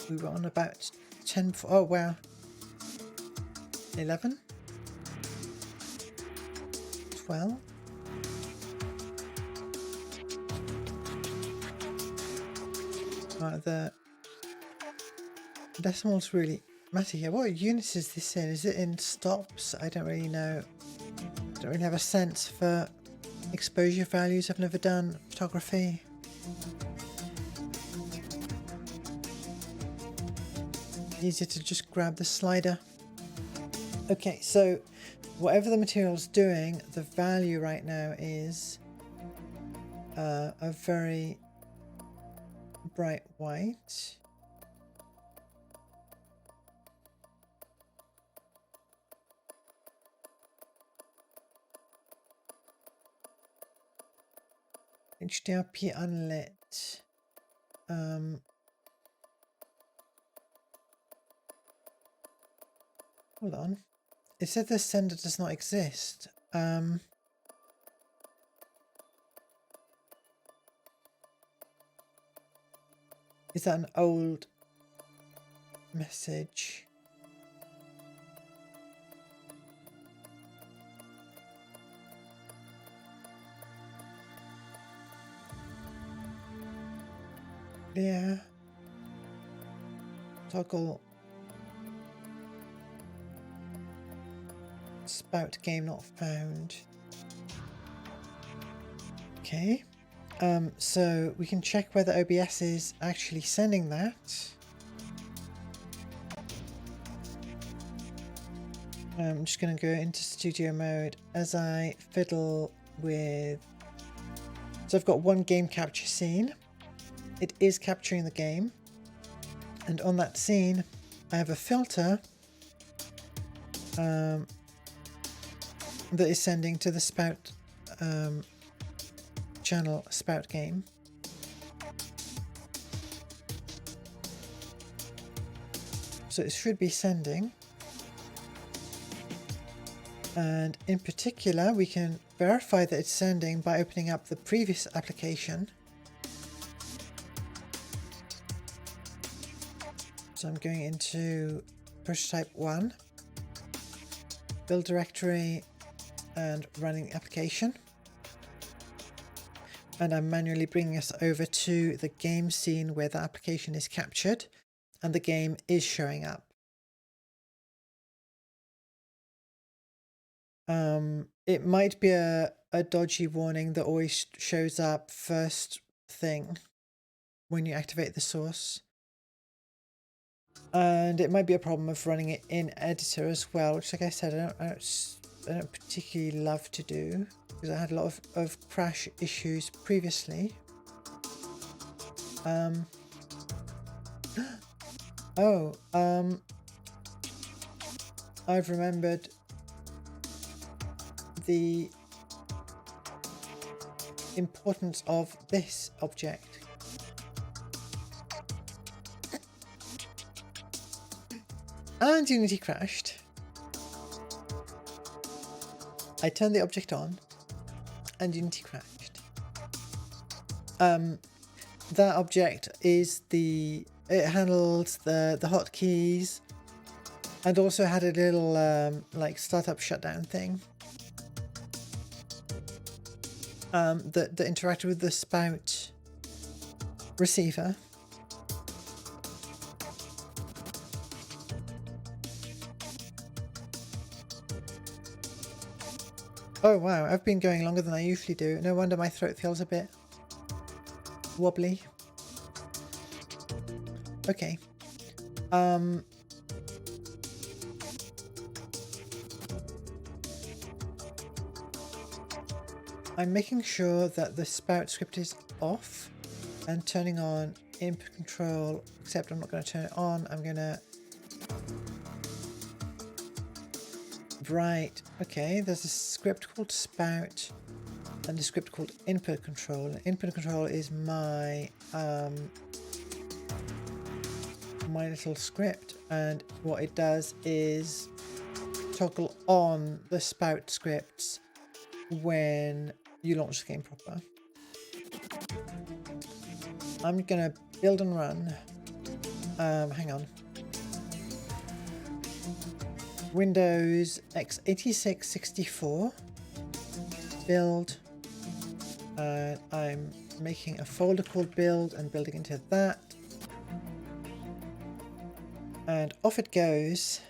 We were on about 10. Oh wow. 11. 12. The decimals really matter here. What units is this in? Is it in stops? I don't really know. I don't really have a sense for exposure values. I've never done photography. Easier to just grab the slider. Okay, so whatever the material's doing, the value right now is a very bright white. HDRP unlit. Hold on. It said the sender does not exist. Is that an old message? Yeah. Toggle. Spout game not found. Okay. So we can check whether OBS is actually sending that. I'm just going to go into studio mode as I fiddle with... So I've got one game capture scene. It is capturing the game. And on that scene, I have a filter that is sending to the Spout channel, Spout game. So it should be sending. And in particular, we can verify that it's sending by opening up the previous application. So I'm going into prototype 1, build directory, and running the application. And I'm manually bringing us over to the game scene where the application is captured and the game is showing up. It might be a dodgy warning that always shows up first thing when you activate the source. And it might be a problem of running it in editor as well, which, like I said, I don't particularly love to do because I had a lot of crash issues previously. I've remembered the importance of this object. And Unity crashed. I turned the object on and Unity crashed. That object is it handles the hotkeys and also had a little like startup shutdown thing that interacted with the Spout receiver. Oh wow, I've been going longer than I usually do. No wonder my throat feels a bit wobbly. Okay. I'm making sure that the Spout script is off and turning on input control, except I'm not going to turn it on. I'm going to... Right, okay, there's a script called Spout and a script called input control. Input control is my my little script, and what it does is toggle on the Spout scripts when you launch the game proper. I'm gonna build and run. hang on. Windows x86 64 build. I'm making a folder called build and building into that. And off it goes.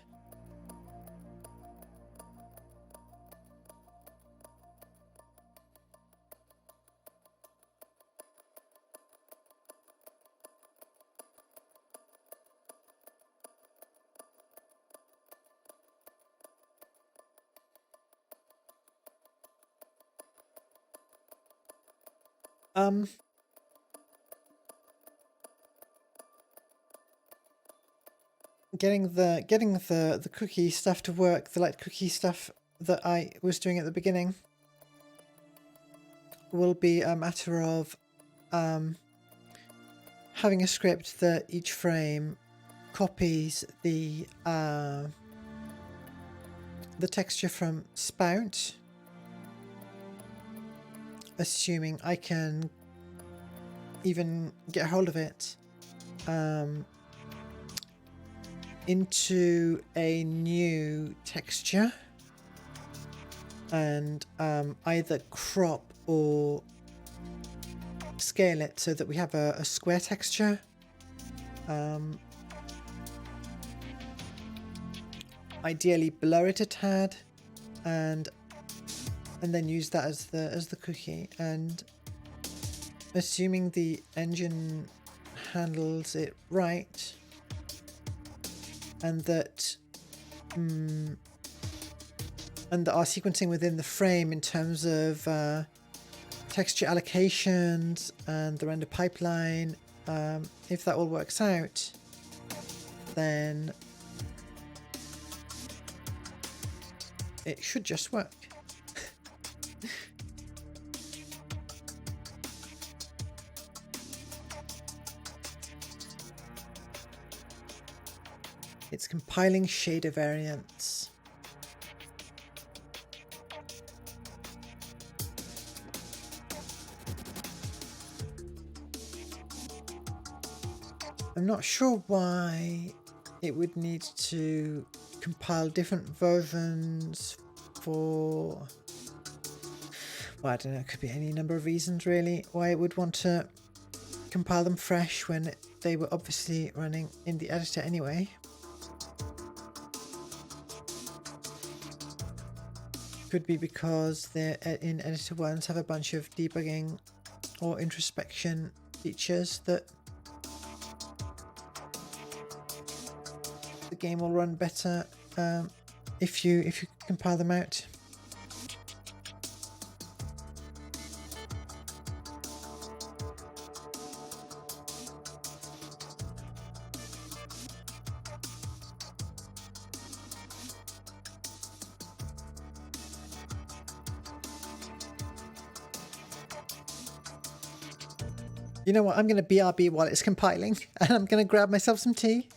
Getting the cookie stuff to work, the light cookie stuff that I was doing at the beginning, will be a matter of having a script that each frame copies the texture from Spout, assuming I can even get hold of it, into a new texture, and either crop or scale it so that we have a square texture. Ideally blur it a tad, and then use that as the cookie, and assuming the engine handles it right, and that our sequencing within the frame in terms of texture allocations and the render pipeline, if that all works out, then it should just work. It's compiling shader variants. I'm not sure why it would need to compile different versions for... Well, I don't know, it could be any number of reasons really why it would want to compile them fresh when they were obviously running in the editor anyway. Could be because they're in editor ones have a bunch of debugging or introspection features that the game will run better if you compile them out. You know what? I'm going to BRB while it's compiling, and I'm going to grab myself some tea.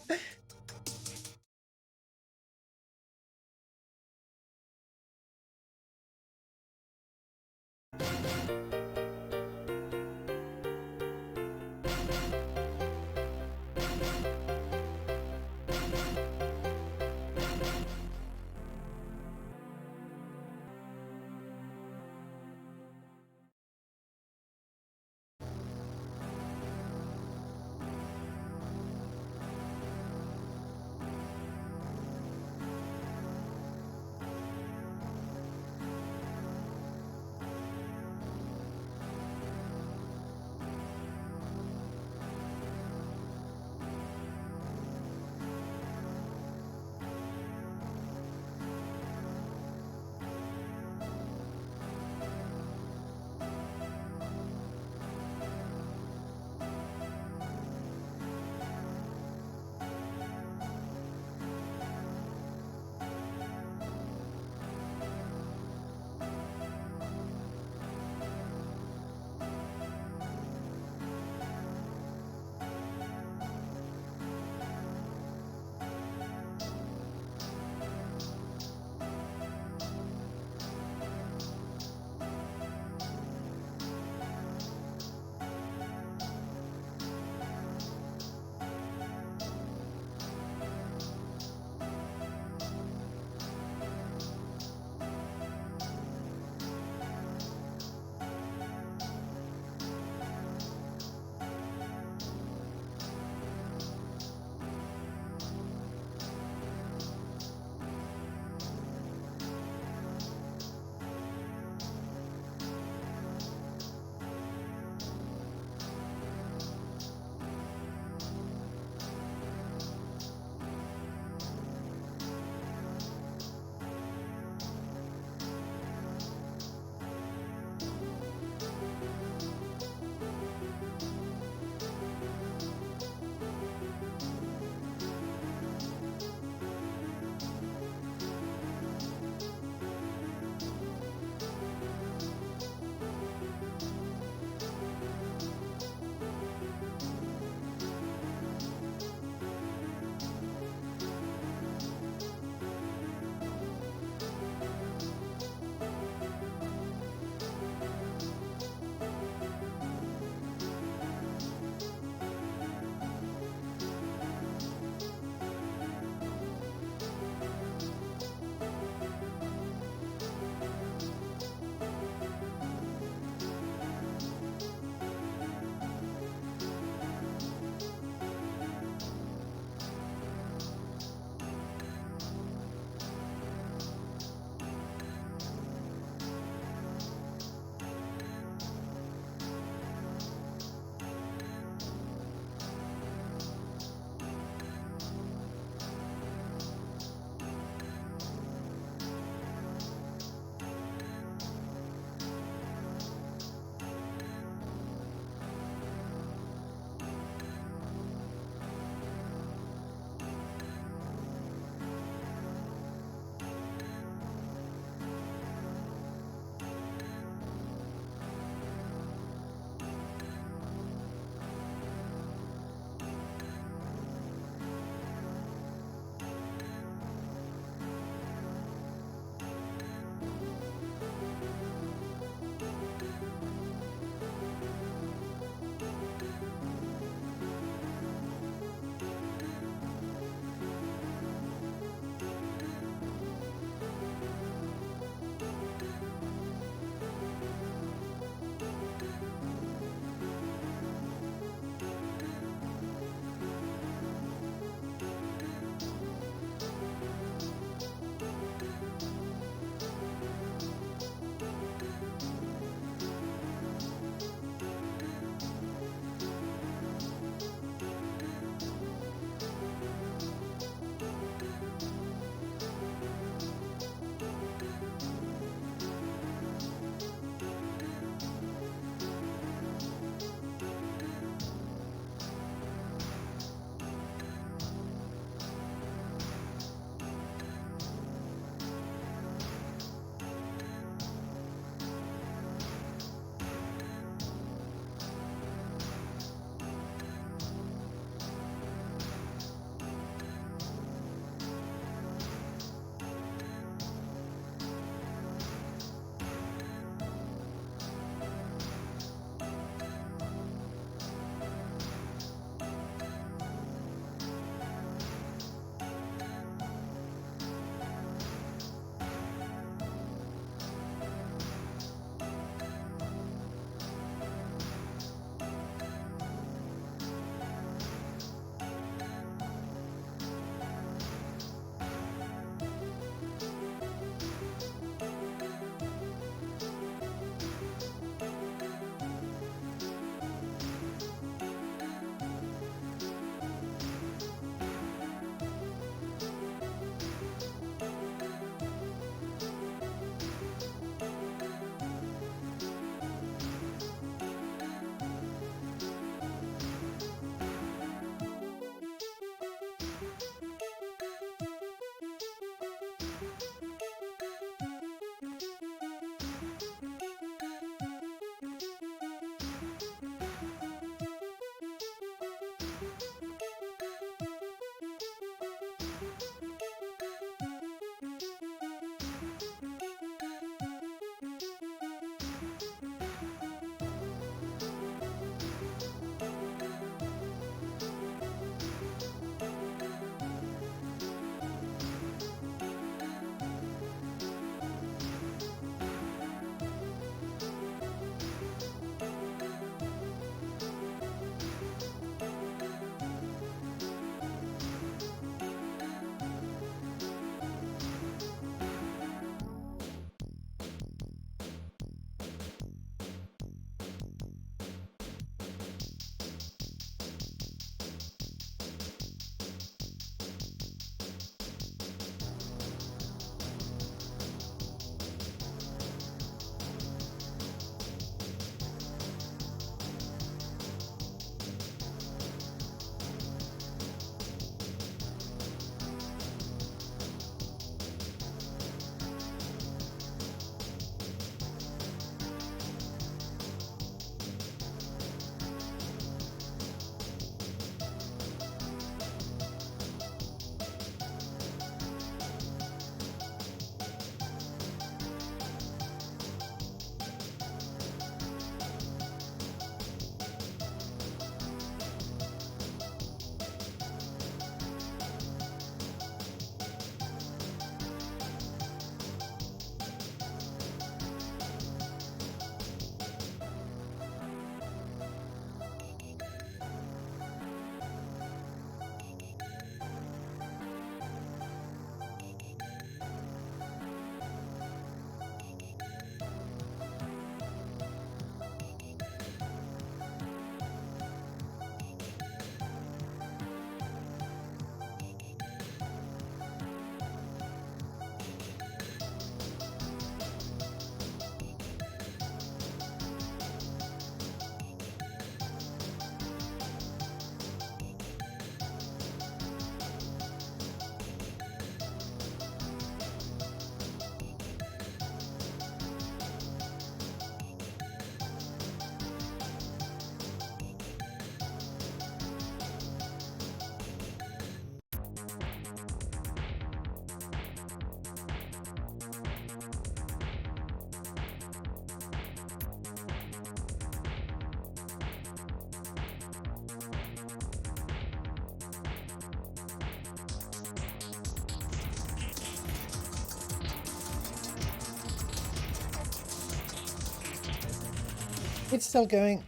It's still going.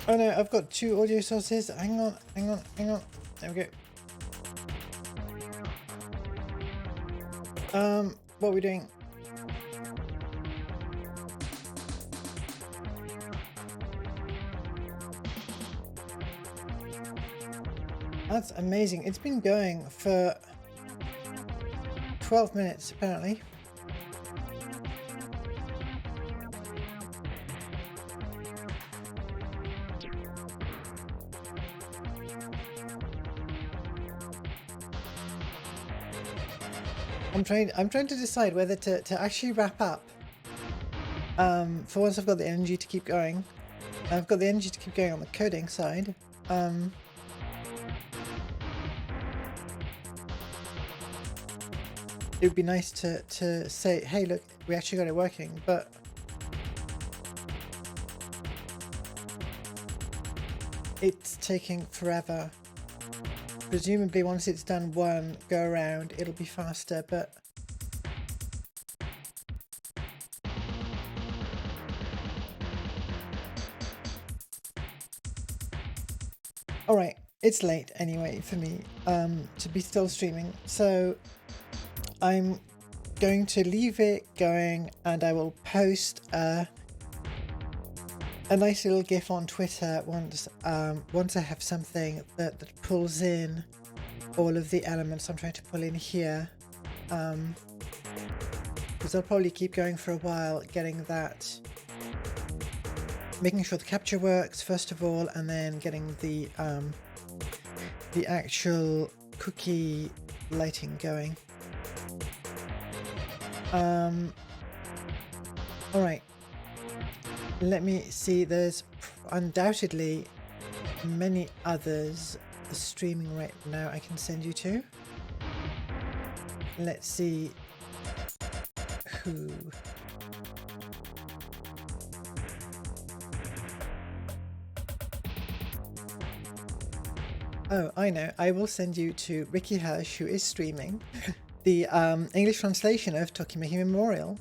Oh no, I've got 2 audio sources. Hang on. There we go. What are we doing? That's amazing. It's been going for 12 minutes apparently. I'm trying to decide whether to actually wrap up. For once I've got the energy to keep going. I've got the energy to keep going on the coding side. It would be nice to say, hey look, we actually got it working, but it's taking forever. Presumably once it's done one go around, it'll be faster, but alright, it's late anyway for me to be still streaming, so I'm going to leave it going and I will post a nice little GIF on Twitter once I have something that pulls in all of the elements I'm trying to pull in here, because I'll probably keep going for a while getting that, making sure the capture works first of all, and then getting the actual cookie lighting going. Alright, let me see, there's undoubtedly many others streaming right now I can send you to. Let's see who. Oh, I know, I will send you to Ricky Hirsch, who is streaming the English translation of Tokimeki Memorial.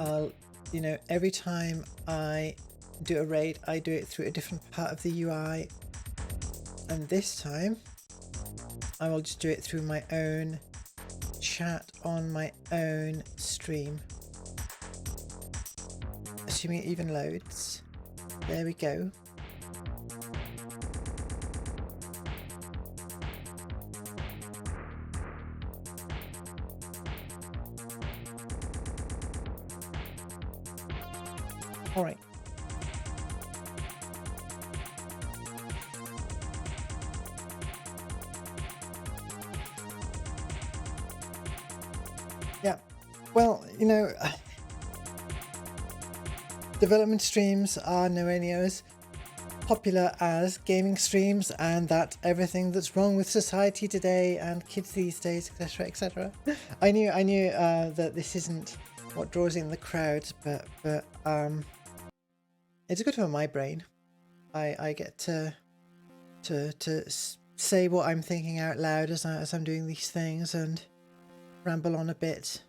I'll, you know, every time I do a raid, I do it through a different part of the UI, and this time I will just do it through my own chat on my own stream, assuming it even loads. There we go. All right. Yeah. Well, you know, development streams are nowhere near as popular as gaming streams, and that everything that's wrong with society today and kids these days, etc., etc. I knew that this isn't what draws in the crowds, but it's good for my brain. I get to say what I'm thinking out loud as I'm doing these things and ramble on a bit.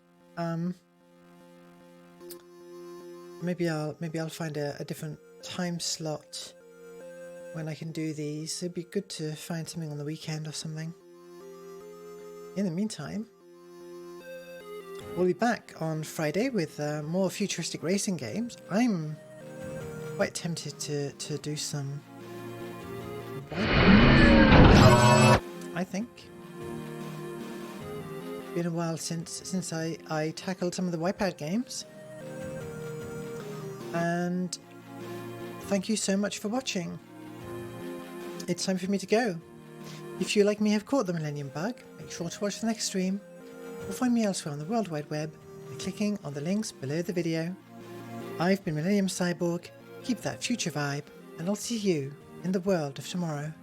Maybe I'll find a different time slot when I can do these. It'd be good to find something on the weekend or something. In the meantime, we'll be back on Friday with more futuristic racing games. I'm quite tempted to do some, I think. Been a while since I tackled some of the Wipeout games. And thank you so much for watching. It's time for me to go. If you, like me, have caught the Millennium Bug, make sure to watch the next stream, or find me elsewhere on the World Wide Web by clicking on the links below the video. I've been Millennium Cyborg, keep that future vibe, and I'll see you in the world of tomorrow.